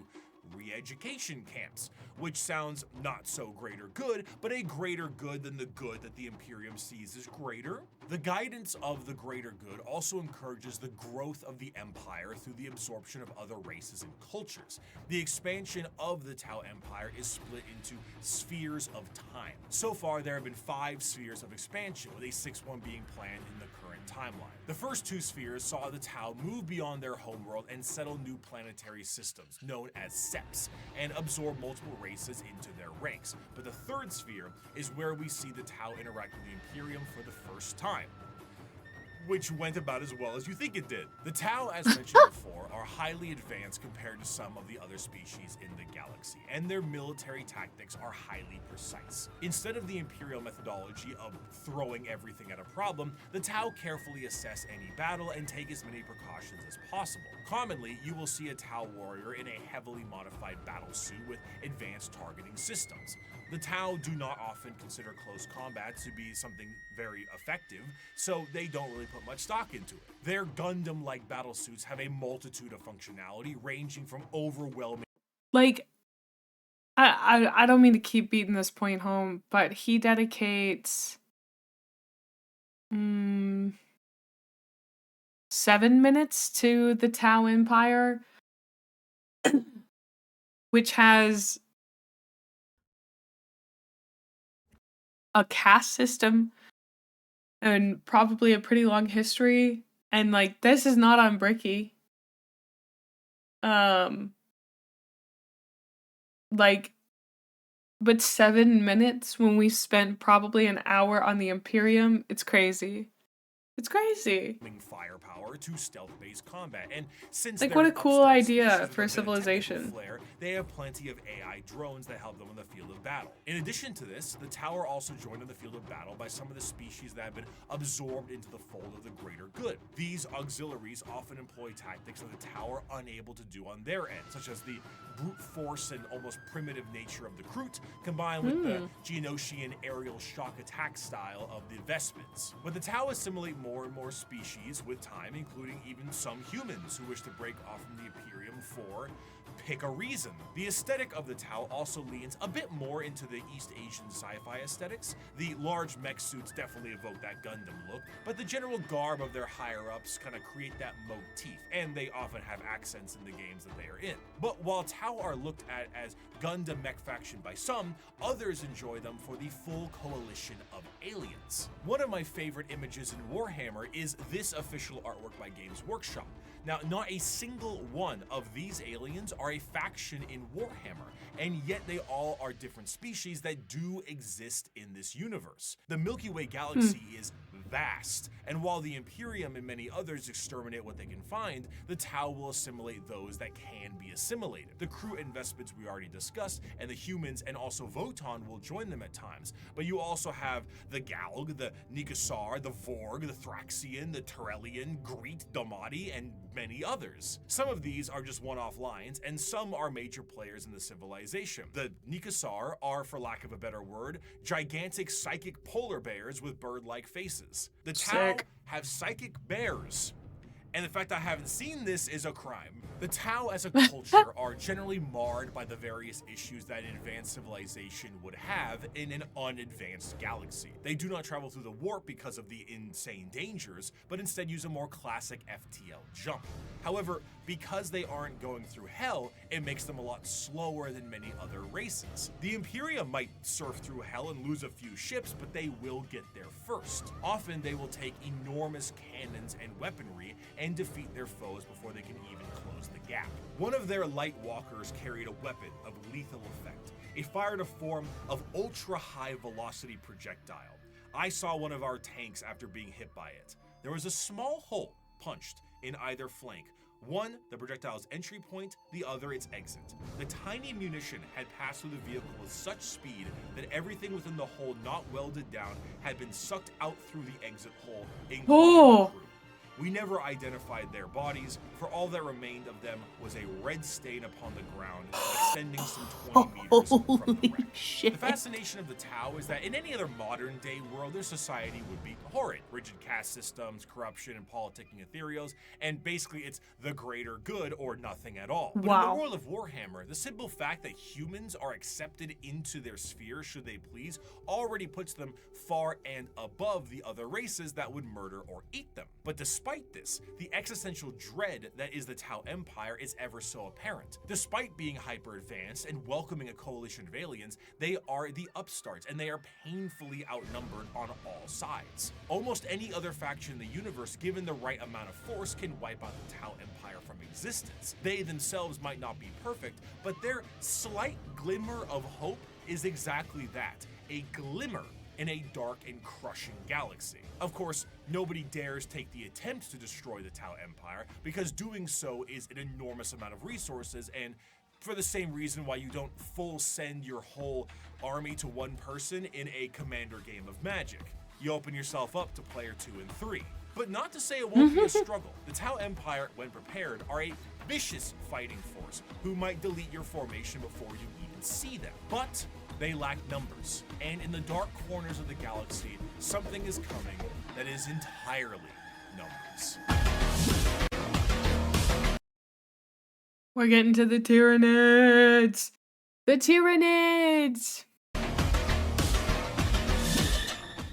re-education camps, which sounds not so greater good, but a greater good than the good that the Imperium sees as greater. The guidance of the greater good also encourages the growth of the Empire through the absorption of other races and cultures. The expansion of the Tau Empire is split into spheres of time. So far, there have been 5 spheres of expansion, with a 6th one being planned in the current timeline. The first 2 spheres saw the Tau move beyond their homeworld and settle new planetary systems, known as SEPs, and absorb multiple races into their ranks. But the 3rd sphere is where we see the Tau interact with the Imperium for the first time, which went about as well as you think it did. The Tau, as mentioned before, are highly advanced compared to some of the other species in the galaxy, and their military tactics are highly precise. Instead of the Imperial methodology of throwing everything at a problem, the Tau carefully assess any battle and take as many precautions as possible. Commonly, you will see a Tau warrior in a heavily modified battle suit with advanced targeting systems. The Tau do not often consider close combat to be something very effective, so they don't really put much stock into it. Their Gundam-like battlesuits have a multitude of functionality, ranging from overwhelming... Like, I don't mean to keep beating this point home, but he dedicates 7 minutes to the Tau Empire, which has a caste system and probably a pretty long history, and like this is not on Bricky. But 7 minutes when we spent probably an hour on the Imperium, it's crazy. It's crazy. Firepower to stealth-based combat, and since Like, they're what a an cool upstart idea species with for a bit of technical civilization. flair, they have plenty of AI drones that help them on the field of battle. In addition to this, the Tau are also joined on the field of battle by some of the species that have been absorbed into the fold of the greater good. These auxiliaries often employ tactics that the Tau are unable to do on their end, such as the brute force and almost primitive nature of the Kroot, combined with the Geonosian aerial shock attack style of the Vestments. But the Tau assimilate more and more species with time, including even some humans who wish to break off from the Imperium for pick a reason. The aesthetic of the Tau also leans a bit more into the East Asian sci-fi aesthetics. The large mech suits definitely evoke that Gundam look, but the general garb of their higher-ups kind of create that motif, and they often have accents in the games that they are in. But while Tau are looked at as Gundam mech faction by some, others enjoy them for the full coalition of aliens. One of my favorite images in Warhammer is this official artwork by Games Workshop. Now, not a single one of these aliens are a faction in Warhammer, and yet they all are different species that do exist in this universe. The Milky Way galaxy is vast, and while the Imperium and many others exterminate what they can find, the Tau will assimilate those that can be assimilated. The Kroot and Vestments we already discussed, and the humans and also Votan will join them at times, but you also have the Galg, the Nikasar, the Vorg, the Thraxian, the Turellian, Greet, Domati, and many others. Some of these are just one-off lines, and some are major players in the civilization. The Nikasar are, for lack of a better word, gigantic psychic polar bears with bird-like faces. The Tau Sick. have psychic bears, and the fact I haven't seen this is a crime. The Tau as a culture are generally marred by the various issues that an advanced civilization would have in an unadvanced galaxy. They do not travel through the warp because of the insane dangers, but instead use a more classic FTL jump. However, because they aren't going through hell, it makes them a lot slower than many other races. The Imperium might surf through hell and lose a few ships, but they will get there first. Often they will take enormous cannons and weaponry and defeat their foes before they can even close the gap. One of their light walkers carried a weapon of lethal effect. It fired a form of ultra-high velocity projectile. I saw one of our tanks after being hit by it. There was a small hole punched in either flank. One, the projectile's entry point, the other, its exit. The tiny munition had passed through the vehicle with such speed that everything within the hole not welded down had been sucked out through the exit hole, including the crew. We never identified their bodies, for all that remained of them was a red stain upon the ground, extending some 20 meters from the wreck. Shit. The fascination of the Tau is that in any other modern day world, their society would be horrid. Rigid caste systems, corruption, and politicking ethereals, and basically it's the greater good or nothing at all. But in the world of Warhammer, the simple fact that humans are accepted into their sphere should they please already puts them far and above the other races that would murder or eat them. But despite this, the existential dread that is the Tau Empire is ever so apparent. Despite being hyper-advanced and welcoming a coalition of aliens, they are the upstarts, and they are painfully outnumbered on all sides. Almost any other faction in the universe, given the right amount of force, can wipe out the Tau Empire from existence. They themselves might not be perfect, but their slight glimmer of hope is exactly that, a glimmer in a dark and crushing galaxy. Of course, nobody dares take the attempt to destroy the Tau Empire, because doing so is an enormous amount of resources, and for the same reason why you don't full send your whole army to one person in a commander game of Magic. You open yourself up to player 2 and 3. But not to say it won't be a struggle. The Tau Empire, when prepared, are a vicious fighting force who might delete your formation before you even see them. But they lack numbers, and in the dark corners of the galaxy, something is coming that is entirely numbers. We're getting to the Tyranids! The Tyranids!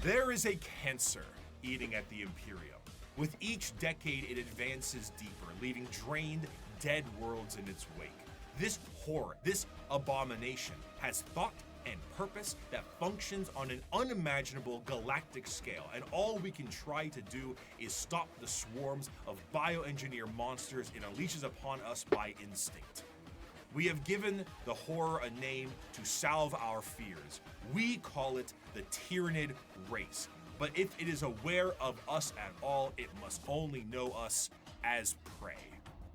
There is a cancer eating at the Imperium. With each decade, it advances deeper, leaving drained, dead worlds in its wake. This horror, this abomination, has thought and purpose that functions on an unimaginable galactic scale, and all we can try to do is stop the swarms of bioengineered monsters it unleashes upon us by instinct. We have given the horror a name to salve our fears. We call it the Tyranid race. but if it is aware of us at all, it must only know us as prey.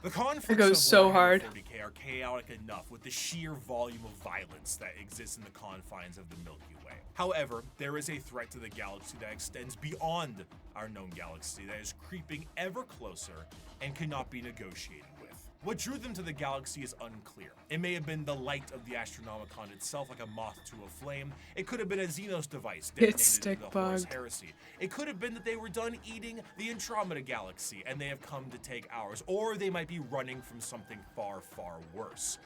The conflicts goes of so Warhammer hard. 40k are chaotic enough with the sheer volume of violence that exists in the confines of the Milky Way. However, there is a threat to the galaxy that extends beyond our known galaxy that is creeping ever closer and cannot be negotiated with. What drew them to the galaxy is unclear. It may have been the light of the Astronomicon itself, like a moth to a flame. It could have been a Xenos device detonated in the Horus Heresy. It could have been that they were done eating the Andromeda galaxy and they have come to take ours, or they might be running from something far, far worse.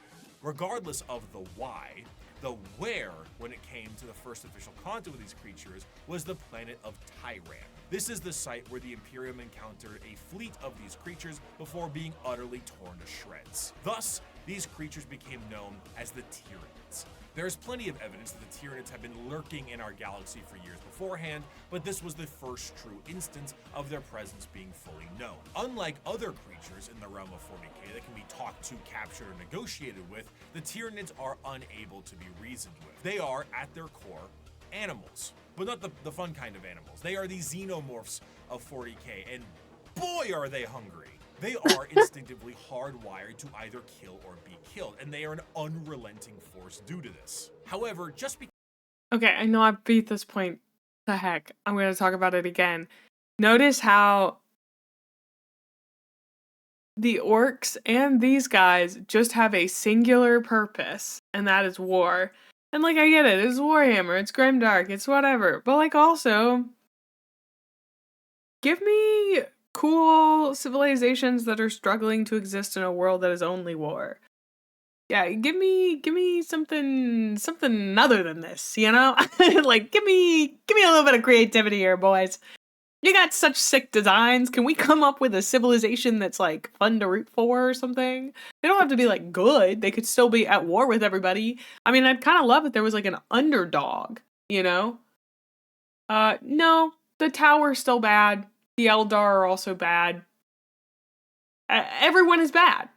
Regardless of the why, the where, when it came to the first official contact with these creatures, was the planet of Tyran. This is the site where the Imperium encountered a fleet of these creatures before being utterly torn to shreds. Thus, these creatures became known as the Tyranids. There is plenty of evidence that the Tyranids have been lurking in our galaxy for years beforehand, but this was the first true instance of their presence being fully known. Unlike other creatures in the realm of 40k that can be talked to, captured, or negotiated with, the Tyranids are unable to be reasoned with. They are, at their core, animals. But not the fun kind of animals. They are the xenomorphs of 40k, and boy are they hungry. They are instinctively hardwired to either kill or be killed, and they are an unrelenting force due to this. However, just because... Okay, I know I beat this point. The heck, I'm going to talk about it again. Notice how the orcs and these guys just have a singular purpose, and that is war. And, like, I get it. It's Warhammer. It's grimdark. It's whatever. But, like, also, give me cool civilizations that are struggling to exist in a world that is only war. Yeah, give me something other than this, you know? Like, give me a little bit of creativity here, boys. You got such sick designs. Can we come up with a civilization that's, like, fun to root for or something? They don't have to be, like, good. They could still be at war with everybody. I mean, I'd kind of love if there was, like, an underdog, you know? No. The Tower's still bad. The Eldar are also bad. Everyone is bad.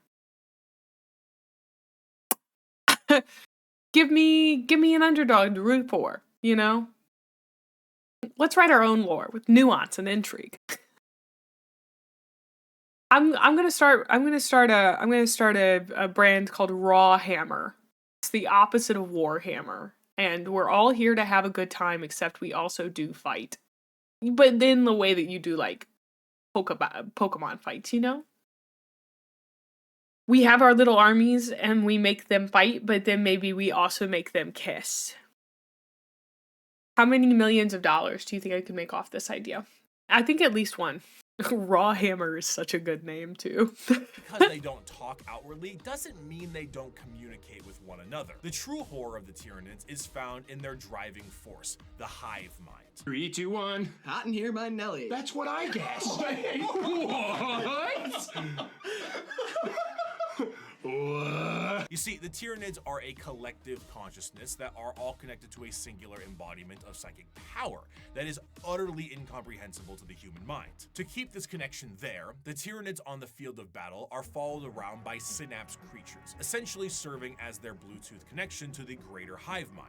Give me an underdog to root for, you know? Let's write our own lore with nuance and intrigue. I'm gonna start a brand called Raw Hammer. It's the opposite of Warhammer, and we're all here to have a good time, except we also do fight. But in the way that you do, like, Pokemon fights, you know? We have our little armies and we make them fight, but then maybe we also make them kiss. How many millions of dollars do you think I could make off this idea? I think at least one. Raw Hammer is such a good name, too. Because they don't talk outwardly doesn't mean they don't communicate with one another. The true horror of the Tyranids is found in their driving force, the hive mind. 3, 2, 1. Hot in here by Nelly. That's what I guessed. What? What? You see, the Tyranids are a collective consciousness that are all connected to a singular embodiment of psychic power that is utterly incomprehensible to the human mind. To keep this connection there, the Tyranids on the field of battle are followed around by synapse creatures, essentially serving as their Bluetooth connection to the greater hive mind.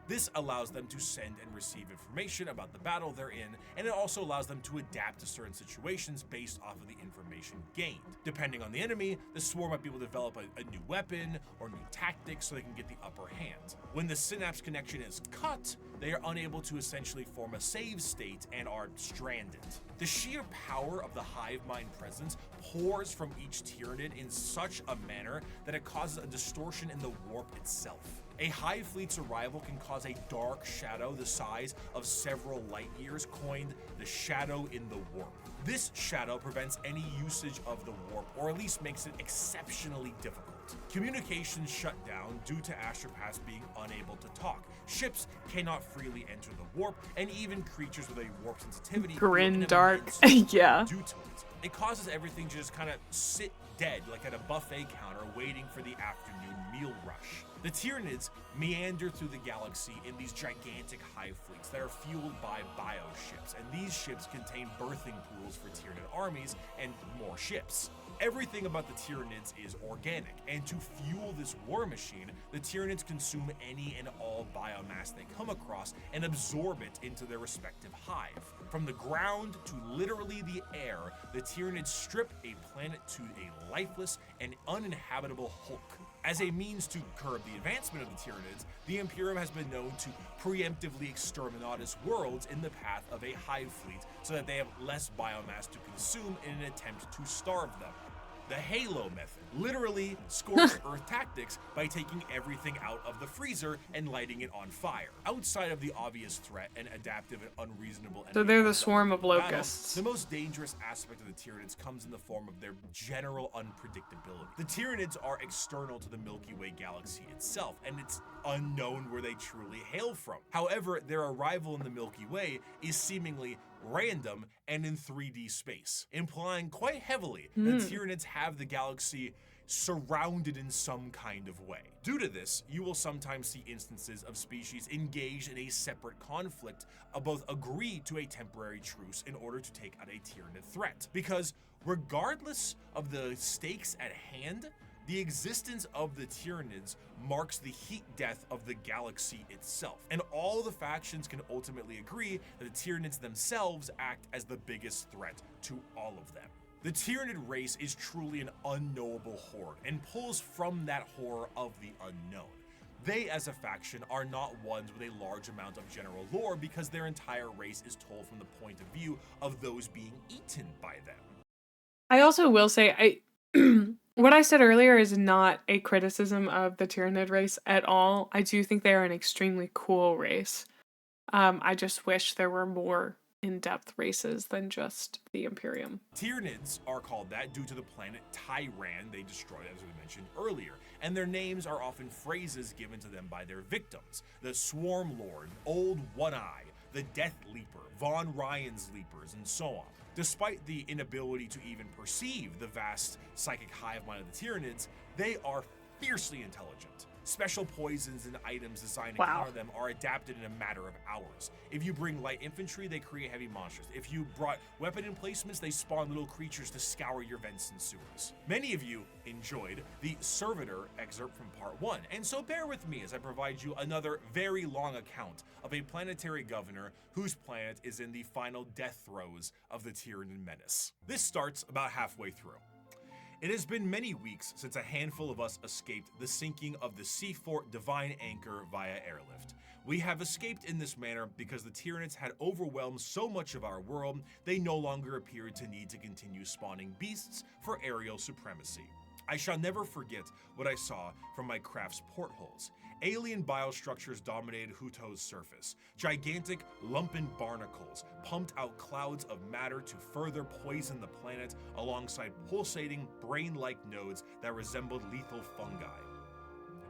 This allows them to send and receive information about the battle they're in, and it also allows them to adapt to certain situations based off of the information gained. Depending on the enemy, the swarm might be able to develop a new weapon or new tactics so they can get the upper hand. When the synapse connection is cut, they are unable to essentially form a save state and are stranded. The sheer power of the hive mind presence pours from each Tyranid in such a manner that it causes a distortion in the warp itself. A hive fleet's arrival can cause a dark shadow the size of several light years, coined the shadow in the warp. This shadow prevents any usage of the warp, or at least makes it exceptionally difficult. Communications shut down due to astropaths being unable to talk. Ships cannot freely enter the warp, and even creatures with a warp sensitivity Grin dark. Yeah. Due to it. It causes everything to just kind of sit dead like at a buffet counter waiting for the afternoon meal rush. The Tyranids meander through the galaxy in these gigantic hive fleets that are fueled by bioships, and these ships contain birthing pools for Tyranid armies and more ships. Everything about the Tyranids is organic, and to fuel this war machine, the Tyranids consume any and all biomass they come across and absorb it into their respective hive. From the ground to literally the air, the Tyranids strip a planet to a lifeless and uninhabitable hulk. As a means to curb the advancement of the Tyranids, the Imperium has been known to preemptively exterminatus worlds in the path of a hive fleet so that they have less biomass to consume in an attempt to starve them. The Halo method, literally scorched earth tactics by taking everything out of the freezer and lighting it on fire. Outside of the obvious threat and adaptive and unreasonable So they're the swarm of locusts. The most dangerous aspect of the Tyranids comes in the form of their general unpredictability. The Tyranids are external to the Milky Way galaxy itself, and it's unknown where they truly hail from. However, their arrival in the Milky Way is seemingly random and in 3D space, implying quite heavily that Tyranids have the galaxy surrounded in some kind of way. Due to this, you will sometimes see instances of species engaged in a separate conflict both agree to a temporary truce in order to take out a Tyranid threat. Because regardless of the stakes at hand, the existence of the Tyranids marks the heat death of the galaxy itself, and all the factions can ultimately agree that the Tyranids themselves act as the biggest threat to all of them. The Tyranid race is truly an unknowable horde, and pulls from that horror of the unknown. They, as a faction, are not ones with a large amount of general lore because their entire race is told from the point of view of those being eaten by them. I also will say, what I said earlier is not a criticism of the Tyranid race at all. I do think they are an extremely cool race. I just wish there were more in-depth races than just the Imperium. Tyranids are called that due to the planet Tyran they destroyed, as we mentioned earlier, and their names are often phrases given to them by their victims. The Swarm Lord, Old One-Eye, the Death Leaper, Von Ryan's Leapers, and so on. Despite the inability to even perceive the vast psychic hive mind of the Tyranids, they are fiercely intelligent. Special poisons and items designed to counter them are adapted in a matter of hours. If you bring light infantry, they create heavy monsters. If you brought weapon emplacements, they spawn little creatures to scour your vents and sewers. Many of you enjoyed the Servitor excerpt from part 1, and so bear with me as I provide you another very long account of a planetary governor whose planet is in the final death throes of the Tyranid menace. This starts about halfway through. It has been many weeks since a handful of us escaped the sinking of the Seafort Divine Anchor via airlift. We have escaped in this manner because the Tyranids had overwhelmed so much of our world, they no longer appeared to need to continue spawning beasts for aerial supremacy. I shall never forget what I saw from my craft's portholes. Alien biostructures dominated Huto's surface. Gigantic, lumpen barnacles pumped out clouds of matter to further poison the planet alongside pulsating, brain-like nodes that resembled lethal fungi.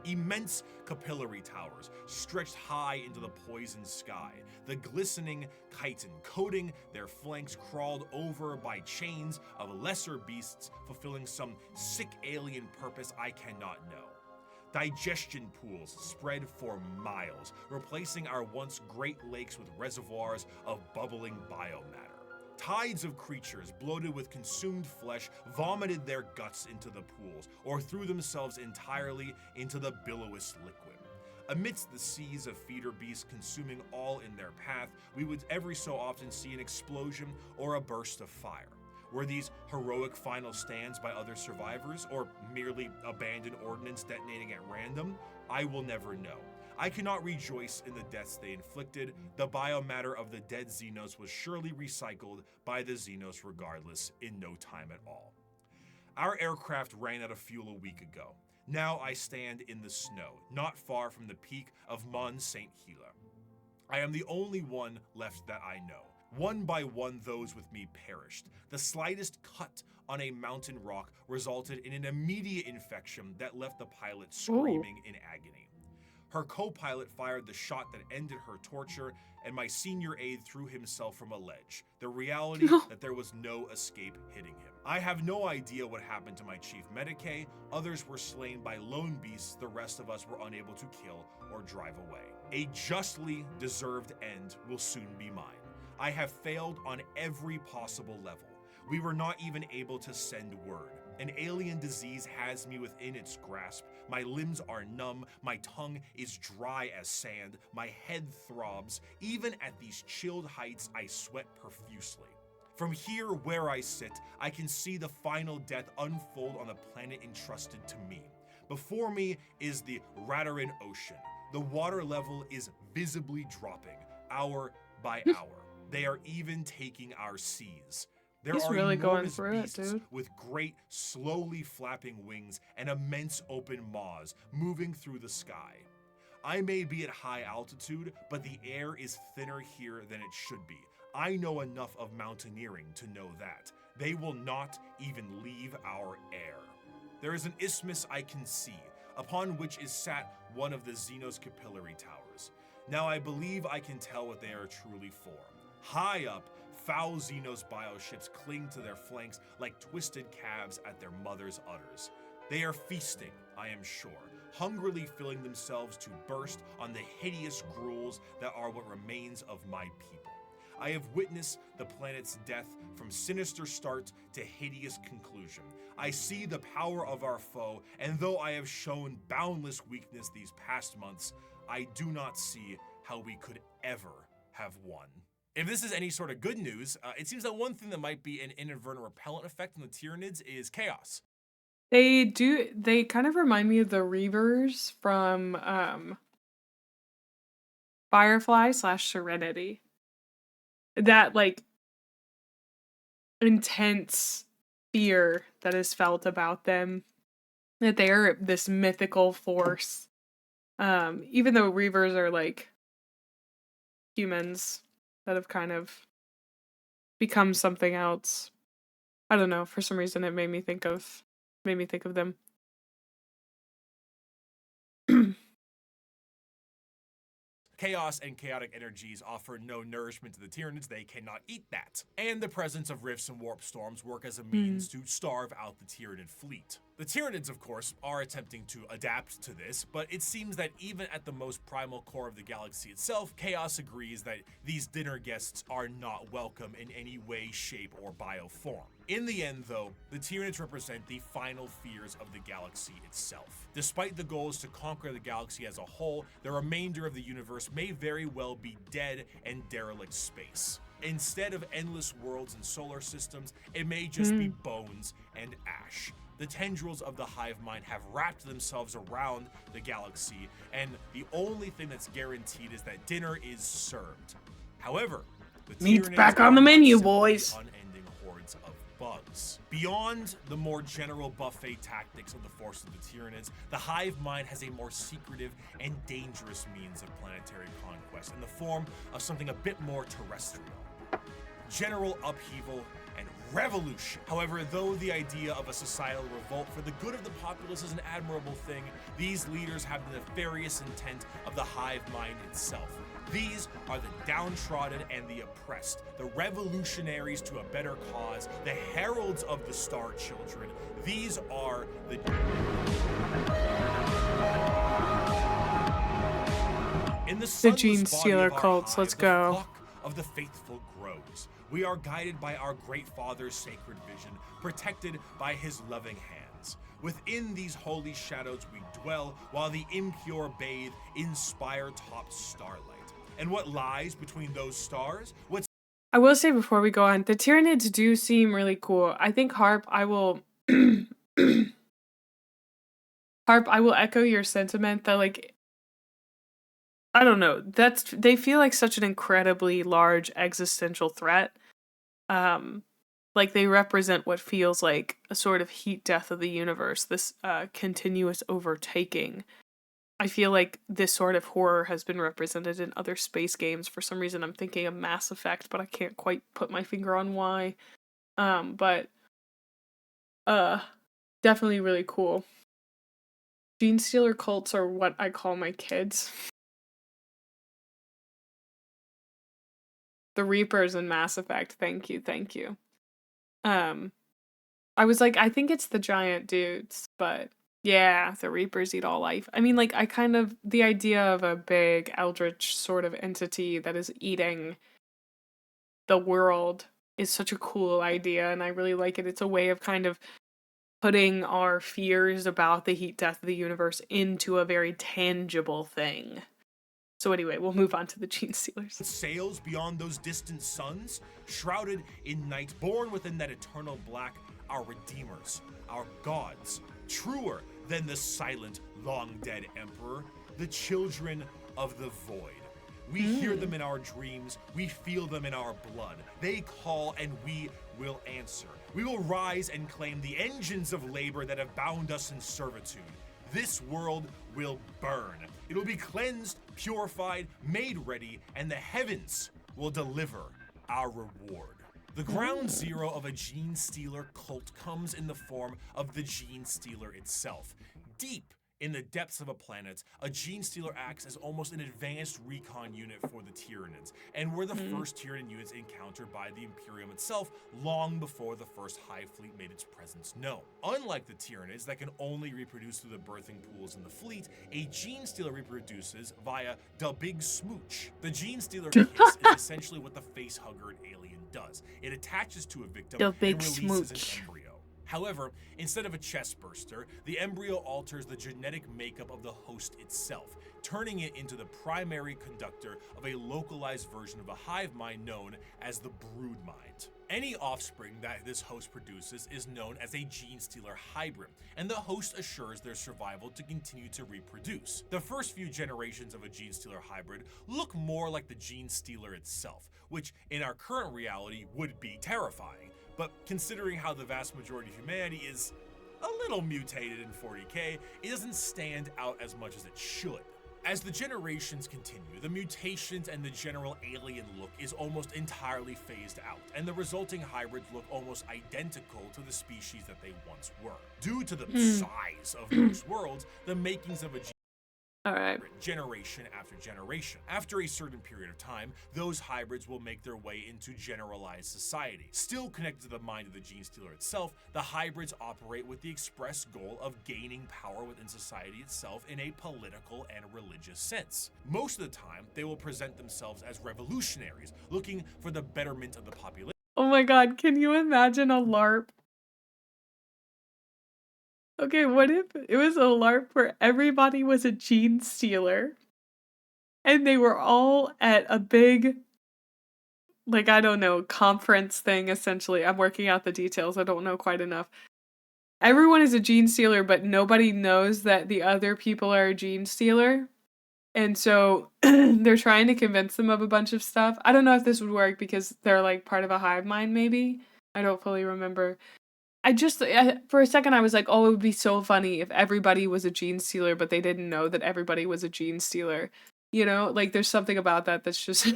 Immense capillary towers stretched high into the poisoned sky. The glistening chitin coating their flanks crawled over by chains of lesser beasts fulfilling some sick alien purpose I cannot know. Digestion pools spread for miles, replacing our once great lakes with reservoirs of bubbling biomatter. Tides of creatures bloated with consumed flesh vomited their guts into the pools or threw themselves entirely into the billowous liquid. Amidst the seas of feeder beasts consuming all in their path, we would every so often see an explosion or a burst of fire. Were these heroic final stands by other survivors, or merely abandoned ordnance detonating at random? I will never know. I cannot rejoice in the deaths they inflicted. The biomatter of the dead Xenos was surely recycled by the Xenos regardless in no time at all. Our aircraft ran out of fuel a week ago. Now I stand in the snow, not far from the peak of Mont Saint Hila. I am the only one left that I know. One by one, those with me perished. The slightest cut on a mountain rock resulted in an immediate infection that left the pilot screaming in agony. Her co-pilot fired the shot that ended her torture, and my senior aide threw himself from a ledge. The reality that there was no escape hitting him. I have no idea what happened to my chief medicae. Others were slain by lone beasts the rest of us were unable to kill or drive away. A justly deserved end will soon be mine. I have failed on every possible level. We were not even able to send word. An alien disease has me within its grasp. My limbs are numb, my tongue is dry as sand, my head throbs. Even at these chilled heights, I sweat profusely. From here where I sit, I can see the final death unfold on the planet entrusted to me. Before me is the Radarin Ocean. The water level is visibly dropping, hour by hour. They are even taking our seas. There He's are really going enormous through it, beasts dude. with great, slowly flapping wings and immense open maws moving through the sky. I may be at high altitude, but the air is thinner here than it should be. I know enough of mountaineering to know that. They will not even leave our air. There is an isthmus I can see, upon which is sat one of the Xenos capillary towers. Now I believe I can tell what they are truly for. High up, foul Xenos bioships cling to their flanks like twisted calves at their mother's udders. They are feasting, I am sure, hungrily filling themselves to burst on the hideous gruels that are what remains of my people. I have witnessed the planet's death from sinister start to hideous conclusion. I see the power of our foe, and though I have shown boundless weakness these past months, I do not see how we could ever have won. If this is any sort of good news, it seems that one thing that might be an inadvertent repellent effect on the Tyranids is chaos. They kind of remind me of the Reavers from Firefly / Serenity. That like intense fear that is felt about them, that they're this mythical force. Even though Reavers are like humans that have kind of become something else. I don't know, for some reason it made me think of them. Chaos and chaotic energies offer no nourishment to the Tyranids, they cannot eat that. And the presence of rifts and warp storms work as a means to starve out the Tyranid fleet. The Tyranids, of course, are attempting to adapt to this, but it seems that even at the most primal core of the galaxy itself, Chaos agrees that these dinner guests are not welcome in any way, shape, or bioform. In the end, though, the Tyranids represent the final fears of the galaxy itself. Despite the goals to conquer the galaxy as a whole, the remainder of the universe may very well be dead and derelict space. Instead of endless worlds and solar systems, it may just be bones and ash. The tendrils of the hive mind have wrapped themselves around the galaxy, and the only thing that's guaranteed is that dinner is served. However, the Meat's Tyranids back on the are not menu, simply boys. Unending hordes of bugs. Beyond the more general buffet tactics of the force of the Tyranids, the hive mind has a more secretive and dangerous means of planetary conquest in the form of something a bit more terrestrial. General upheaval and revolution. However, though the idea of a societal revolt for the good of the populace is an admirable thing, these leaders have the nefarious intent of the hive mind itself. These are the downtrodden and the oppressed, the revolutionaries to a better cause, the heralds of the Star Children. These are the... In the sunless Gene body Stealer of our cults, hive, let's the go. flock of the faithful grows. We are guided by our great Father's sacred vision, protected by his loving hands. Within these holy shadows we dwell, while the impure bathe in spire-topped starlight. And what lies between those stars? I will say before we go on, the Tyranids do seem really cool. I think Harp, I will echo your sentiment that like I don't know, they feel like such an incredibly large existential threat. Like they represent what feels like a sort of heat death of the universe, this continuous overtaking. I feel like this sort of horror has been represented in other space games. For some reason, I'm thinking of Mass Effect, but I can't quite put my finger on why. But definitely really cool. Gene stealer cults are what I call my kids. The Reapers in Mass Effect. Thank you, thank you. I was like, I think it's the giant dudes, but yeah, the Reapers eat all life. I mean, like, the idea of a big eldritch sort of entity that is eating the world is such a cool idea, and I really like it. It's a way of kind of putting our fears about the heat death of the universe into a very tangible thing. So anyway, we'll move on to the Gene Stealers. Sails beyond those distant suns, shrouded in night, born within that eternal black, our redeemers, our gods, truer than the silent, long-dead emperor, the children of the void. We hear them in our dreams, we feel them in our blood. They call and we will answer. We will rise and claim the engines of labor that have bound us in servitude. This world will burn. It will be cleansed, purified, made ready, and the heavens will deliver our reward. The ground zero of a Gene Stealer cult comes in the form of the Gene Stealer itself. Deep in the depths of a planet, a Gene Stealer acts as almost an advanced recon unit for the Tyranids, and were the first Tyranid units encountered by the Imperium itself long before the first Hive Fleet made its presence known. Unlike the Tyranids that can only reproduce through the birthing pools in the fleet, a Gene Stealer reproduces via the Big Smooch. The Gene Stealer kiss is essentially what the facehugger alien does. It attaches to a victim and releases an embryo. However, instead of a chest burster, the embryo alters the genetic makeup of the host itself, turning it into the primary conductor of a localized version of the hive mind known as the brood mind. Any offspring that this host produces is known as a Gene Stealer hybrid, and the host assures their survival to continue to reproduce. The first few generations of a Gene Stealer hybrid look more like the Gene Stealer itself, which in our current reality would be terrifying. But considering how the vast majority of humanity is a little mutated in 40k, it doesn't stand out as much as it should. As the generations continue, the mutations and the general alien look is almost entirely phased out, and the resulting hybrids look almost identical to the species that they once were. Due to the size of those worlds, the makings of a generation after generation. After a certain period of time, those hybrids will make their way into generalized society. Still connected to the mind of the Gene Stealer itself, the hybrids operate with the express goal of gaining power within society itself in a political and religious sense. Most of the time, they will present themselves as revolutionaries, looking for the betterment of the population. Oh my god, can you imagine a LARP? Okay, what if it was a LARP where everybody was a Gene Stealer and they were all at a big, like, I don't know, conference thing, essentially. I'm working out the details. I don't know quite enough. Everyone is a Gene Stealer, but nobody knows that the other people are a Gene Stealer. And so they're trying to convince them of a bunch of stuff. I don't know if this would work because they're like part of a hive mind, maybe. I don't fully remember. For a second, I was like, oh, it would be so funny if everybody was a Gene Stealer, but they didn't know that everybody was a Gene Stealer. You know, like there's something about that that's just...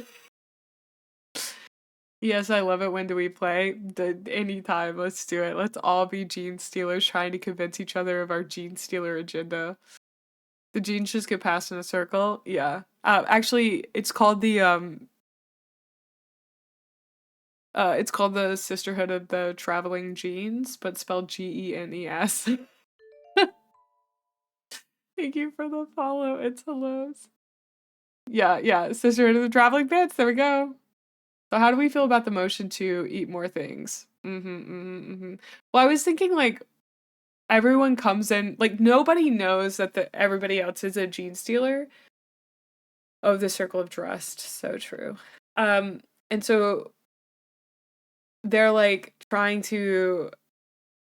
Yes, I love it. When do we play? Anytime, let's do it. Let's all be Gene Stealers trying to convince each other of our Gene Stealer agenda. The genes just get passed in a circle? Yeah. Actually, it's called the, it's called the Sisterhood of the Traveling Genes, but spelled Genes. Thank you for the follow. It's hellos. Yeah, Sisterhood of the Traveling Pants. There we go. So how do we feel about the motion to eat more things? Well, I was thinking, like, everyone comes in, like, nobody knows that everybody else is a Gene Stealer. Oh, the Circle of Trust. So true. And so they're, like, so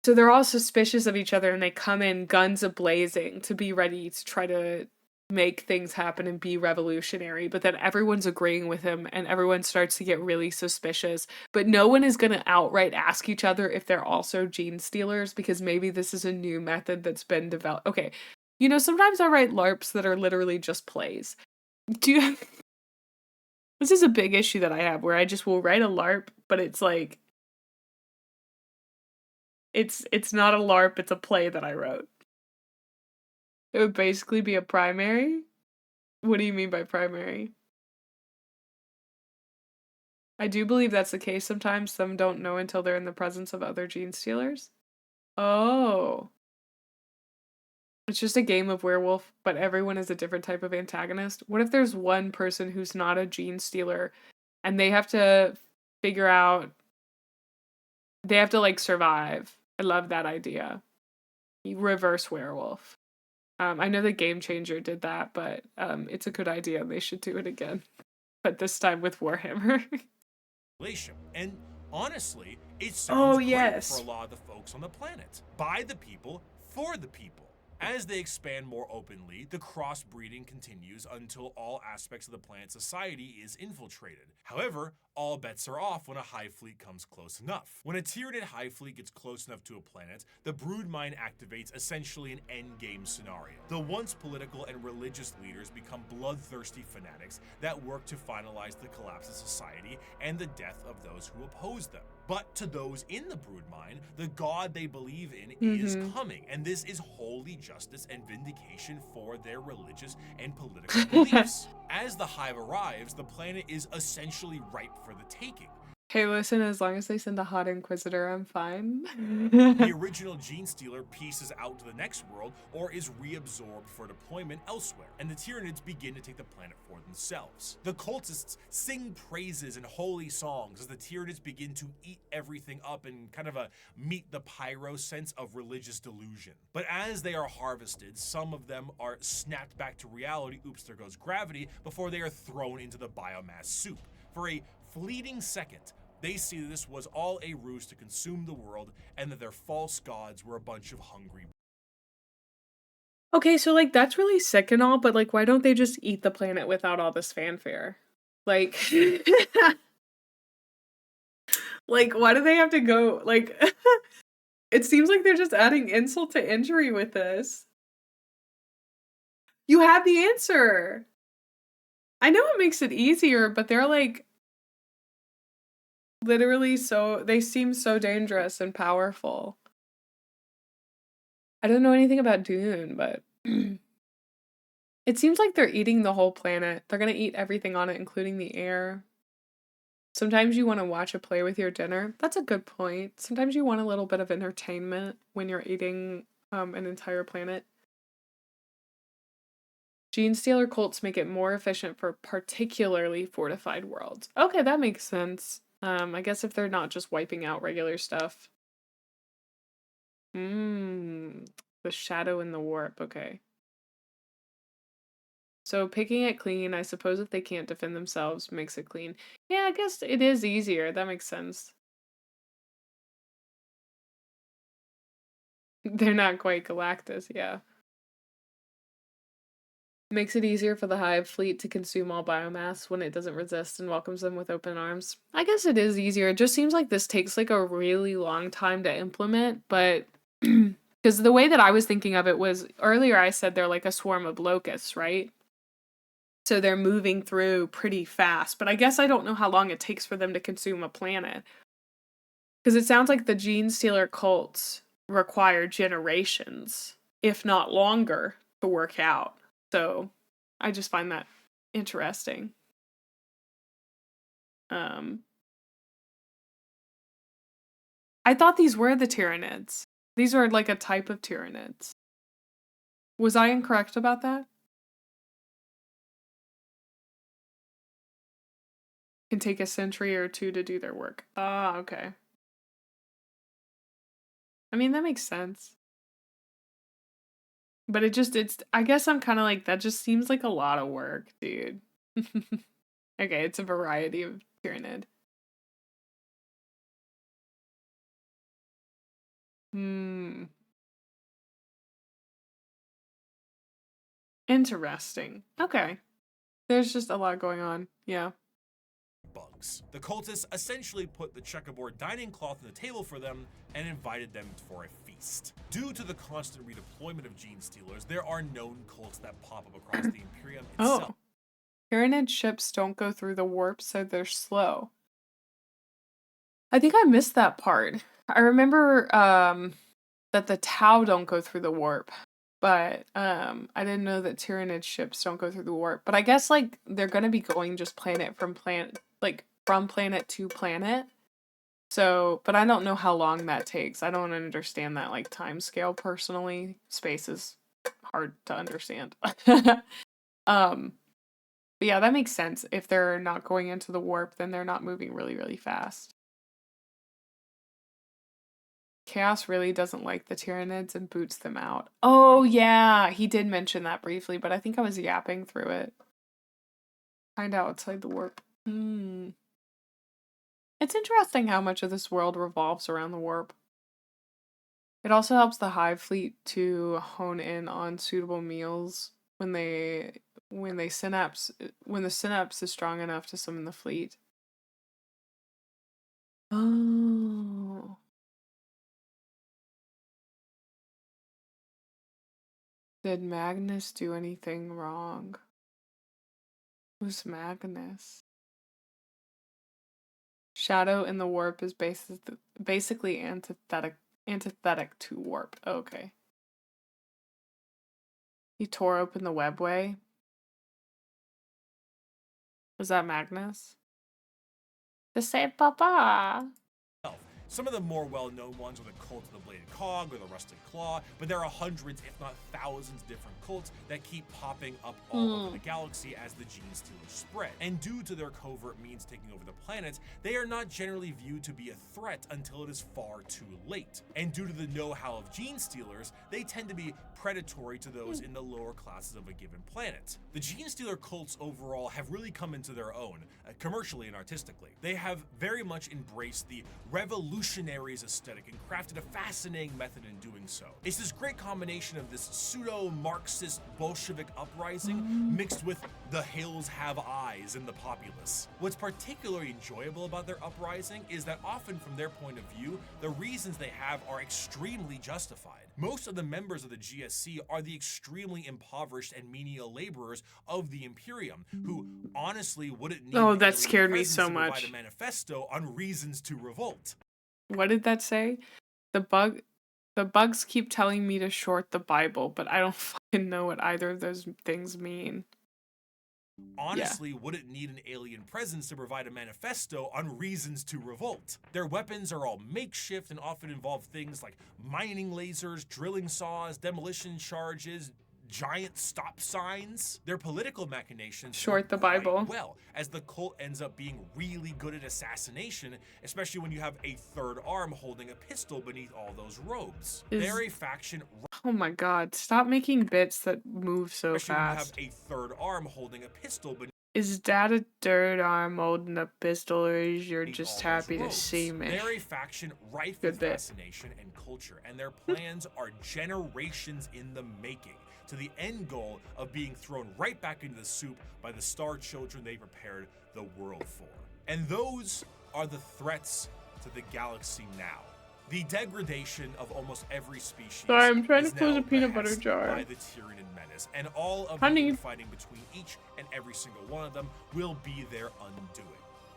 they're all suspicious of each other, and they come in guns a-blazing to be ready to try to make things happen and be revolutionary, but then everyone's agreeing with him and everyone starts to get really suspicious, but no one is going to outright ask each other if they're also Gene Stealers, because maybe this is a new method that's been developed. Okay, you know, sometimes I write LARPs that are literally just plays. This is a big issue that I have, where I just will write a LARP, but it's like, it's not a LARP, it's a play that I wrote. It would basically be a primary? What do you mean by primary? I do believe that's the case sometimes. Some don't know until they're in the presence of other gene stealers. Oh. It's just a game of werewolf, but everyone is a different type of antagonist. What if there's one person who's not a gene stealer and they have to figure out, they have to like survive? I love that idea. Reverse werewolf. I know the Game Changer did that, but it's a good idea and they should do it again. But this time with Warhammer. And honestly, it Oh, sounds great yes. for a lot of the folks on the planet. By the people, for the people. As they expand more openly, the crossbreeding continues until all aspects of the planet's society is infiltrated. However, all bets are off when a hive fleet comes close enough. When a Tyranid hive fleet gets close enough to a planet, the broodmine activates essentially an endgame scenario. The once political and religious leaders become bloodthirsty fanatics that work to finalize the collapse of society and the death of those who oppose them. But to those in the broodmine, the god they believe in is coming, and this is holy justice and vindication for their religious and political beliefs. As the hive arrives, the planet is essentially ripe for the taking. Hey, listen, as long as they send a hot inquisitor, I'm fine. The original gene stealer pieces out to the next world or is reabsorbed for deployment elsewhere, and the Tyranids begin to take the planet for themselves. The cultists sing praises and holy songs as the Tyranids begin to eat everything up in kind of a meet the pyro sense of religious delusion. But as they are harvested, some of them are snapped back to reality, oops, there goes gravity, before they are thrown into the biomass soup. For a fleeting second, they see that this was all a ruse to consume the world and that their false gods were a bunch of hungry. Okay, so like that's really sick and all, but like why don't they just eat the planet without all this fanfare? Like like why do they have to go like it seems like they're just adding insult to injury with this. You have the answer. I know it makes it easier, but they're like literally so, they seem so dangerous and powerful. I don't know anything about Dune, but it seems like they're eating the whole planet. They're gonna eat everything on it, including the air. Sometimes you want to watch a play with your dinner. That's a good point. Sometimes you want a little bit of entertainment when you're eating an entire planet. Gene stealer cults make it more efficient for particularly fortified worlds. Okay, that makes sense. I guess if they're not just wiping out regular stuff. The shadow in the warp, okay. So picking it clean, I suppose if they can't defend themselves, makes it clean. Yeah, I guess it is easier. That makes sense. They're not quite Galactus, yeah. Makes it easier for the hive fleet to consume all biomass when it doesn't resist and welcomes them with open arms. I guess it is easier. It just seems like this takes like a really long time to implement, but because the way that I was thinking of it was earlier I said they're like a swarm of locusts, right? So they're moving through pretty fast, but I guess I don't know how long it takes for them to consume a planet. Because it sounds like the gene stealer cults require generations, if not longer, to work out. So I just find that interesting. I thought these were the Tyranids. These are like a type of Tyranids. Was I incorrect about that? Can take a century or two to do their work. Ah, okay. I mean, that makes sense. But I guess I'm kind of like, that just seems like a lot of work, dude. Okay, it's a variety of Tyranid. Interesting. Okay. There's just a lot going on. Yeah. Bugs. The cultists essentially put the checkerboard dining cloth on the table for them and invited them for a feast. Due to the constant redeployment of gene stealers, there are known cults that pop up across the Imperium itself. Oh. Tyranid ships don't go through the warp, so they're slow. I think I missed that part. I remember that the Tau don't go through the warp. But I didn't know that Tyranid ships don't go through the warp. But I guess like they're gonna be going just planet from planet to planet. So, but I don't know how long that takes. I don't understand that like time scale personally. Space is hard to understand. But yeah, that makes sense. If they're not going into the warp, then they're not moving really, really fast. Chaos really doesn't like the Tyranids and boots them out. Oh yeah, he did mention that briefly, but I think I was yapping through it. Find out outside the warp. It's interesting how much of this world revolves around the warp. It also helps the Hive fleet to hone in on suitable meals when the synapse is strong enough to summon the fleet. Oh. Did Magnus do anything wrong? Who's Magnus? Shadow in the warp is basically antithetic to warp. Okay. He tore open the webway. Was that Magnus? To save Papa. Some of the more well-known ones are the Cult of the Bladed Cog or the Rusted Claw, but there are hundreds, if not thousands, of different cults that keep popping up all over the galaxy as the Gene Stealers spread. And due to their covert means taking over the planets, they are not generally viewed to be a threat until it is far too late. And due to the know-how of Gene Stealers, they tend to be predatory to those in the lower classes of a given planet. The Gene Stealer cults overall have really come into their own, commercially and artistically. They have very much embraced the revolutionaries aesthetic and crafted a fascinating method in doing so. It's this great combination of this pseudo-Marxist Bolshevik uprising mixed with the hills have eyes in the populace. What's particularly enjoyable about their uprising is that often from their point of view, the reasons they have are extremely justified. Most of the members of the GSC are the extremely impoverished and menial laborers of the Imperium, who honestly wouldn't need that scared me so to much. provide a manifesto on reasons to revolt. What did that say? The bugs keep telling me to short the Bible, but I don't fucking know what either of those things mean. Honestly, wouldn't need an alien presence to provide a manifesto on reasons to revolt. Their weapons are all makeshift and often involve things like mining lasers, drilling saws, demolition charges, giant stop signs. Their political machinations short the work quite Bible well, as the cult ends up being really good at assassination, especially when you have a third arm holding a pistol beneath all those robes. They're a faction. Oh my god, stop making bits that move so especially fast. when you have a third arm holding a pistol beneath. Is that a third arm holding a pistol, or is you're just happy to see me? They're a faction rife with fascination and culture, and their plans are generations in the making, to the end goal of being thrown right back into the soup by the star children they prepared the world for. And those are the threats to the galaxy now. The degradation of almost every species. Sorry, I'm trying to is close now a peanut butter behest jar. by the Tyranid menace, and all of Honey. the fighting between each and every single one of them will be their undoing.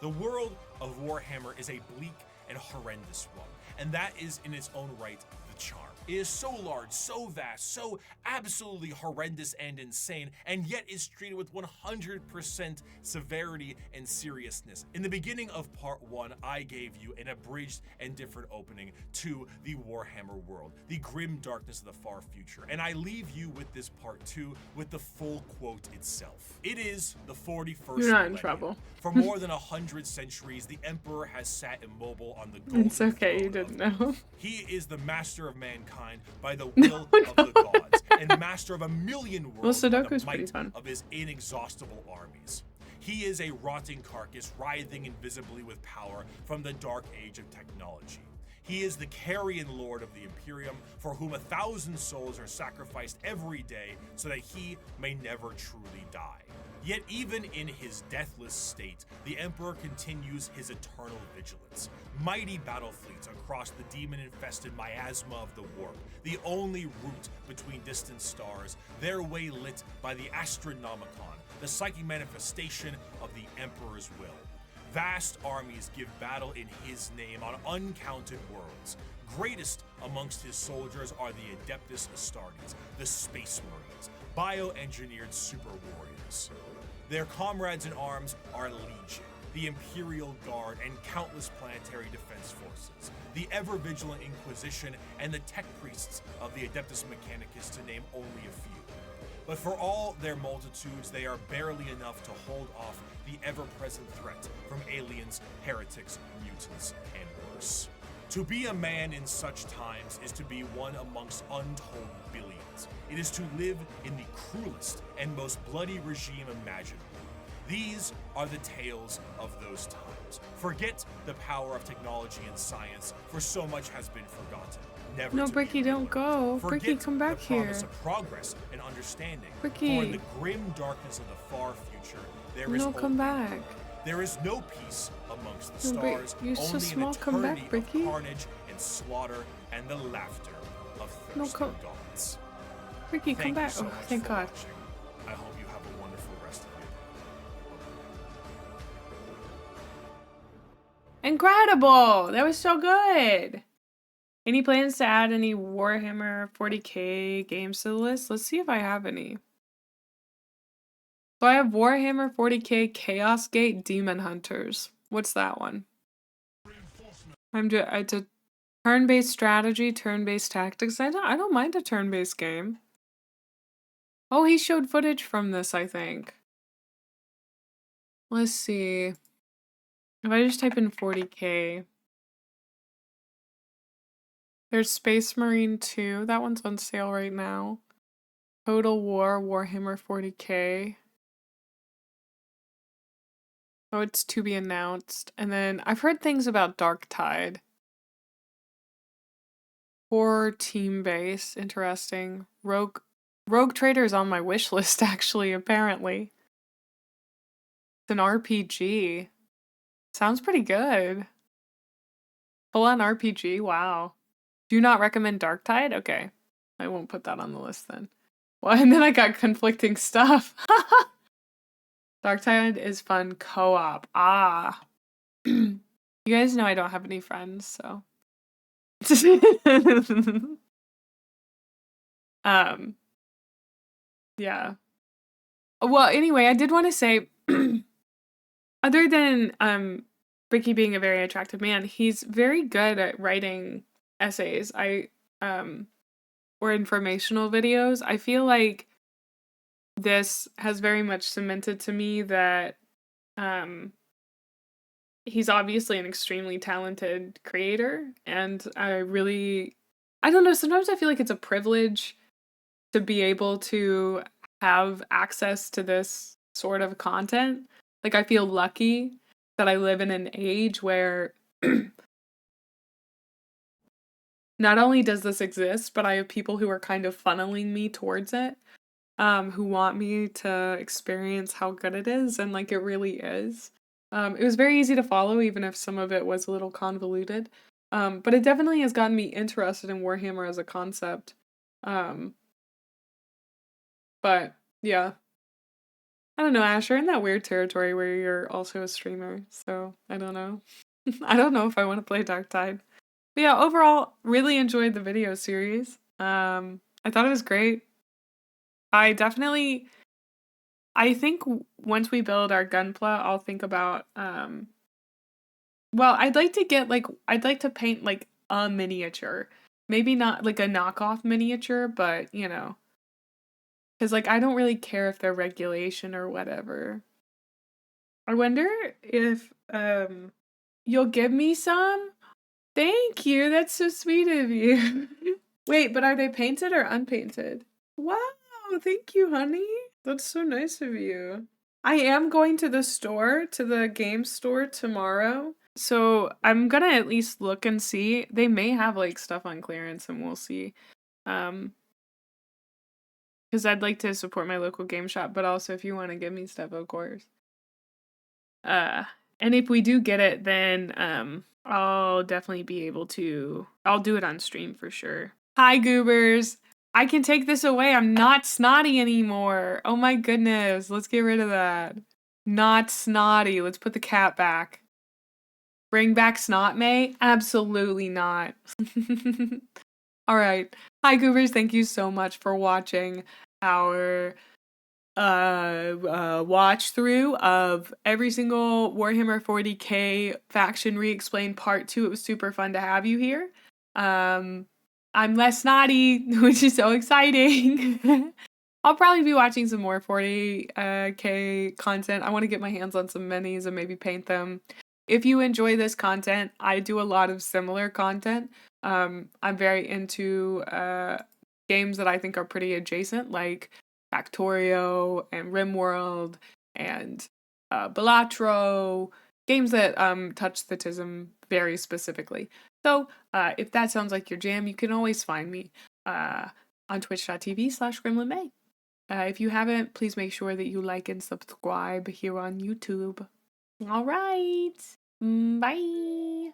The world of Warhammer is a bleak and horrendous one, and that is in its own right the charm. It is so large, so vast, so absolutely horrendous and insane, and yet is treated with 100% severity and seriousness. In the beginning of part 1, I gave you an abridged and different opening to the Warhammer world, the grim darkness of the far future, and I leave you with this part 2 with the full quote itself. It is the 41st You're not in millennium. trouble. For more than 100 centuries, the Emperor has sat immobile on the golden It's okay, you throne didn't of know. He is the master of mankind by the will of the gods, and master of a million worlds by Sudoku's the pretty might fun. of his inexhaustible armies. He is a rotting carcass, writhing invisibly with power from the dark age of technology. He is the carrion lord of the Imperium, for whom 1,000 souls are sacrificed every day so that he may never truly die. Yet even in his deathless state, the Emperor continues his eternal vigilance. Mighty battle fleets across the demon-infested miasma of the warp, the only route between distant stars, their way lit by the Astronomicon, the psychic manifestation of the Emperor's will. Vast armies give battle in his name on uncounted worlds. Greatest amongst his soldiers are the Adeptus Astartes, the Space Marines, bioengineered super warriors. Their comrades in arms are Legion, the Imperial Guard, and countless planetary defense forces, the ever-vigilant Inquisition, and the tech priests of the Adeptus Mechanicus, to name only a few. But for all their multitudes, they are barely enough to hold off the ever-present threat from aliens, heretics, mutants, and worse. To be a man in such times is to be one amongst untold billions. It is to live in the cruelest and most bloody regime imaginable. These are the tales of those times. Forget the power of technology and science, for so much has been forgotten. Never No, to Bricky, be don't go. Forget Bricky, come back the here. promise of progress and understanding. Bricky. For in the grim darkness of the far future, there is No, only come back. war. There is no peace amongst the No, Brick, stars, you're so only small. an Come back, eternity Bricky. of carnage and slaughter and the laughter of No, thirsty come- gods. Bricky, come Thank you back. so Oh, much thank for God. watching. I hope you have a wonderful rest of your day. Incredible! That was so good. Any plans to add any Warhammer 40k games to the list? Let's see if I have any. So I have Warhammer 40k Chaos Gate Demon Hunters. What's that one? It's a turn-based strategy, turn-based tactics. I don't mind a turn-based game. Oh, he showed footage from this, I think. Let's see. If I just type in 40k. There's Space Marine 2. That one's on sale right now. Total War Warhammer 40k. Oh, it's to be announced. And then I've heard things about Dark Tide. Horror team base. Interesting. Rogue Trader is on my wish list, actually, apparently. It's an RPG. Sounds pretty good. Full on RPG. Wow. Do not recommend Dark Tide? Okay. I won't put that on the list then. Well, and then I got conflicting stuff. Dark Tide is fun co-op. Ah. You guys know I don't have any friends, so. Yeah. Well, anyway, I did want to say, other than Bricky being a very attractive man, he's very good at writing essays. Or informational videos. I feel like this has very much cemented to me that he's obviously an extremely talented creator, and I don't know, sometimes I feel like it's a privilege to be able to have access to this sort of content. Like, I feel lucky that I live in an age where not only does this exist, but I have people who are kind of funneling me towards it, who want me to experience how good it is, and like it really is. It was very easy to follow, even if some of it was a little convoluted. But it definitely has gotten me interested in Warhammer as a concept. But yeah. I don't know, Ash, you're in that weird territory where you're also a streamer, so I don't know. I don't know if I want to play Dark Tide. But yeah, overall, really enjoyed the video series. I thought it was great. I think once we build our gunpla, I'll think about, well, I'd like to paint like a miniature. Maybe not like a knockoff miniature, but you know. Because like, I don't really care if they're regulation or whatever. I wonder if, you'll give me some? Thank you, that's so sweet of you. Wait, but are they painted or unpainted? Wow, thank you, honey. That's so nice of you. I am going to the game store tomorrow. So I'm gonna at least look and see. They may have like stuff on clearance, and we'll see. Because I'd like to support my local game shop, but also if you want to give me stuff, of course. And if we do get it, then I'll definitely be able to. I'll do it on stream for sure. Hi, goobers. I can take this away. I'm not snotty anymore. Oh my goodness. Let's get rid of that. Not snotty. Let's put the cat back. Bring back Snot May? Absolutely not. All right. Hi, Goobers. Thank you so much for watching our watch through of every single Warhammer 40k faction re-explained part 2. It was super fun to have you here. I'm less snotty, which is so exciting. I'll probably be watching some more 40k content. I want to get my hands on some minis and maybe paint them. If you enjoy this content, I do a lot of similar content. I'm very into games that I think are pretty adjacent, like Factorio and RimWorld and Balatro, games that touch the TISM very specifically. So if that sounds like your jam, you can always find me on twitch.tv/GremlinMay. If you haven't, please make sure that you like and subscribe here on YouTube. All right. Bye.